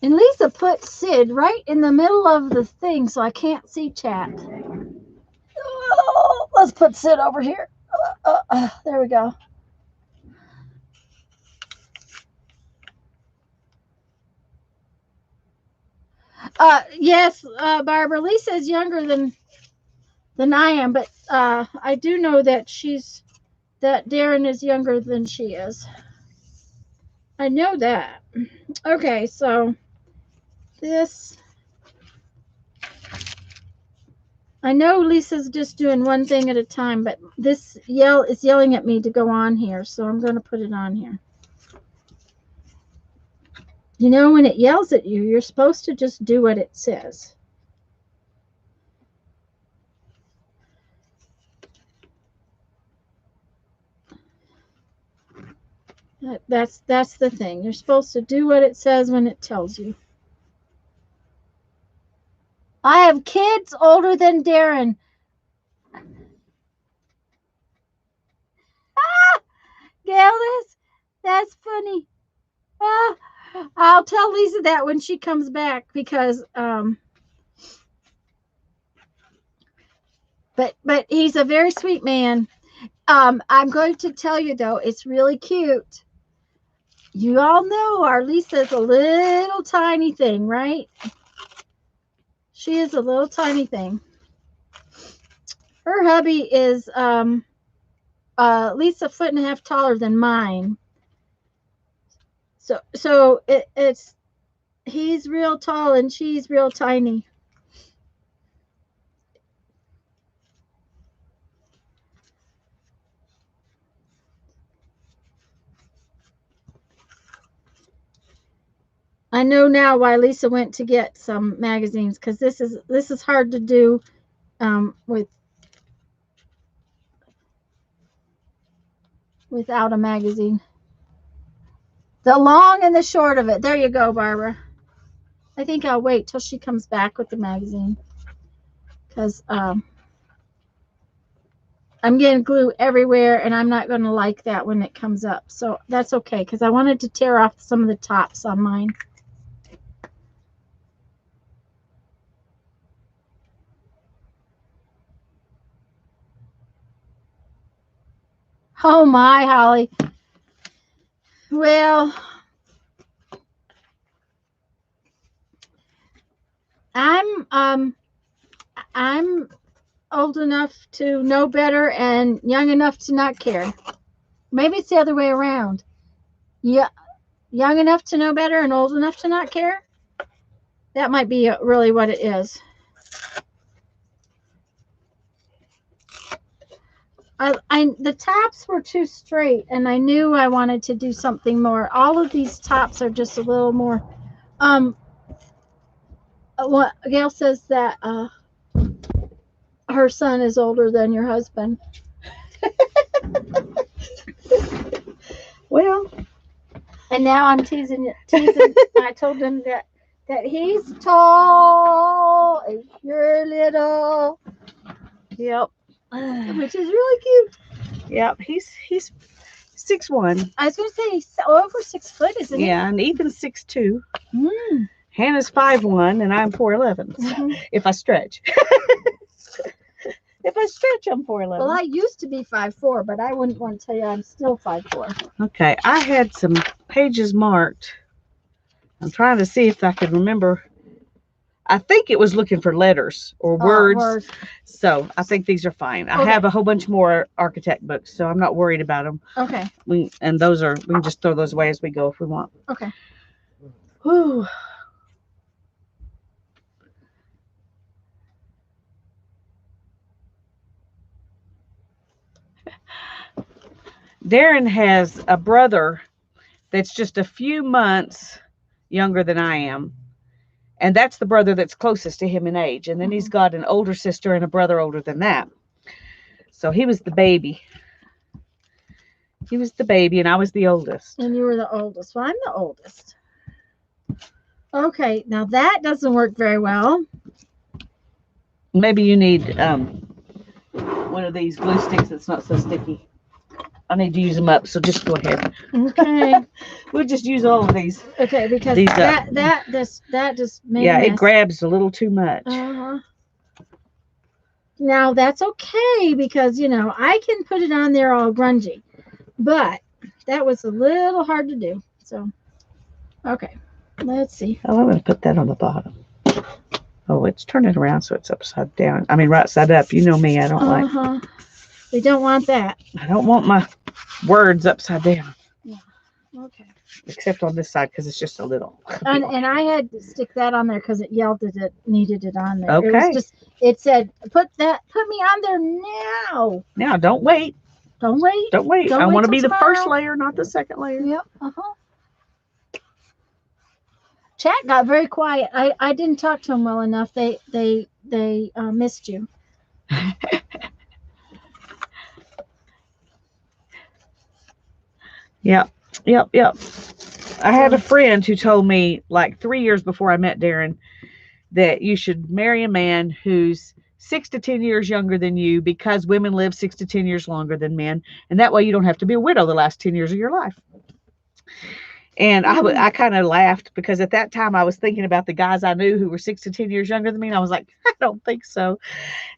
S1: And Lisa put Sid right in the middle of the thing, so I can't see chat. Oh, let's put Sid over here. There we go. Yes, Barbara. Lisa is younger than I am, but I do know that Darren is younger than she is. I know that. Okay, so this. I know Lisa's just doing one thing at a time, but this is yelling at me to go on here, so I'm going to put it on here. You know, when it yells at you, you're supposed to just do what it says. That's the thing. You're supposed to do what it says when it tells you. I have kids older than Darren. Gail, that's funny. I'll tell Lisa that when she comes back, because but he's a very sweet man. I'm going to tell you though, it's really cute. You all know our Lisa's a little tiny thing, right? She is a little tiny thing. Her hubby is at least 1.5 feet taller than mine. So he's real tall and she's real tiny. I know now why Lisa went to get some magazines, because this is hard to do without a magazine. The long and the short of it. There you go, Barbara. I think I'll wait till she comes back with the magazine, because I'm getting glue everywhere and I'm not going to like that when it comes up. So that's okay, because I wanted to tear off some of the tops on mine. Oh my, Holly. Well, I'm old enough to know better and young enough to not care. Maybe it's the other way around. Yeah, young enough to know better and old enough to not care. That might be really what it is. The tops were too straight, and I knew I wanted to do something more. All of these tops are just a little more. What Gail says that her son is older than your husband.
S2: Well,
S1: and now I'm teasing. I told him that he's tall and you're little.
S2: Yep.
S1: Which is really cute.
S2: Yep. He's 6'1".
S1: I was going to say he's over 6 foot, isn't he?
S2: Yeah, and Ethan's 6'2".
S1: Mm.
S2: Hannah's 5'1", and I'm 4'11".
S1: Mm-hmm.
S2: If I stretch. If I stretch, I'm 4'11".
S1: Well, I used to be 5'4", but I wouldn't want to tell you I'm still 5'4".
S2: Okay, I had some pages marked. I'm trying to see if I can remember. I think it was looking for letters or words. So I think these are fine. I have a whole bunch more architect books, so I'm not worried about them.
S1: Okay.
S2: We can just throw those away as we go if we want.
S1: Okay.
S2: Whew. Darren has a brother that's just a few months younger than I am. And that's the brother that's closest to him in age. And then he's got an older sister and a brother older than that. So he was the baby. He was the baby, and I was the oldest.
S1: And you were the oldest. Well, I'm the oldest. Okay, now that doesn't work very well.
S2: Maybe you need one of these glue sticks that's not so sticky. I need to use them up, so just go ahead.
S1: Okay.
S2: We'll just use all of these.
S1: Okay, because
S2: these
S1: that just made
S2: yeah, it grabs a little too much.
S1: Uh-huh. Now that's okay because I can put it on there all grungy, but that was a little hard to do. So, okay, let's see.
S2: Oh, I'm going to put that on the bottom. Oh, it's turning around so it's upside down. I mean, right side up. You know me, I don't like.
S1: We don't want that.
S2: I don't want my words upside down.
S1: Yeah. Okay.
S2: Except on this side because it's just a little.
S1: And I had to stick that on there because it yelled that it needed it on there.
S2: Okay.
S1: It said, put me on there now.
S2: Now, don't wait.
S1: Don't wait.
S2: Don't wait. I want to be the first layer, not the second layer.
S1: Yep. Chat got very quiet. I didn't talk to them well enough. They missed you.
S2: Yep. I had a friend who told me like 3 years before I met Darren that you should marry a man who's 6 to 10 years younger than you because women live 6 to 10 years longer than men. And that way you don't have to be a widow the last 10 years of your life. And I kind of laughed because at that time I was thinking about the guys I knew who were 6 to 10 years younger than me. And I was like, I don't think so.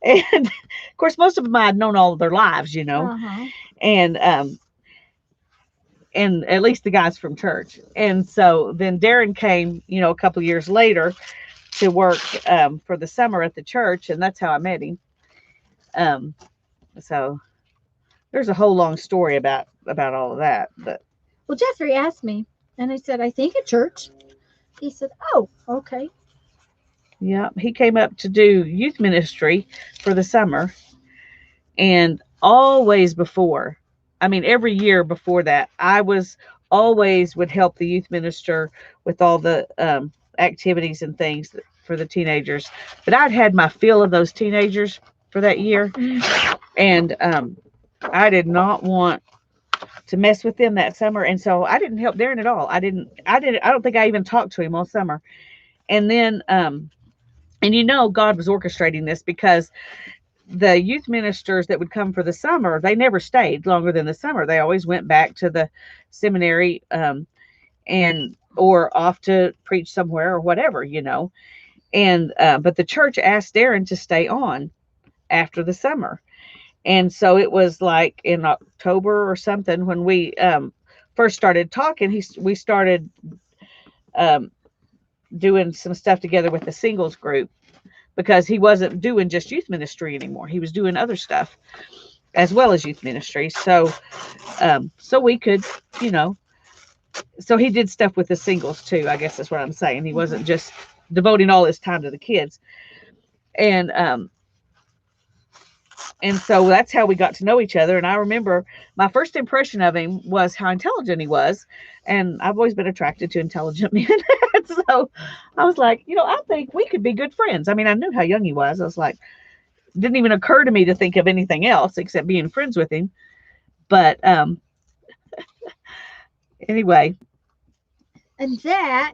S2: And of course, most of them I had known all of their lives, and at least the guys from church. And so then Darren came, a couple of years later to work for the summer at the church. And that's how I met him. So there's a whole long story about all of that. But
S1: well, Jeffrey asked me and I said, I think at church. He said, oh, okay.
S2: Yeah. He came up to do youth ministry for the summer. And always before, every year before that, I would help the youth minister with all the activities and things for the teenagers. But I'd had my fill of those teenagers for that year. And I did not want to mess with them that summer. And so I didn't help Darren at all. I don't think I even talked to him all summer. And then, and God was orchestrating this because the youth ministers that would come for the summer, they never stayed longer than the summer. They always went back to the seminary or off to preach somewhere or whatever, And but the church asked Darren to stay on after the summer. And so it was like in October or something when we first started talking, we started doing some stuff together with the singles group. Because he wasn't doing just youth ministry anymore. He was doing other stuff as well as youth ministry. So, so we could, so he did stuff with the singles too. I guess that's what I'm saying. He wasn't just devoting all his time to the kids. And so that's how we got to know each other. And I remember my first impression of him was how intelligent he was. And I've always been attracted to intelligent men. So I was like, I think we could be good friends. I mean, I knew how young he was. I was like, didn't even occur to me to think of anything else except being friends with him. But anyway.
S1: And that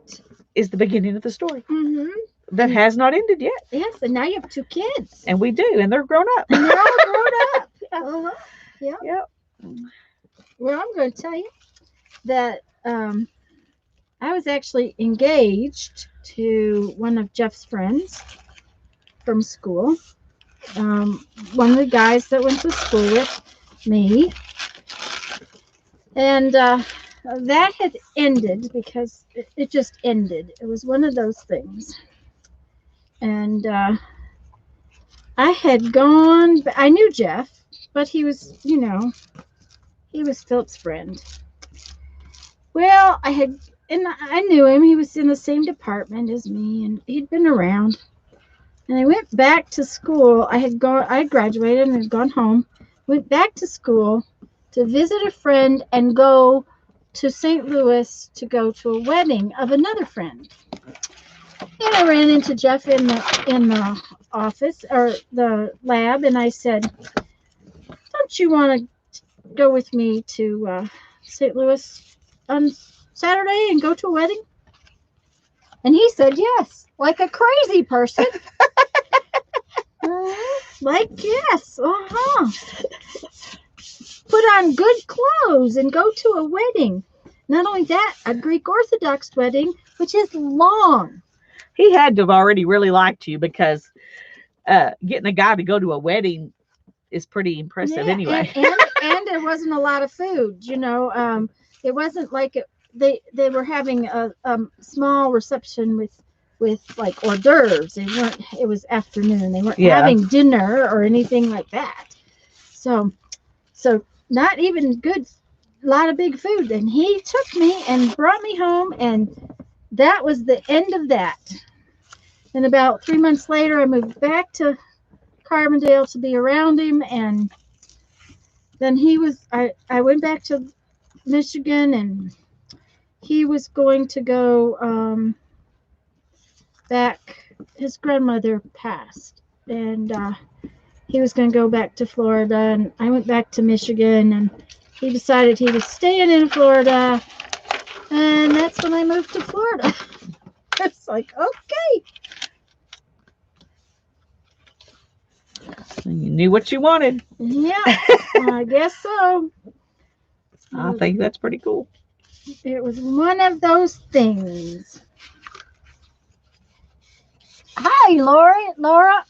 S2: is the beginning of the story.
S1: Mm-hmm.
S2: That has not ended yet.
S1: Yes, and now you have 2 kids.
S2: And we do, and they're grown up.
S1: And they're all grown up. Uh-huh. Yeah.
S2: Yep.
S1: Well, I'm going to tell you that I was actually engaged to one of Jeff's friends from school. One of the guys that went to school with me. And that had ended because it just ended. It was one of those things. And I had gone, I knew Jeff, but he was, he was Philip's friend. Well, I knew him. He was in the same department as me, and he'd been around. And I went back to school. I had graduated and had gone home. Went back to school to visit a friend and go to St. Louis to go to a wedding of another friend. And I ran into Jeff in the office or the lab, and I said, "Don't you want to go with me to St. Louis on Saturday and go to a wedding?" And he said yes, like a crazy person. Yes, put on good clothes and go to a wedding. Not only that, a Greek Orthodox wedding, which is long.
S2: He had to have already really liked you because getting a guy to go to a wedding is pretty impressive anyway.
S1: And there wasn't a lot of food, it wasn't like they were having a small reception with like hors d'oeuvres. It was afternoon. They weren't having dinner or anything like that. So not even good, a lot of big food. And he took me and brought me home, and that was the end of that. And about 3 months later, I moved back to Carbondale to be around him. And then I went back to Michigan, and he was going to go back. His grandmother passed, and he was going to go back to Florida. And I went back to Michigan, and he decided he was staying in Florida. And that's when I moved to Florida. It's like, okay.
S2: You knew what you wanted.
S1: Yeah, I guess so.
S2: I think that's pretty cool.
S1: It was one of those things. Hi, Laura.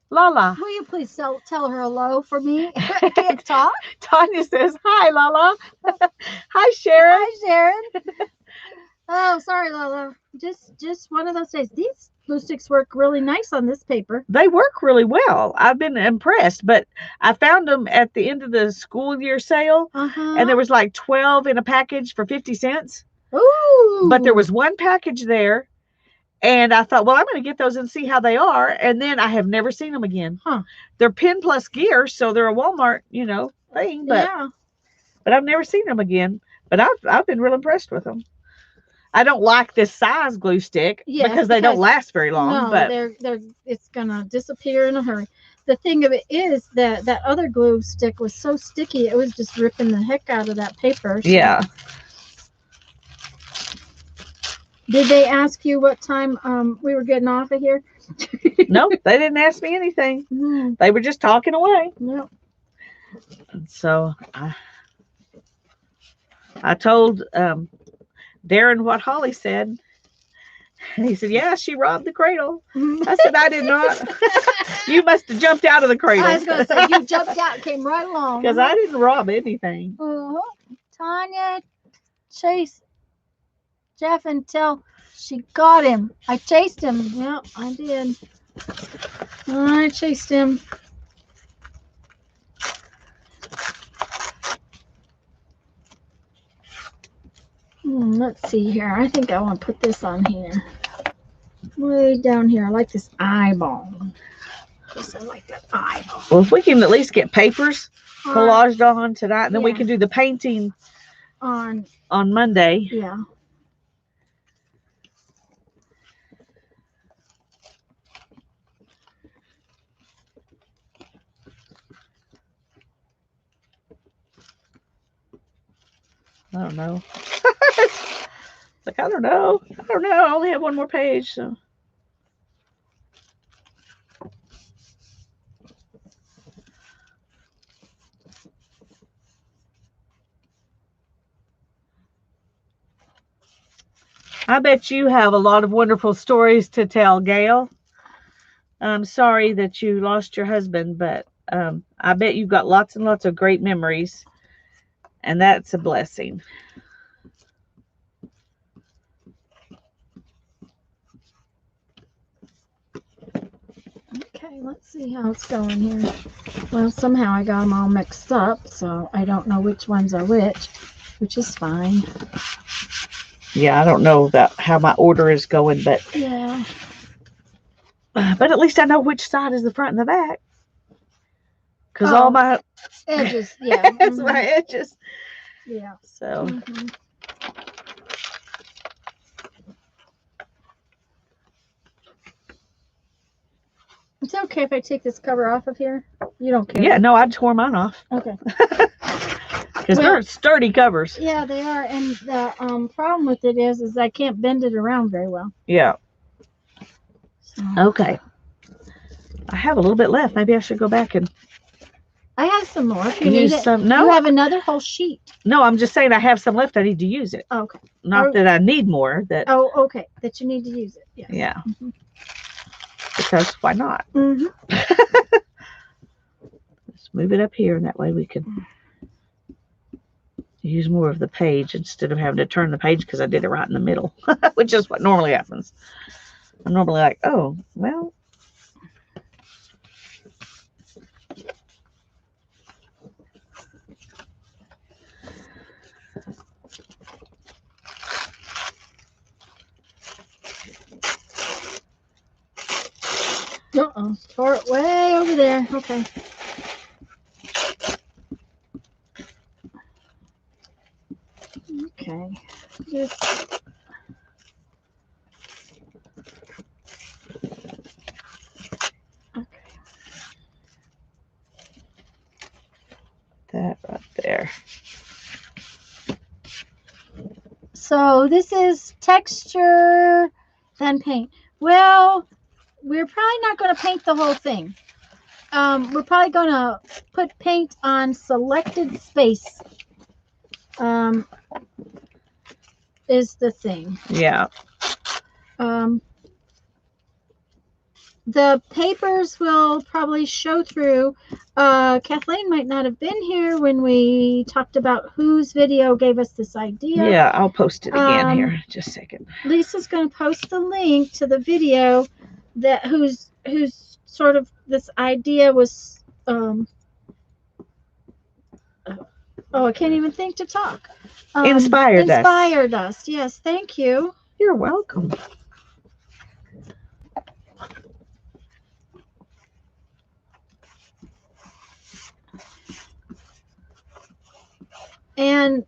S2: Lala.
S1: Will you please tell her hello for me? I can't talk.
S2: Tanya says, "Hi, Lala." Hi, Sharon.
S1: Hi, Sharon. Oh, sorry, Lala. Just one of those days. These glue sticks work really nice on this paper.
S2: They work really well. I've been impressed, but I found them at the end of the school year sale, and there was like 12 in a package for 50 cents.
S1: Ooh!
S2: But there was one package there, and I thought, well, I'm going to get those and see how they are, and then I have never seen them again. They're Pin Plus Gear, so they're a Walmart, thing, but I've never seen them again. But I've been real impressed with them. I don't like this size glue stick because they don't last very long.
S1: No,
S2: but
S1: it's gonna disappear in a hurry. The thing of it is that other glue stick was so sticky, it was just ripping the heck out of that paper. So.
S2: Yeah.
S1: Did they ask you what time we were getting off of here?
S2: No, they didn't ask me anything.
S1: No.
S2: They were just talking away.
S1: No.
S2: So I told Darren what Holly said. And he said, "Yeah, she robbed the cradle." I said, "I did not." You must have jumped out of the cradle.
S1: I was going to say, you jumped out, came right along.
S2: Because I didn't rob anything.
S1: Tanya, chase Jeff until she got him. I chased him. Yeah, I did. I chased him. Let's see here. I think I want to put this on here. Way down here. I like this eyeball. I like that eyeball.
S2: Well, if we can at least get papers collaged on tonight, then we
S1: yeah.
S2: can do the painting
S1: on
S2: Monday.
S1: Yeah.
S2: I don't know. Like, I don't know. I only have one more page, so. I bet you have a lot of wonderful stories to tell, Gail. I'm sorry that you lost your husband, but I bet you've got lots and lots of great memories, and that's a blessing.
S1: Okay, let's see how it's going here. Well, somehow I got them all mixed up, so I don't know which ones are which is fine.
S2: Yeah, I don't know about how my order is going, but
S1: yeah.
S2: But at least I know which side is the front and the back. Because all my
S1: edges, yeah.
S2: It's my edges.
S1: Yeah.
S2: So.
S1: It's okay if I take this cover off of here? You don't care?
S2: Yeah, no, I tore mine off.
S1: Okay.
S2: Because they're sturdy covers.
S1: Yeah, they are. And the problem with it is I can't bend it around very well.
S2: Yeah.
S1: So.
S2: Okay. I have a little bit left. Maybe I should go back and.
S1: I have some more. If you
S2: use
S1: need it.
S2: Some. No.
S1: You have another whole sheet.
S2: No, I'm just saying I have some left. I need to use it.
S1: Okay.
S2: Not that I need more. That.
S1: Oh, okay. That you need to use it. Yes.
S2: Yeah. Because why not? Let's move it up here, and that way we can use more of the page instead of having to turn the page because I did it right in the middle, which is what normally happens. I'm normally like, oh, well.
S1: Uh-oh. Tore it way over there. Okay. Okay. Just okay.
S2: That right there.
S1: So this is texture, then paint. Well, we're probably not going to paint the whole thing. We're probably going to put paint on selected space. Is the thing.
S2: Yeah.
S1: The papers will probably show through. Kathleen might not have been here when we talked about whose video gave us this idea.
S2: Yeah, I'll post it again here. Just a second.
S1: Lisa's going to post the link to the video that whose sort of this idea was. Oh, I can't even think to talk.
S2: Inspired
S1: us. Yes, thank you.
S2: You're welcome.
S1: And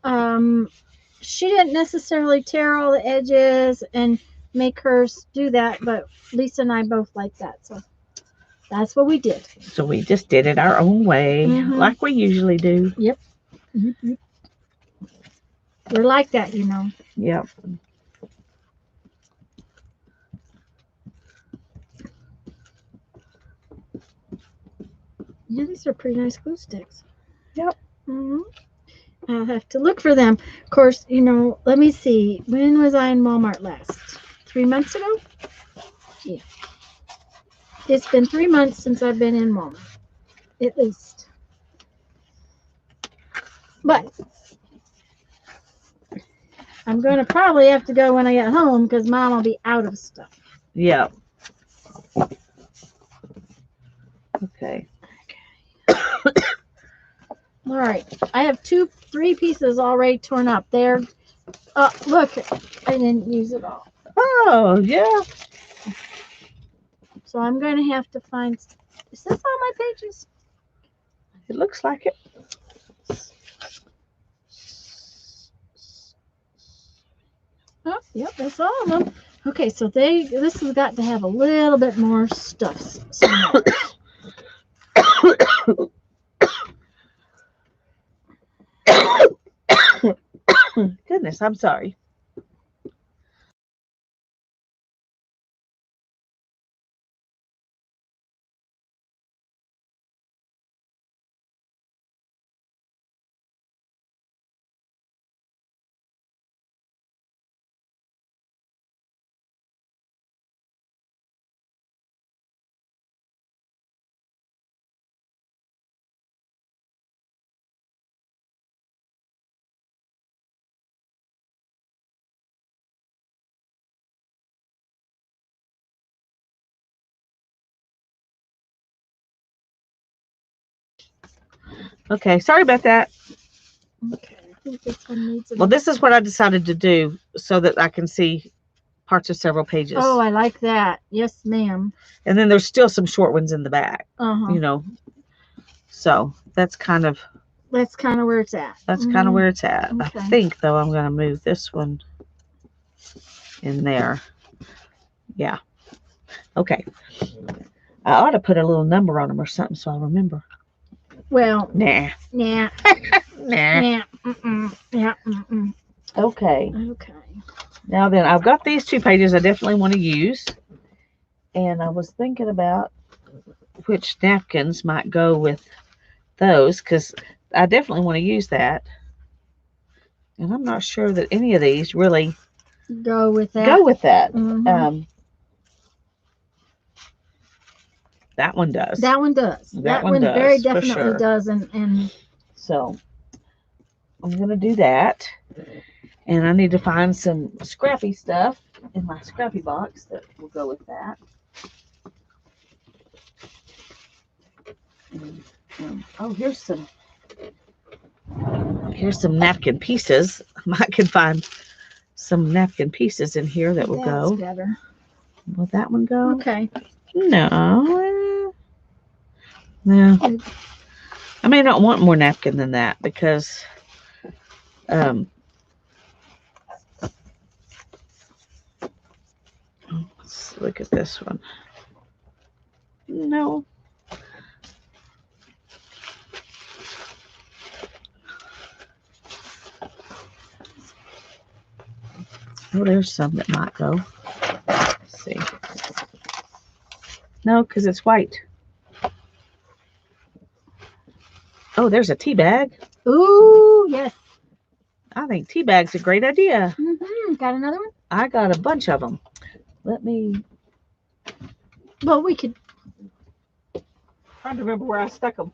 S1: she didn't necessarily tear all the edges and make hers do that, but Lisa and I both like that, so that's what we did.
S2: So we just did it our own way, like we usually do.
S1: Yep. We're like that, you know.
S2: Yep.
S1: Yeah, these are pretty nice glue sticks.
S2: Yep.
S1: I'll have to look for them. Of course, you know, let me see. When was I in Walmart last? 3 months ago? Yeah. It's been 3 months since I've been in Walmart. At least. But I'm going to probably have to go when I get home because Mom will be out of stuff.
S2: Yeah. Okay.
S1: All right. I have 3 pieces already torn up. They're Oh, look, I didn't use it all.
S2: Oh, yeah.
S1: So I'm going to have to find. Is this all my pages?
S2: It looks like it.
S1: Oh, yep, that's all of them. Okay, so this has got to have a little bit more stuff somewhere.
S2: Goodness, I'm sorry. Okay, sorry about that.
S1: Okay, I think this one needs a
S2: Well, this is what I decided to do so that I can see parts of several pages.
S1: Oh, I like that. Yes, ma'am.
S2: And then there's still some short ones in the back,
S1: Uh-huh.
S2: you know. So that's kind of
S1: where it's at.
S2: That's kind of where it's at.
S1: Okay.
S2: I think, though, I'm going to move this one in there. Yeah. Okay. I ought to put a little number on them or something so I'll remember.
S1: Well,
S2: Nah.
S1: nah.
S2: Nah.
S1: Nah. Mm-mm. Yeah. Mm-mm.
S2: Okay.
S1: Okay.
S2: Now then, I've got these 2 pages I definitely want to use. And I was thinking about which napkins might go with those because I definitely want to use that. And I'm not sure that any of these really
S1: go with that.
S2: Mm-hmm. That one does.
S1: That one does. That one
S2: does,
S1: very definitely
S2: sure.
S1: does. And
S2: so I'm going to do that. And I need to find some scrappy stuff in my scrappy box that will go with that. Oh, here's some napkin pieces. I can find some napkin pieces in here that will go.
S1: Better.
S2: Will that one go?
S1: Okay.
S2: No. No. I may not want more napkin than that because let's look at this one. No. Oh, there's some that might go. Let's see. No, because it's white. Oh, there's a tea bag.
S1: Ooh, yes.
S2: I think tea bag's a great idea.
S1: Mm-hmm. Got another one?
S2: I got a bunch of them. Let me.
S1: Well, we could.
S2: Trying to remember where I stuck them.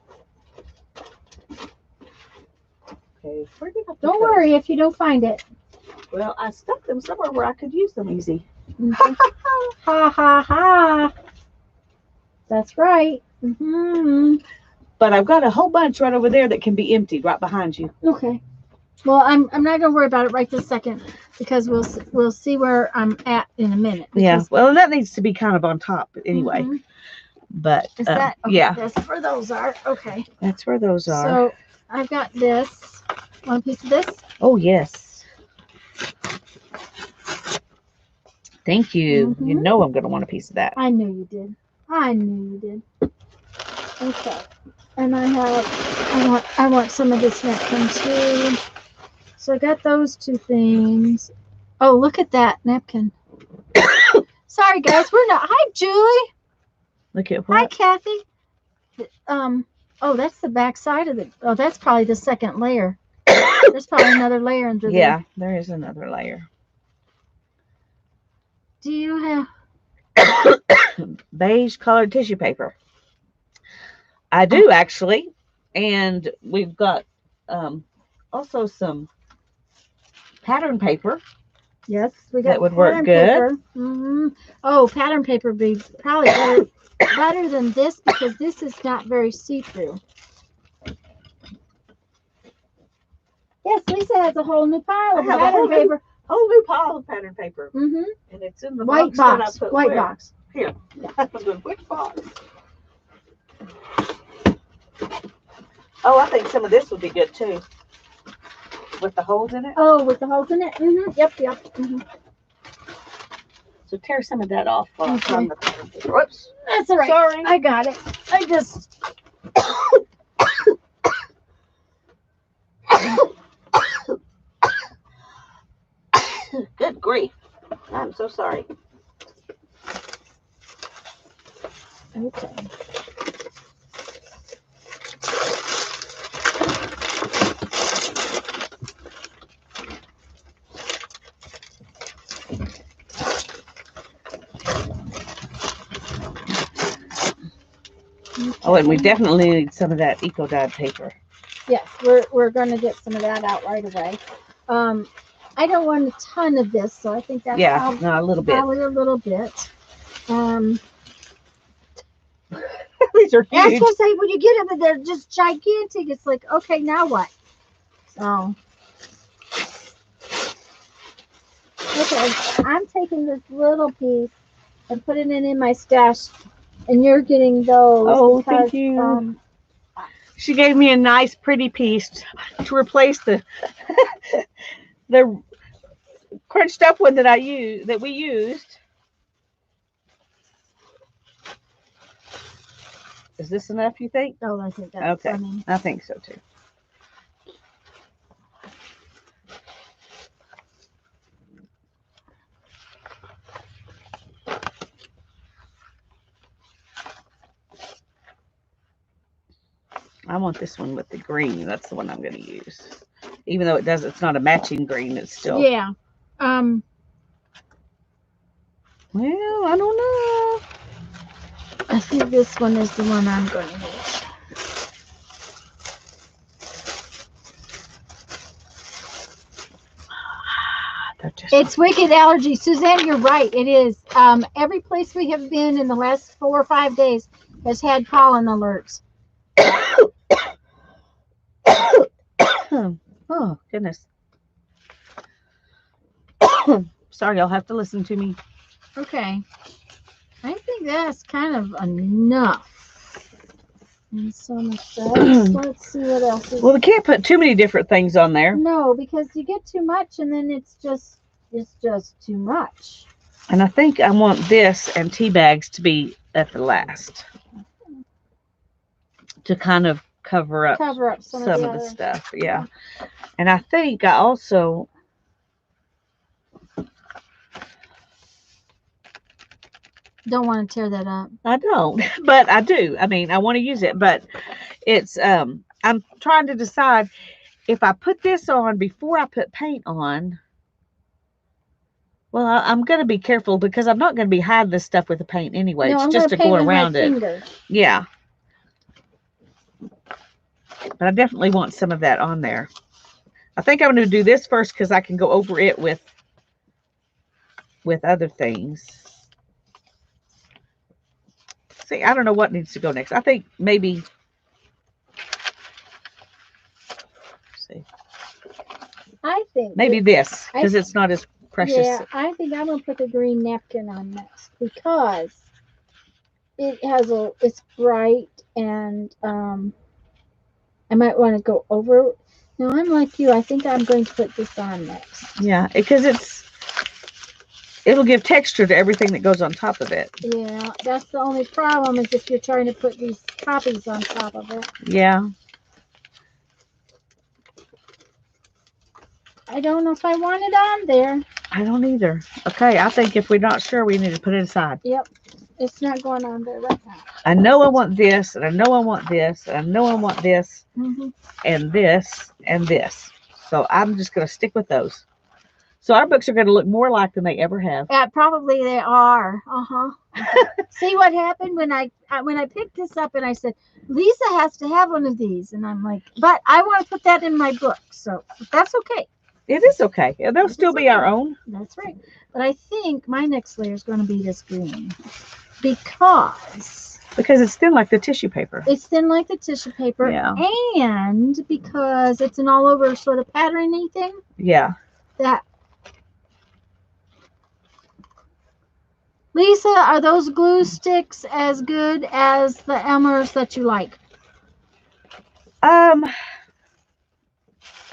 S2: Okay, where did I put
S1: Don't
S2: those?
S1: worry if you don't find it.
S2: Well, I stuck them somewhere where I could use them easy.
S1: Mm-hmm. Ha ha ha. That's right. Mm-hmm.
S2: But I've got a whole bunch right over there that can be emptied right behind you.
S1: Okay. Well, I'm not gonna worry about it right this second because we'll see where I'm at in a minute.
S2: Yeah. Well, that needs to be kind of on top anyway.
S1: Mm-hmm.
S2: But
S1: is that okay,
S2: yeah,
S1: that's where those are. Okay.
S2: That's where those are.
S1: So I've got this. Want a piece of this?
S2: Oh yes. Thank you.
S1: Mm-hmm.
S2: You know I'm gonna want a piece of that.
S1: I knew you did. I knew you did. Okay. And I want some of this napkin too. So I got those 2 things. Oh, look at that napkin. Sorry guys, we're not. Hi Julie.
S2: Look at what?
S1: Hi Kathy. Oh, that's the back side of it. Oh, that's probably the second layer. There's probably another layer under there.
S2: Yeah, there is another layer.
S1: Do you
S2: have beige colored tissue paper? I do actually, and we've got also some pattern paper.
S1: Yes, we got
S2: that would work good.
S1: Mm-hmm. Oh, pattern paper would be probably better than this because this is not very see-through. Yes, Lisa has a whole new pile of
S2: I have a
S1: pattern
S2: whole new-
S1: paper.
S2: Whole new pile of pattern paper.
S1: Mm-hmm.
S2: And it's in the
S1: White
S2: box,
S1: box.
S2: that I put
S1: White
S2: where?
S1: box.
S2: Here. I was going, which box? Oh, I think some of this would be good too. With the holes in it.
S1: Oh, with the holes in it? Mm-hmm. Yep, yep. Mm-hmm.
S2: So tear some of that off
S1: Okay.
S2: from the pattern paper. Whoops.
S1: That's all right.
S2: Sorry.
S1: I got it. I just...
S2: Good grief. I'm so sorry.
S1: Okay.
S2: Oh, and we definitely need some of that eco dyed paper.
S1: Yes, we're going to get some of that out right away. I don't want a ton of this, so I think that's
S2: Yeah, no, a little bit.
S1: probably a little bit.
S2: These are
S1: I was
S2: huge.
S1: going to say, when you get them, they're just gigantic. It's like, okay, now what? So, okay, I'm taking this little piece and putting it in my stash, and you're getting those.
S2: Oh,
S1: because,
S2: thank you. She gave me a nice, pretty piece to replace the the crunched up one that we used. Is this enough, you think?
S1: Oh, I think that's
S2: Okay.
S1: funny.
S2: I think so too. I want this one with the green. That's the one I'm going to use. Even though it's not a matching green, it's still.
S1: Yeah.
S2: Well, I don't know.
S1: I think this one is the one I'm going to use. It's wicked allergy. Suzanne, you're right. It is. Every place we have been in the last 4 or 5 days has had pollen alerts.
S2: Oh, goodness. Sorry, you'll have to listen to me.
S1: Okay. I think that's kind of enough. And so much let's see what else is.
S2: Well, we can't put too many different things on there.
S1: No, because you get too much and then it's just too much.
S2: And I think I want this and tea bags to be at the last. To kind of cover up
S1: some
S2: of the stuff. Yeah. And I think I also
S1: don't want to tear that up.
S2: I don't, but I do. I mean, I want to use it, but it's I'm trying to decide if I put this on before I put paint on. Well, I'm going to be careful because I'm not going to be hiding this stuff with the paint anyway.
S1: No,
S2: it's
S1: I'm
S2: just to
S1: paint
S2: go
S1: with
S2: around
S1: my
S2: it.
S1: finger.
S2: Yeah. But I definitely want some of that on there. I think I'm going to do this first because I can go over it with other things. See, I don't know what needs to go next. I think maybe. See.
S1: I think
S2: Maybe this because it's not as precious.
S1: Yeah, I think I'm gonna put the green napkin on next because it's bright and I might want to go over. No, I'm like you. I think I'm going to put this on next.
S2: Yeah, because it'll give texture to everything that goes on top of it.
S1: Yeah, that's the only problem is if you're trying to put these copies on top of it.
S2: Yeah.
S1: I don't know if I want it on there.
S2: I don't either. Okay, I think if we're not sure, we need to put it aside.
S1: Yep. It's not going on there right now.
S2: I know I want this, and I know I want this, and I know I want this, and this, and this. So I'm just going to stick with those. So our books are going to look more alike than they ever have.
S1: Probably they are. See what happened when I picked this up and I said, Lisa has to have one of these. And I'm like, but I want to put that in my book. So that's okay.
S2: It is okay. They'll still be our own.
S1: That's right. But I think my next layer is going to be this green. Because
S2: Because it's thin like the tissue paper.
S1: It's thin like the tissue paper.
S2: Yeah.
S1: And because it's an all over sort of patterny thing,
S2: Yeah.
S1: that. Lisa, are those glue sticks as good as the Elmer's that you like?
S2: I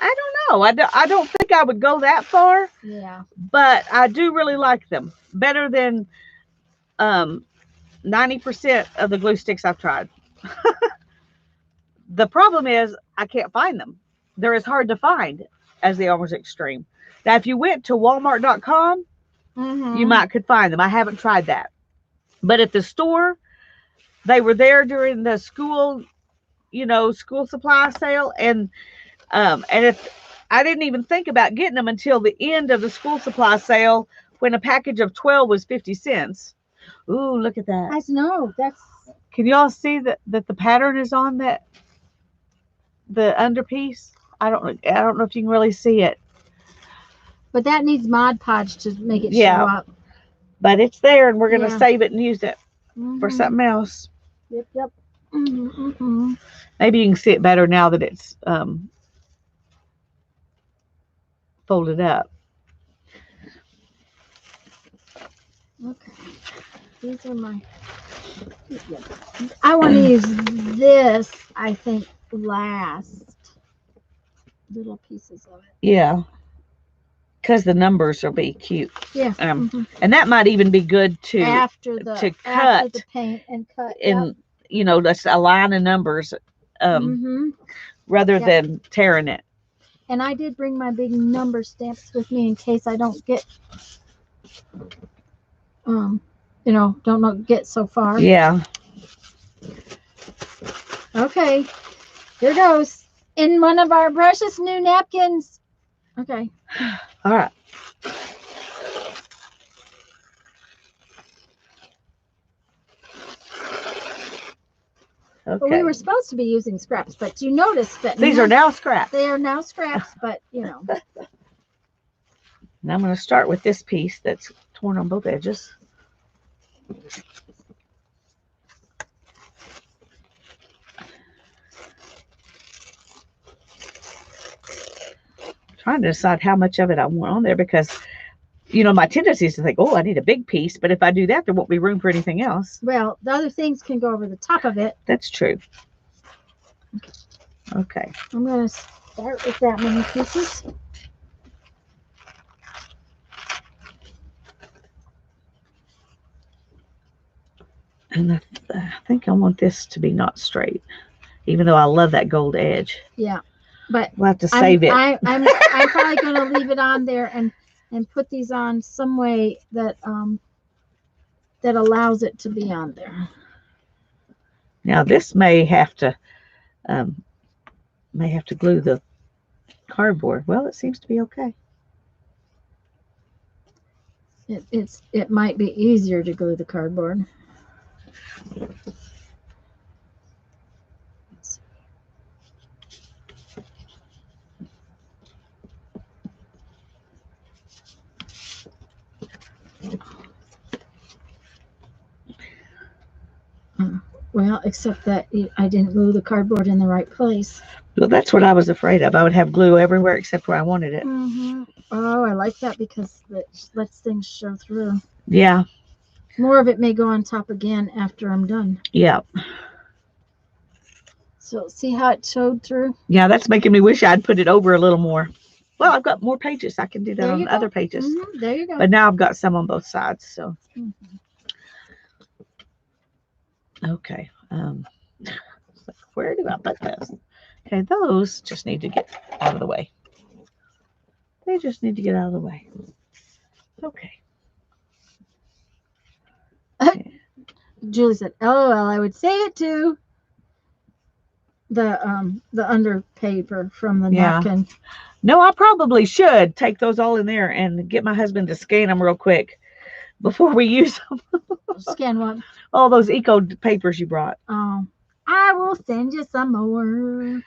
S2: don't know. I don't think I would go that far.
S1: Yeah.
S2: But I do really like them. Better than 90% of the glue sticks I've tried. The problem is I can't find them. They're as hard to find as the Elmer's Extreme. Now, if you went to Walmart.com, you might could find them. I haven't tried that. But at the store, they were there during the school, school supply sale. And if I didn't even think about getting them until the end of the school supply sale when a package of 12 was 50 cents. Ooh, look at that.
S1: I know.
S2: Can y'all see that the pattern is on that? The underpiece? I don't know if you can really see it.
S1: But that needs Mod Podge to make it show up.
S2: But it's there, and we're going to save it and use it for something else.
S1: Yep.
S2: Maybe you can see it better now that it's folded up.
S1: Okay. These are my... I want to use this, I think, last. Little pieces of it.
S2: Yeah. Because the numbers will be cute.
S1: Yeah.
S2: And that might even be good to cut.
S1: After the paint and cut.
S2: And, that's a line of numbers rather than tearing it.
S1: And I did bring my big number stamps with me in case I don't get, don't get so far.
S2: Yeah.
S1: Okay. Here goes. In one of our precious new napkins. Okay.
S2: All right. Okay.
S1: Well, we were supposed to be using scraps, but you notice that
S2: these are now scraps.
S1: They are now scraps, but
S2: And I'm going to start with this piece that's torn on both edges. Trying to decide how much of it I want on there because, my tendency is to think, oh, I need a big piece. But if I do that, there won't be room for anything else.
S1: Well, the other things can go over the top of it.
S2: That's true. Okay.
S1: I'm going to start with that many pieces.
S2: And I think I want this to be not straight, even though I love that gold edge.
S1: Yeah. But
S2: we'll have to save it.
S1: I'm probably going to leave it on there and put these on some way that that allows it to be on there.
S2: Now this may have to glue the cardboard. Well, it seems to be okay.
S1: It might be easier to glue the cardboard. Well, except that I didn't glue the cardboard in the right place.
S2: Well, that's what I was afraid of. I would have glue everywhere except where I wanted it.
S1: Oh, I like that because it lets things show through.
S2: Yeah.
S1: More of it may go on top again after I'm done.
S2: Yeah.
S1: So see how it showed through?
S2: Yeah, that's making me wish I'd put it over a little more. Well, I've got more pages. I can do that on other pages.
S1: There you go.
S2: But now I've got some on both sides. So. Okay. Where do I put those? Okay, those just need to get out of the way. They just need to get out of the way. Okay.
S1: Julie said, "LOL, I would save it to the under paper from the napkin."
S2: No, I probably should take those all in there and get my husband to scan them real quick before we use them.
S1: Scan what?
S2: All those eco papers you brought.
S1: Oh, I will send you some more.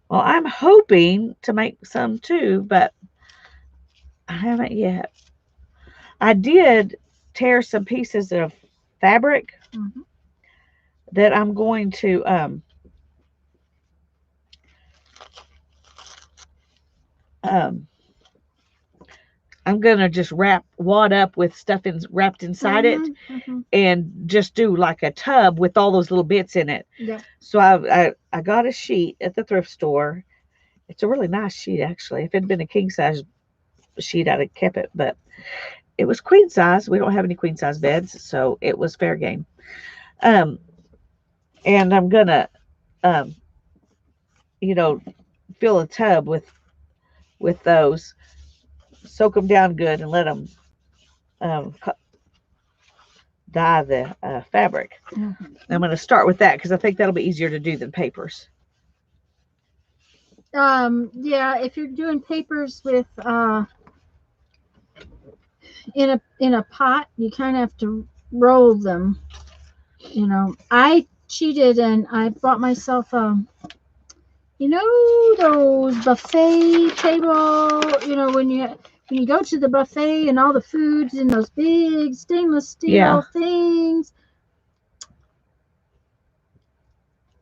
S2: Well, I'm hoping to make some too, but I haven't yet. I did tear some pieces of fabric that I'm going to I'm gonna just wad up with stuff wrapped inside it, and just do like a tub with all those little bits in it.
S1: Yeah.
S2: So I got a sheet at the thrift store. It's a really nice sheet, actually. If it had been a king size sheet, I'd have kept it, but it was queen size. We don't have any queen size beds, so it was fair game. And I'm gonna fill a tub with those, soak them down good, and let them dye the fabric.
S1: Mm-hmm.
S2: I'm going to start with that because I think that'll be easier to do than papers.
S1: Yeah, if you're doing papers with in a pot, you kind of have to roll them. I cheated and I bought myself those buffet table. When you go to the buffet and all the food's in those big stainless steel things.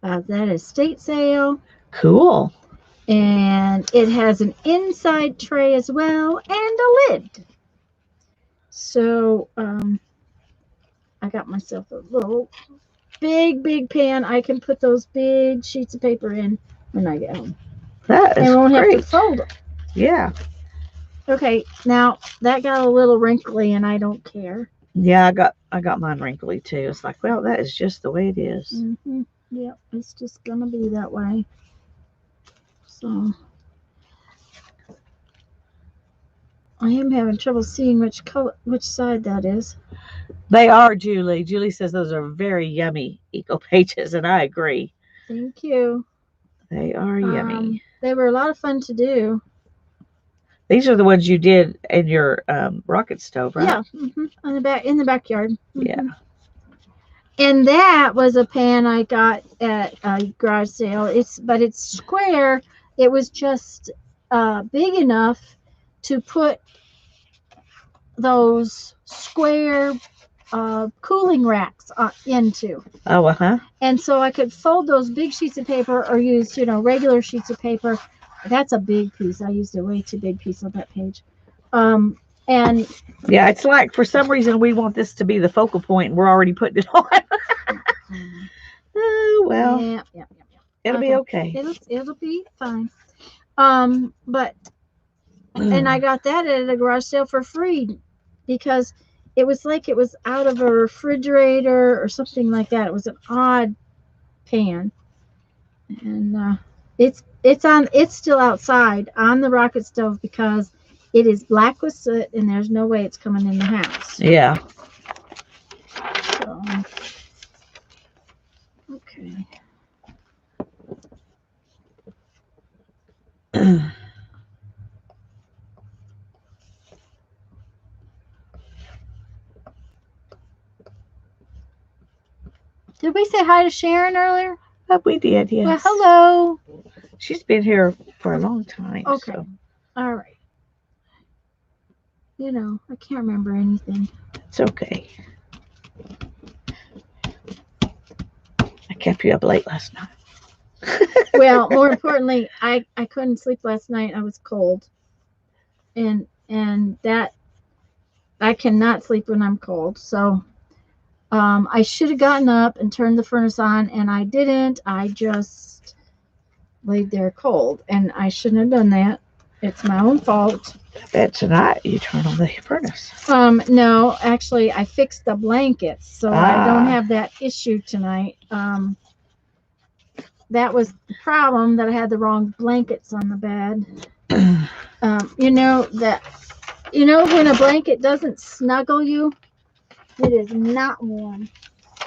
S1: That is estate sale.
S2: Cool.
S1: And it has an inside tray as well and a lid. So I got myself a little big pan. I can put those big sheets of paper in when I get home.
S2: That is
S1: I won't
S2: great.
S1: have to fold them.
S2: Yeah.
S1: Okay, now that got a little wrinkly and I don't care.
S2: Yeah, I got mine wrinkly too. It's like, well, that is just the way it is.
S1: Mm-hmm. Yep, it's just gonna be that way. So I am having trouble seeing which side that is.
S2: They are, Julie. Julie says those are very yummy eco pages, and I agree.
S1: Thank you.
S2: They are yummy.
S1: They were a lot of fun to do.
S2: These are the ones you did in your rocket stove, right?
S1: Yeah, in the backyard. Mm-hmm.
S2: Yeah.
S1: And that was a pan I got at a garage sale. It's square. It was just big enough to put those square cooling racks into.
S2: Oh, uh-huh.
S1: And so I could fold those big sheets of paper or use, regular sheets of paper. That's a big piece. I used a way too big piece on that page. And
S2: yeah, it's like for some reason we want this to be the focal point and we're already putting it on. Oh, well.
S1: Yeah.
S2: It'll be okay.
S1: It'll be fine. But and I got that at a garage sale for free because it was like it was out of a refrigerator or something like that. It was an odd pan. And it's still outside on the rocket stove because it is black with soot and there's no way it's coming in the house.
S2: Yeah.
S1: So, okay. Did we say hi to Sharon earlier?
S2: We did, yes.
S1: Well, hello.
S2: She's been here for a long time.
S1: Okay.
S2: So.
S1: All right. I can't remember anything.
S2: It's okay. I kept you up late last night.
S1: Well, more importantly, I couldn't sleep last night. I was cold. And that I cannot sleep when I'm cold. So I should have gotten up and turned the furnace on, and I didn't. I just laid there cold, and I shouldn't have done that. It's my own fault.
S2: I bet tonight you turn on the furnace.
S1: No, actually, I fixed the blankets, so I don't have that issue tonight. That was the problem, that I had the wrong blankets on the bed. When a blanket doesn't snuggle you, it is not warm.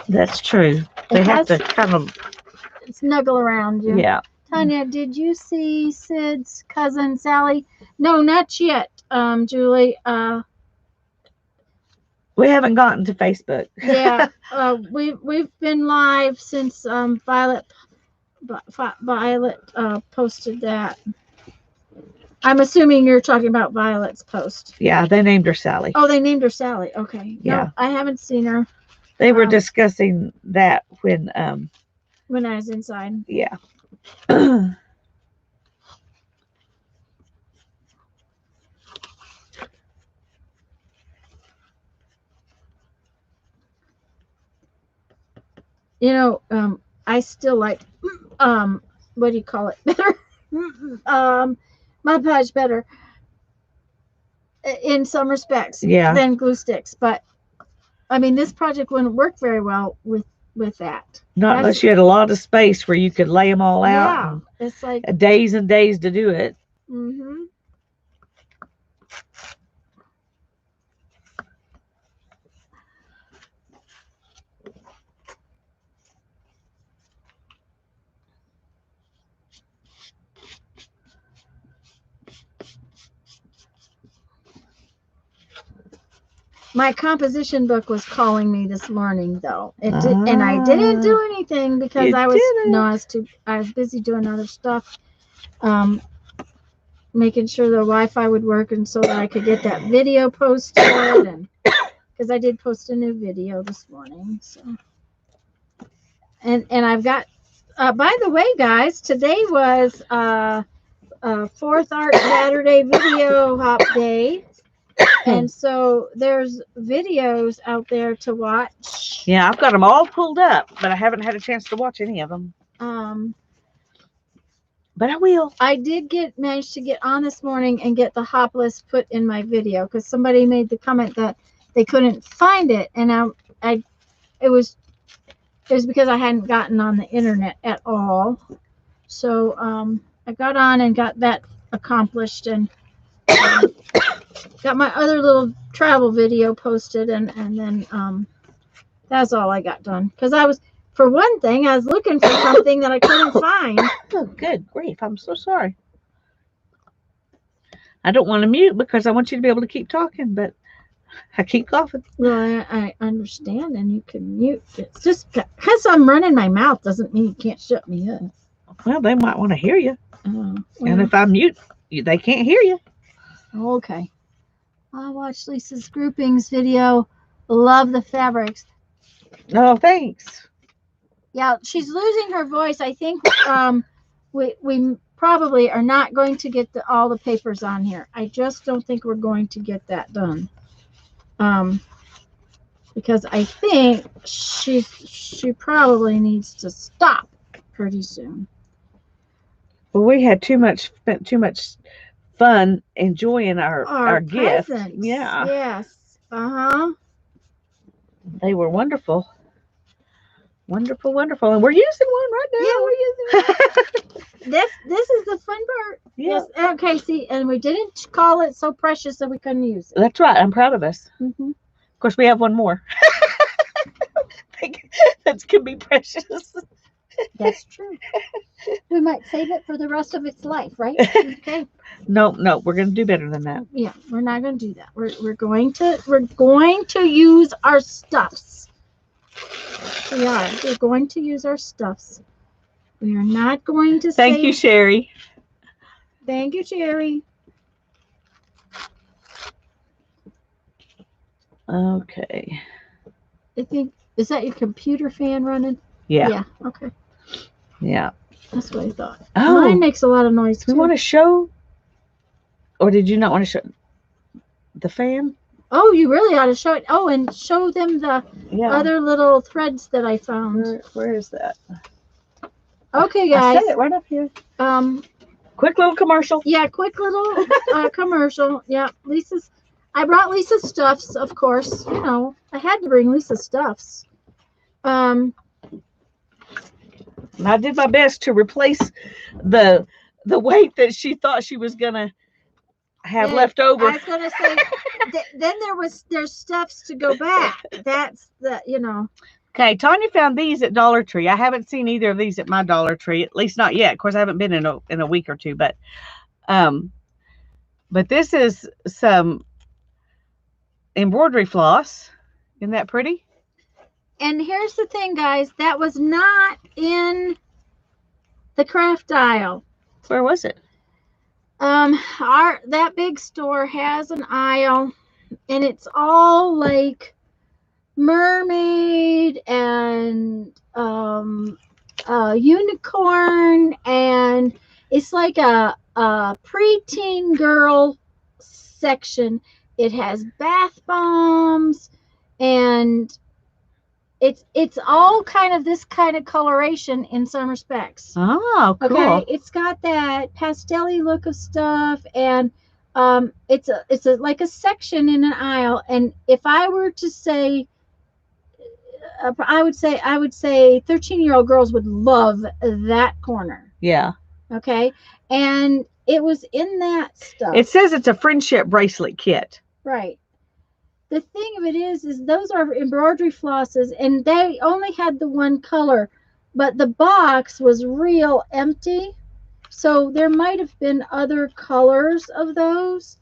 S2: That's true. They have to kind of
S1: snuggle around you.
S2: Yeah.
S1: Tanya, did you see Sid's cousin Sally? No, not yet, Julie.
S2: We haven't gotten to Facebook.
S1: Yeah, we've been live since Violet posted that. I'm assuming you're talking about Violet's post.
S2: Yeah, they named her Sally.
S1: Oh, they named her Sally. Okay.
S2: Yeah.
S1: No, I haven't seen her.
S2: They were
S1: Um,
S2: discussing that when
S1: when I was inside.
S2: yeah.
S1: You know, I still like what do you call it better? Mud Podge better in some respects
S2: Yeah.
S1: than glue sticks, but I mean this project wouldn't work very well with that.
S2: Not unless you had a lot of space where you could lay them all out.
S1: Yeah, it's like
S2: And days and days to do it.
S1: mm-hmm. My composition book was calling me this morning, though. It did, and I didn't do anything because
S2: You
S1: I was
S2: didn't.
S1: I was busy doing other stuff, making sure the Wi-Fi would work, and so that I could get that video posted, and because I did post a new video this morning. So, and I've got. By the way, guys, today was Fourth Art Saturday Video Hop Day. And so there's videos out there to watch.
S2: Yeah, I've got them all pulled up, but I haven't had a chance to watch any of them. But I will.
S1: I did manage to get on this morning and get the hop list put in my video because somebody made the comment that they couldn't find it, and it was because I hadn't gotten on the internet at all. So I got on and got that accomplished, and got my other little travel video posted, and then that's all I got done because for one thing I was looking for something that I couldn't find.
S2: Oh, good grief. I'm so sorry. I don't want to mute because I want you to be able to keep talking, but I keep coughing.
S1: Well, I understand, and you can mute. It's just because I'm running my mouth doesn't mean you can't shut me up.
S2: Well, they might want to hear you.
S1: Well,
S2: And if I mute, they can't hear you.
S1: okay. I watched Lisa's groupings video. Love the fabrics.
S2: Oh, thanks.
S1: Yeah, she's losing her voice. I think we probably are not going to get all the papers on here. I just don't think we're going to get that done. Because I think she probably needs to stop pretty soon.
S2: Well, we had spent too much fun enjoying our gift.
S1: Presents.
S2: Yeah.
S1: Yes. Uh-huh.
S2: They were wonderful. Wonderful, wonderful. And we're using one right now.
S1: Yeah, we're using one. This is the fun part.
S2: Yeah.
S1: Yes. Okay, see, and we didn't call it so precious that we couldn't use it.
S2: That's right. I'm proud of us.
S1: Mm-hmm.
S2: Of course, we have one more. That can be precious.
S1: That's true. We might save it for the rest of its life, right? Okay.
S2: No, we're going to do better than that.
S1: Yeah, we're not going to do that. We're going to use our stuffs. We are. We're going to use our stuffs. We are not going to
S2: Thank you, Sherry.
S1: Thank you, Sherry.
S2: Okay.
S1: I think, is that your computer fan running?
S2: Yeah.
S1: Yeah. Okay.
S2: Yeah.
S1: That's what I thought.
S2: Oh.
S1: Mine makes a lot of noise too.
S2: We want to show, or did you not want to show the fan?
S1: Oh, you really ought to show it. Oh, and show them the
S2: Yeah.
S1: other little threads that I found.
S2: Where is that?
S1: Okay, guys.
S2: I said it right up here. Quick little commercial.
S1: Yeah, quick little commercial. Yeah, I brought Lisa's stuffs, of course. You know, I had to bring Lisa's stuffs.
S2: I did my best to replace the weight that she thought she was gonna have left over.
S1: I was gonna say, then there's stuffs to go back. That's the, you know.
S2: Okay, Tanya found these at Dollar Tree. I haven't seen either of these at my Dollar Tree, at least not yet. Of course, I haven't been in a week or two, but this is some embroidery floss. Isn't that pretty?
S1: And here's the thing, guys, that was not in the craft aisle.
S2: Where was it?
S1: That big store has an aisle, and it's all like mermaid and unicorn, and it's like a preteen girl section. It has bath bombs, and it's all kind of this kind of coloration in some respects.
S2: Oh, cool.
S1: Okay, it's got that pastel-y look of stuff, and it's a like a section in an aisle. And if I were to say, I would say 13-year-old girls would love that corner.
S2: Yeah.
S1: Okay, and it was in that stuff.
S2: It says it's a friendship bracelet kit.
S1: Right. The thing of it is those are embroidery flosses, and they only had the one color, but the box was real empty. So there might have been other colors of those.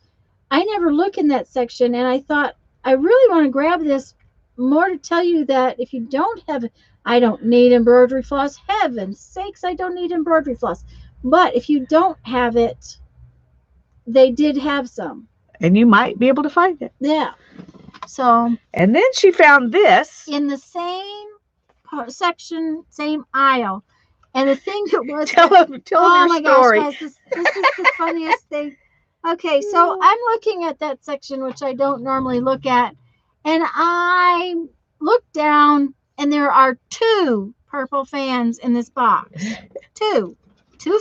S1: I never look in that section, and I thought, I really want to grab this more to tell you that if you don't have, I don't need embroidery floss. Heaven's sakes, I don't need embroidery floss. But if you don't have it, they did have some.
S2: And you might be able to find it.
S1: Yeah. So.
S2: And then she found this.
S1: In the same section, same aisle. And the thing that was,
S2: tell them
S1: oh
S2: your
S1: my
S2: story.
S1: gosh, guys, this is the funniest thing. Okay, so I'm looking at that section, which I don't normally look at, and I look down, and there are 2 purple fans in this box. 2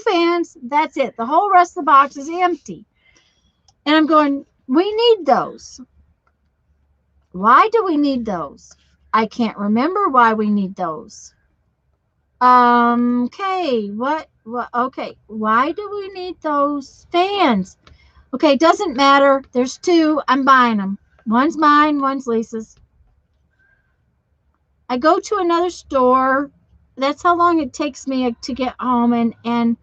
S1: fans. That's it. The whole rest of the box is empty. And I'm going, we need those. Why do we need those? I can't remember why we need those. Okay, okay, why do we need those fans? Okay, doesn't matter. There's 2. I'm buying them. One's mine, one's Lisa's. I go to another store. That's how long it takes me to get home. And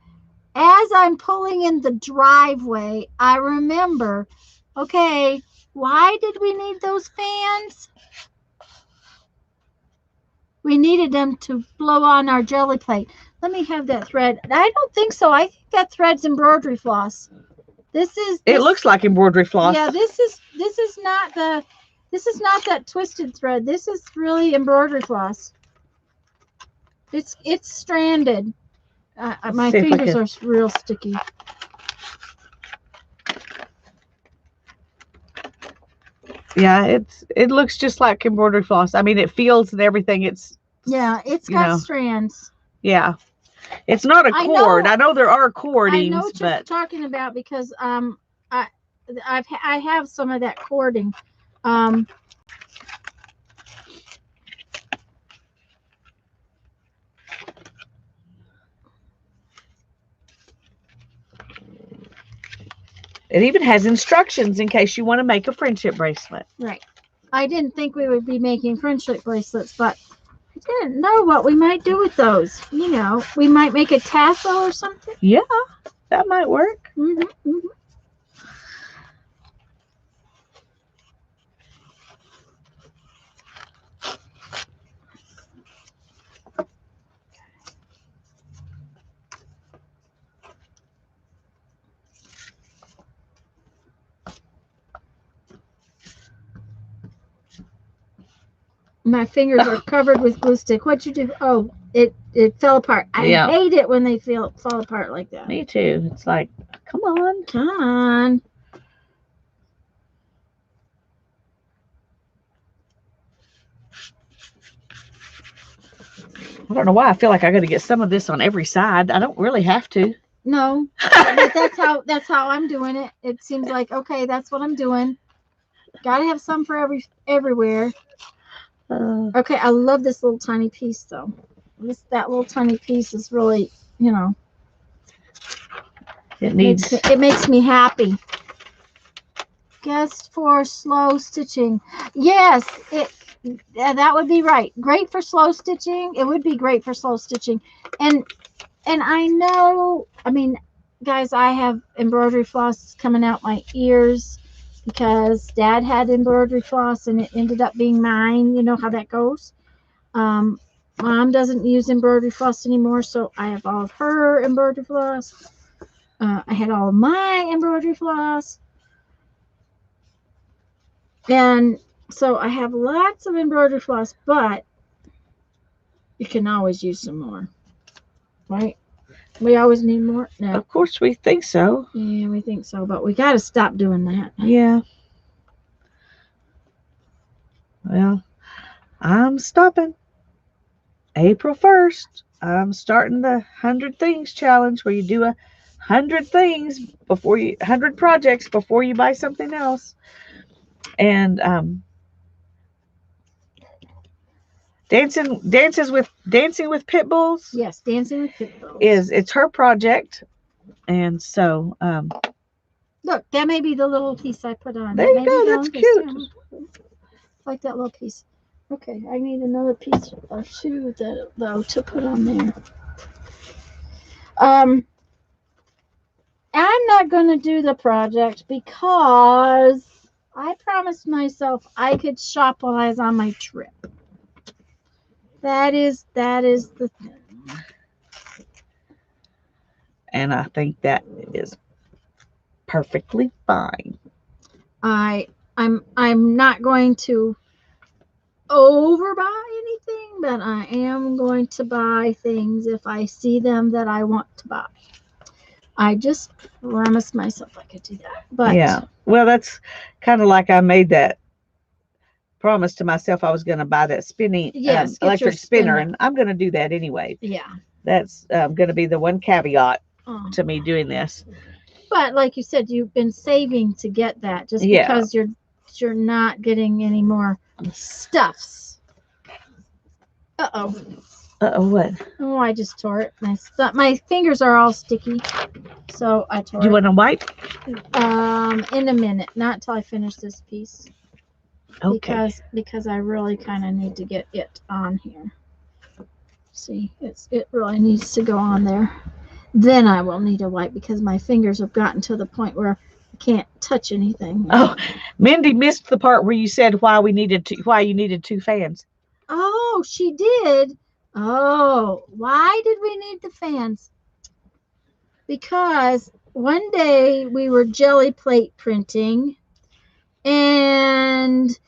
S1: as I'm pulling in the driveway, I remember, okay, why did we need those fans? We needed them to blow on our jelly plate. Let me have that thread. I don't think so. I think that thread's embroidery floss. It
S2: looks like embroidery floss.
S1: Yeah, this is not that twisted thread. This is really embroidery floss. It's stranded. My fingers are real sticky.
S2: Yeah, it looks just like embroidery floss. I mean, it feels and everything. It's
S1: got strands.
S2: Yeah, it's not a cord. I know there are cordings. I know what you're
S1: talking about because I have some of that cording.
S2: It even has instructions in case you want to make a friendship bracelet.
S1: Right. I didn't think we would be making friendship bracelets, but I didn't know what we might do with those. You know, we might make a tassel or something.
S2: Yeah, that might work.
S1: Mm-hmm, mm-hmm. My fingers are covered with glue stick. What'd you do? Oh, it fell apart. I hate it when they fall apart like that.
S2: Me too. It's like, come on.
S1: Come on.
S2: I don't know why I feel like I got to get some of this on every side. I don't really have to.
S1: No, but that's how I'm doing it. It seems like, okay, that's what I'm doing. Got to have some for everywhere. Okay, I love this little tiny piece though. That little tiny piece is really, you know,
S2: it
S1: makes me happy. Guess for slow stitching. Yes, that would be right. Great for slow stitching. It would be great for slow stitching. And I know, I mean, guys, I have embroidery floss coming out my ears because Dad had embroidery floss and it ended up being mine. You know how that goes. Mom doesn't use embroidery floss anymore, so I have all of her embroidery floss. I had all of my embroidery floss. And So I have lots of embroidery floss, but you can always use some more, right? We always need more. No.
S2: Of course, we think so.
S1: Yeah, we think so, but we got to stop doing that.
S2: Yeah. Well, I'm stopping. April 1st, I'm starting the 100 Things Challenge where you do 100 things before 100 projects before you buy something else. And dancing with pit bulls.
S1: Yes, dancing with pit bulls.
S2: It's her project, and so
S1: Look, that may be the little piece I put on.
S2: there
S1: That
S2: you
S1: may be
S2: go.
S1: the
S2: That's
S1: only piece,
S2: cute.
S1: too. Like that little piece. Okay, I need another piece or two though to put on there. I'm not gonna do the project because I promised myself I could shop while I was on my trip. That is the thing.
S2: And I think that is perfectly fine.
S1: I'm not going to overbuy anything, but I am going to buy things if I see them that I want to buy. I just promised myself I could do that. But
S2: yeah, well, that's kind of like I made that promise to myself. I was going to buy that spinning
S1: yes, get your
S2: electric spinner, and I'm going to do that anyway.
S1: Yeah.
S2: That's going to be the one caveat
S1: Oh.
S2: to me doing this.
S1: But like you said, you've been saving to get that just
S2: Yeah.
S1: because you're not getting any more stuffs. Uh-oh.
S2: Uh-oh, what?
S1: Oh, I just tore it. My fingers are all sticky, so I tore
S2: Do you
S1: it.
S2: want to wipe?
S1: In a minute, not until I finish this piece.
S2: Okay.
S1: Because I really kind of need to get it on here. See, it really needs to go on there. Then I will need a wipe because my fingers have gotten to the point where I can't touch anything.
S2: Oh, Mindy missed the part where you said why you needed 2 fans.
S1: Oh, she did. Oh, why did we need the fans? Because one day we were jelly plate printing and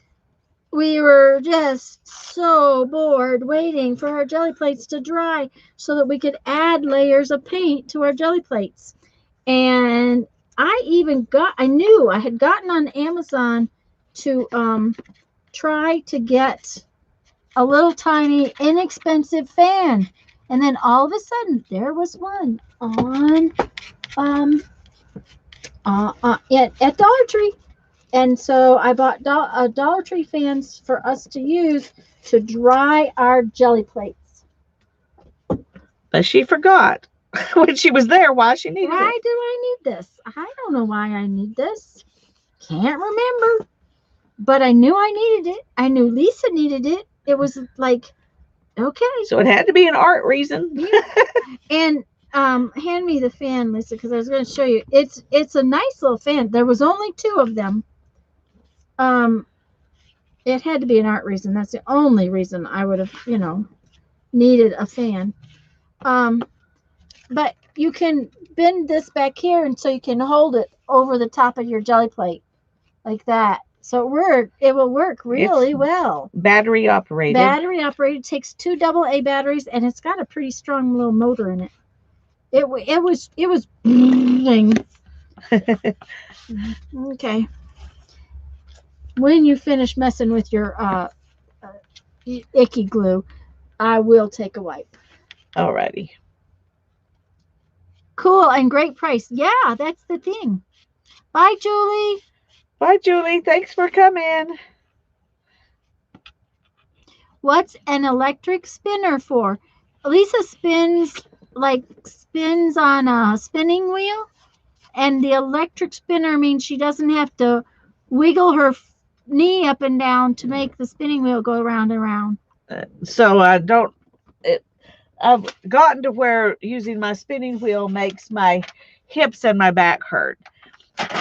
S1: we were just so bored waiting for our jelly plates to dry so that we could add layers of paint to our jelly plates. And I knew I had gotten on Amazon to try to get a little tiny inexpensive fan. And then all of a sudden there was one on at Dollar Tree. And so I bought Dollar Tree fans for us to use to dry our jelly plates.
S2: But she forgot when she was there why she needed
S1: Why
S2: it.
S1: do I need this? I don't know why I need this. Can't remember. But I knew I needed it. I knew Lisa needed it. It was like, okay.
S2: So it had to be an art reason.
S1: Yeah. And hand me the fan, Lisa, because I was going to show you. It's a nice little fan. There was only 2 of them. It had to be an art reason. That's the only reason I would have, needed a fan. But you can bend this back here, and so you can hold it over the top of your jelly plate like that. So it will work really well.
S2: Battery operated.
S1: Battery operated, takes 2 AA batteries, and it's got a pretty strong little motor in it. It was okay. When you finish messing with your icky glue, I will take a wipe.
S2: Alrighty.
S1: Cool and great price. Yeah, that's the thing. Bye, Julie.
S2: Bye, Julie. Thanks for coming.
S1: What's an electric spinner for? Lisa spins on a spinning wheel, and the electric spinner means she doesn't have to wiggle her knee up and down to make the spinning wheel go around and around.
S2: So I've gotten to where using my spinning wheel makes my hips and my back hurt.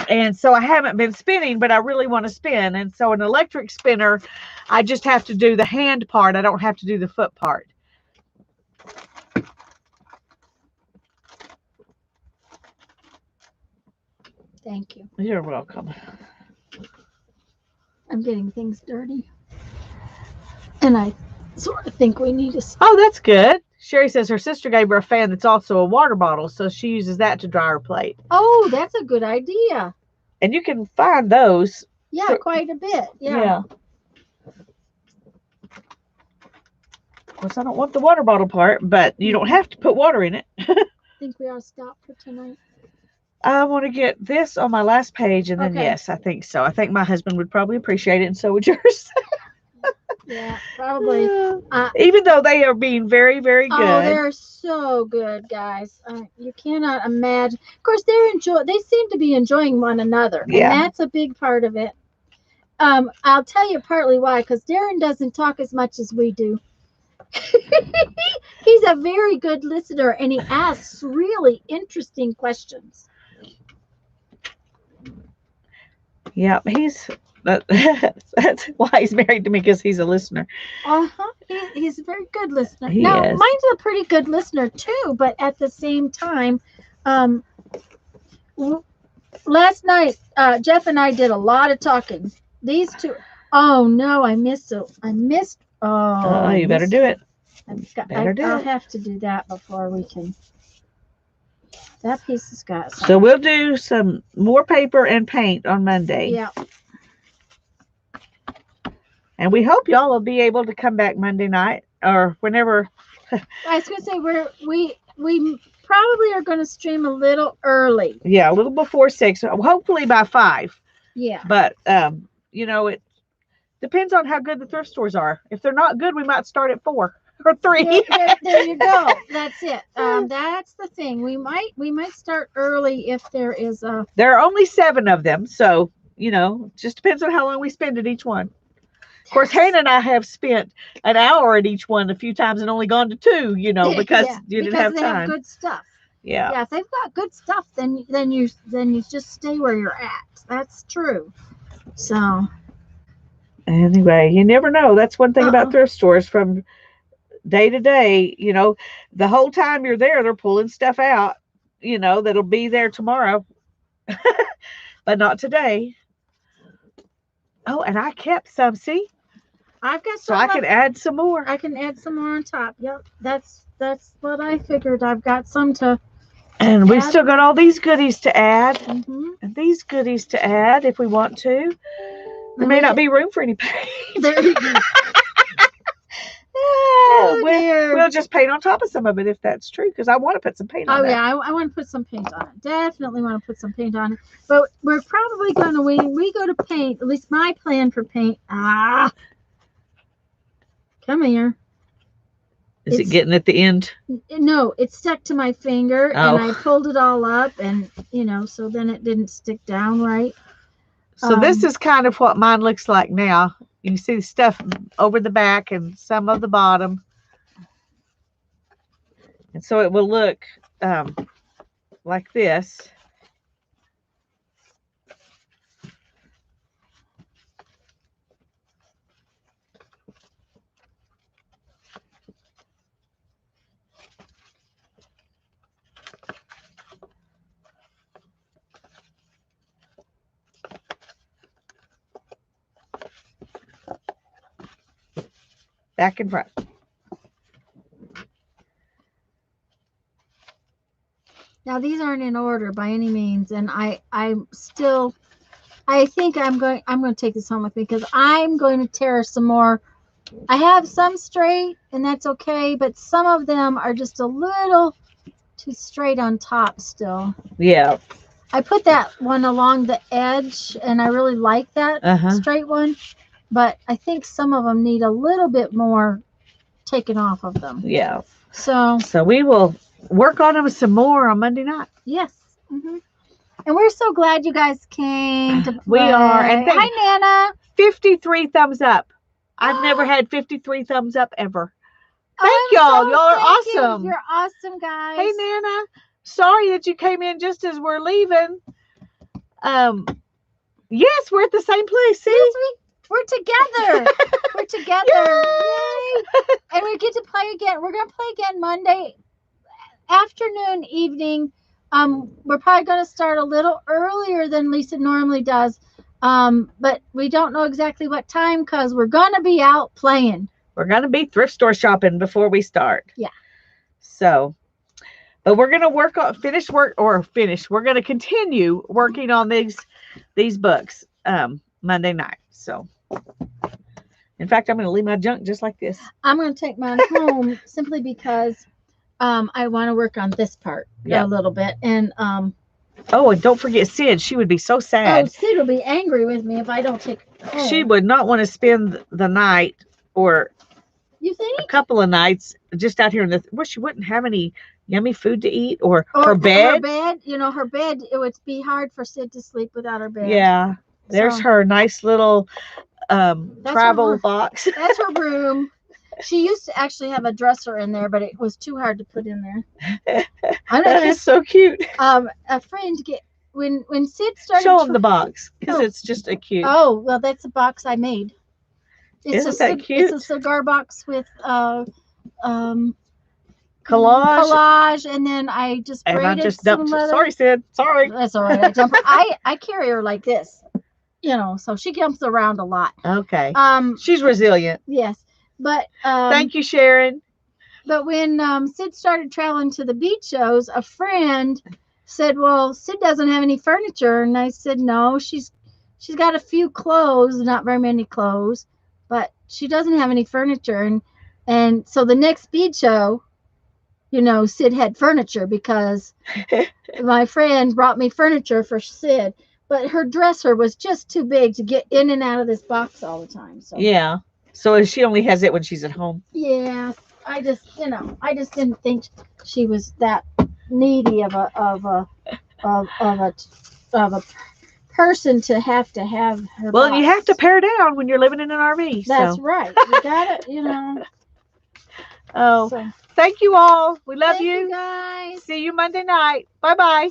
S2: And so I haven't been spinning, but I really want to spin. And so an electric spinner, I just have to do the hand part. I don't have to do the foot part.
S1: Thank you.
S2: You're welcome.
S1: I'm getting things dirty. And I sort of think we need to.
S2: Oh, that's good. Sherry says her sister gave her a fan that's also a water bottle, so she uses that to dry her plate.
S1: Oh, that's a good idea.
S2: And you can find those.
S1: Yeah, quite a bit. Yeah.
S2: Of course, I don't want the water bottle part, but you don't have to put water in it.
S1: I think we ought to stop for tonight.
S2: I want to get this on my last page, and then yes, I think so. I think my husband would probably appreciate it, and so would yours.
S1: Yeah, probably.
S2: Even though they are being very, very good.
S1: Oh, they're so good, guys. You cannot imagine. Of course, they seem to be enjoying one another, and that's a big part of it. I'll tell you partly why, because Darren doesn't talk as much as we do. He's a very good listener, and he asks really interesting questions.
S2: Yeah, that's why he's married to me, because he's a listener.
S1: He's a very good listener.
S2: He
S1: now,
S2: is.
S1: mine's a pretty good listener too, but at the same time, last night Jeff and I did a lot of talking. These two. Oh no, I missed. Oh,
S2: you better do it.
S1: I'll have to do that before we can. That piece has got some.
S2: So we'll do some more paper and paint on Monday.
S1: Yeah.
S2: And we hope y'all will be able to come back Monday night or whenever.
S1: I was gonna say we probably are gonna stream a little early.
S2: Yeah, a little before 6. Hopefully by 5.
S1: Yeah.
S2: But it depends on how good the thrift stores are. If they're not good, we might start at 4 or 3.
S1: There you go. That's it. That's the thing. We might start early if there is a.
S2: There are only 7 of them, so just depends on how long we spend at each one. Of course, Hannah and I have spent an hour at each one a few times and only gone to 2, because you didn't have time.
S1: Because they have good stuff.
S2: Yeah.
S1: Yeah, if they've got good stuff, then you just stay where you're at. That's true. So.
S2: Anyway, you never know. That's one thing about thrift stores. From day to day, the whole time you're there, they're pulling stuff out, that'll be there tomorrow, but not today. Oh, and I kept some. See,
S1: I've got
S2: some. So I can add some more.
S1: I can add some more on top. Yep, that's what I figured. I've got some to.
S2: And we've still got all these goodies to add,
S1: and
S2: these goodies to add if we want to. There may not be room for any paint. We'll just paint on top of some of it if that's true, because I want to put some paint on it.
S1: Oh, yeah, I want to put some paint on it. Definitely want to put some paint on it. But we're probably going to, when we go to paint, at least my plan for paint. Come here.
S2: Is it getting at the end?
S1: No, it's stuck to my finger, and I pulled it all up, and, so then it didn't stick down right.
S2: So this is kind of what mine looks like now. You can see the stuff over the back and some of the bottom. And so it will look like this. Back and front.
S1: Now these aren't in order by any means, and I think I'm going to take this home with me, because I'm going to tear some more. I have some straight, and that's okay, but some of them are just a little too straight on top still.
S2: Yeah.
S1: I put that one along the edge, and I really like that straight one. But I think some of them need a little bit more taken off of them.
S2: Yeah.
S1: So
S2: we will work on them some more on Monday night.
S1: Yes. And we're so glad you guys came to play.
S2: We are. And
S1: hi, Nana.
S2: 53 thumbs up. I've never had 53 thumbs up ever. Thank y'all. Y'all are awesome.
S1: You're awesome, guys.
S2: Hey, Nana. Sorry that you came in just as we're leaving. Yes, we're at the same place. See?
S1: We're together. We're together. Yay. And we get to play again. We're going to play again Monday afternoon, evening. We're probably going to start a little earlier than Lisa normally does. But we don't know exactly what time because we're gonna be out playing.
S2: We're gonna be thrift store shopping before we start.
S1: Yeah.
S2: So, but we're gonna work on We're gonna continue working on these books Monday night. So, in fact, I'm gonna leave my junk just like this.
S1: I'm gonna take mine home simply because I want to work on this part a little bit. And
S2: oh, and don't forget Sid. She would be so sad.
S1: Oh, Sid will be angry with me if I don't take it home.
S2: She would not want to spend the night or
S1: You think?
S2: a couple of nights just out here in the. Well, she wouldn't have any yummy food to eat or her bed.
S1: Her bed, her bed. It would be hard for Sid to sleep without her bed.
S2: Yeah, there's her nice little travel box.
S1: That's her room. She used to actually have a dresser in there, but it was too hard to put in there.
S2: That is so cute.
S1: A friend when Sid started.
S2: Show them the box because it's just a cute.
S1: Oh well, that's a box I made.
S2: Isn't that cute?
S1: It's a cigar box with
S2: collage,
S1: and then I just
S2: and
S1: braided
S2: I just
S1: some
S2: dumped.
S1: leather.
S2: Sorry, Sid. Sorry.
S1: That's all right. I carry her like this, so she jumps around a lot.
S2: Okay. She's resilient.
S1: Yes, but
S2: thank you, Sharon.
S1: But when Sid started traveling to the beach shows, a friend said, "Well, Sid doesn't have any furniture," and I said, "No, she's got a few clothes, not very many clothes, but she doesn't have any furniture." And so the next beach show, Sid had furniture because my friend brought me furniture for Sid, but her dresser was just too big to get in and out of this box all the time. So
S2: yeah, so she only has it when she's at home.
S1: Yeah, I just didn't think she was that needy of a person to have her.
S2: Well,
S1: box.
S2: you have to pare down when you're living in an RV.
S1: That's
S2: so.
S1: right. You gotta,
S2: Oh,
S1: So.
S2: thank you all. We love
S1: Thank you guys.
S2: See you Monday night. Bye-bye.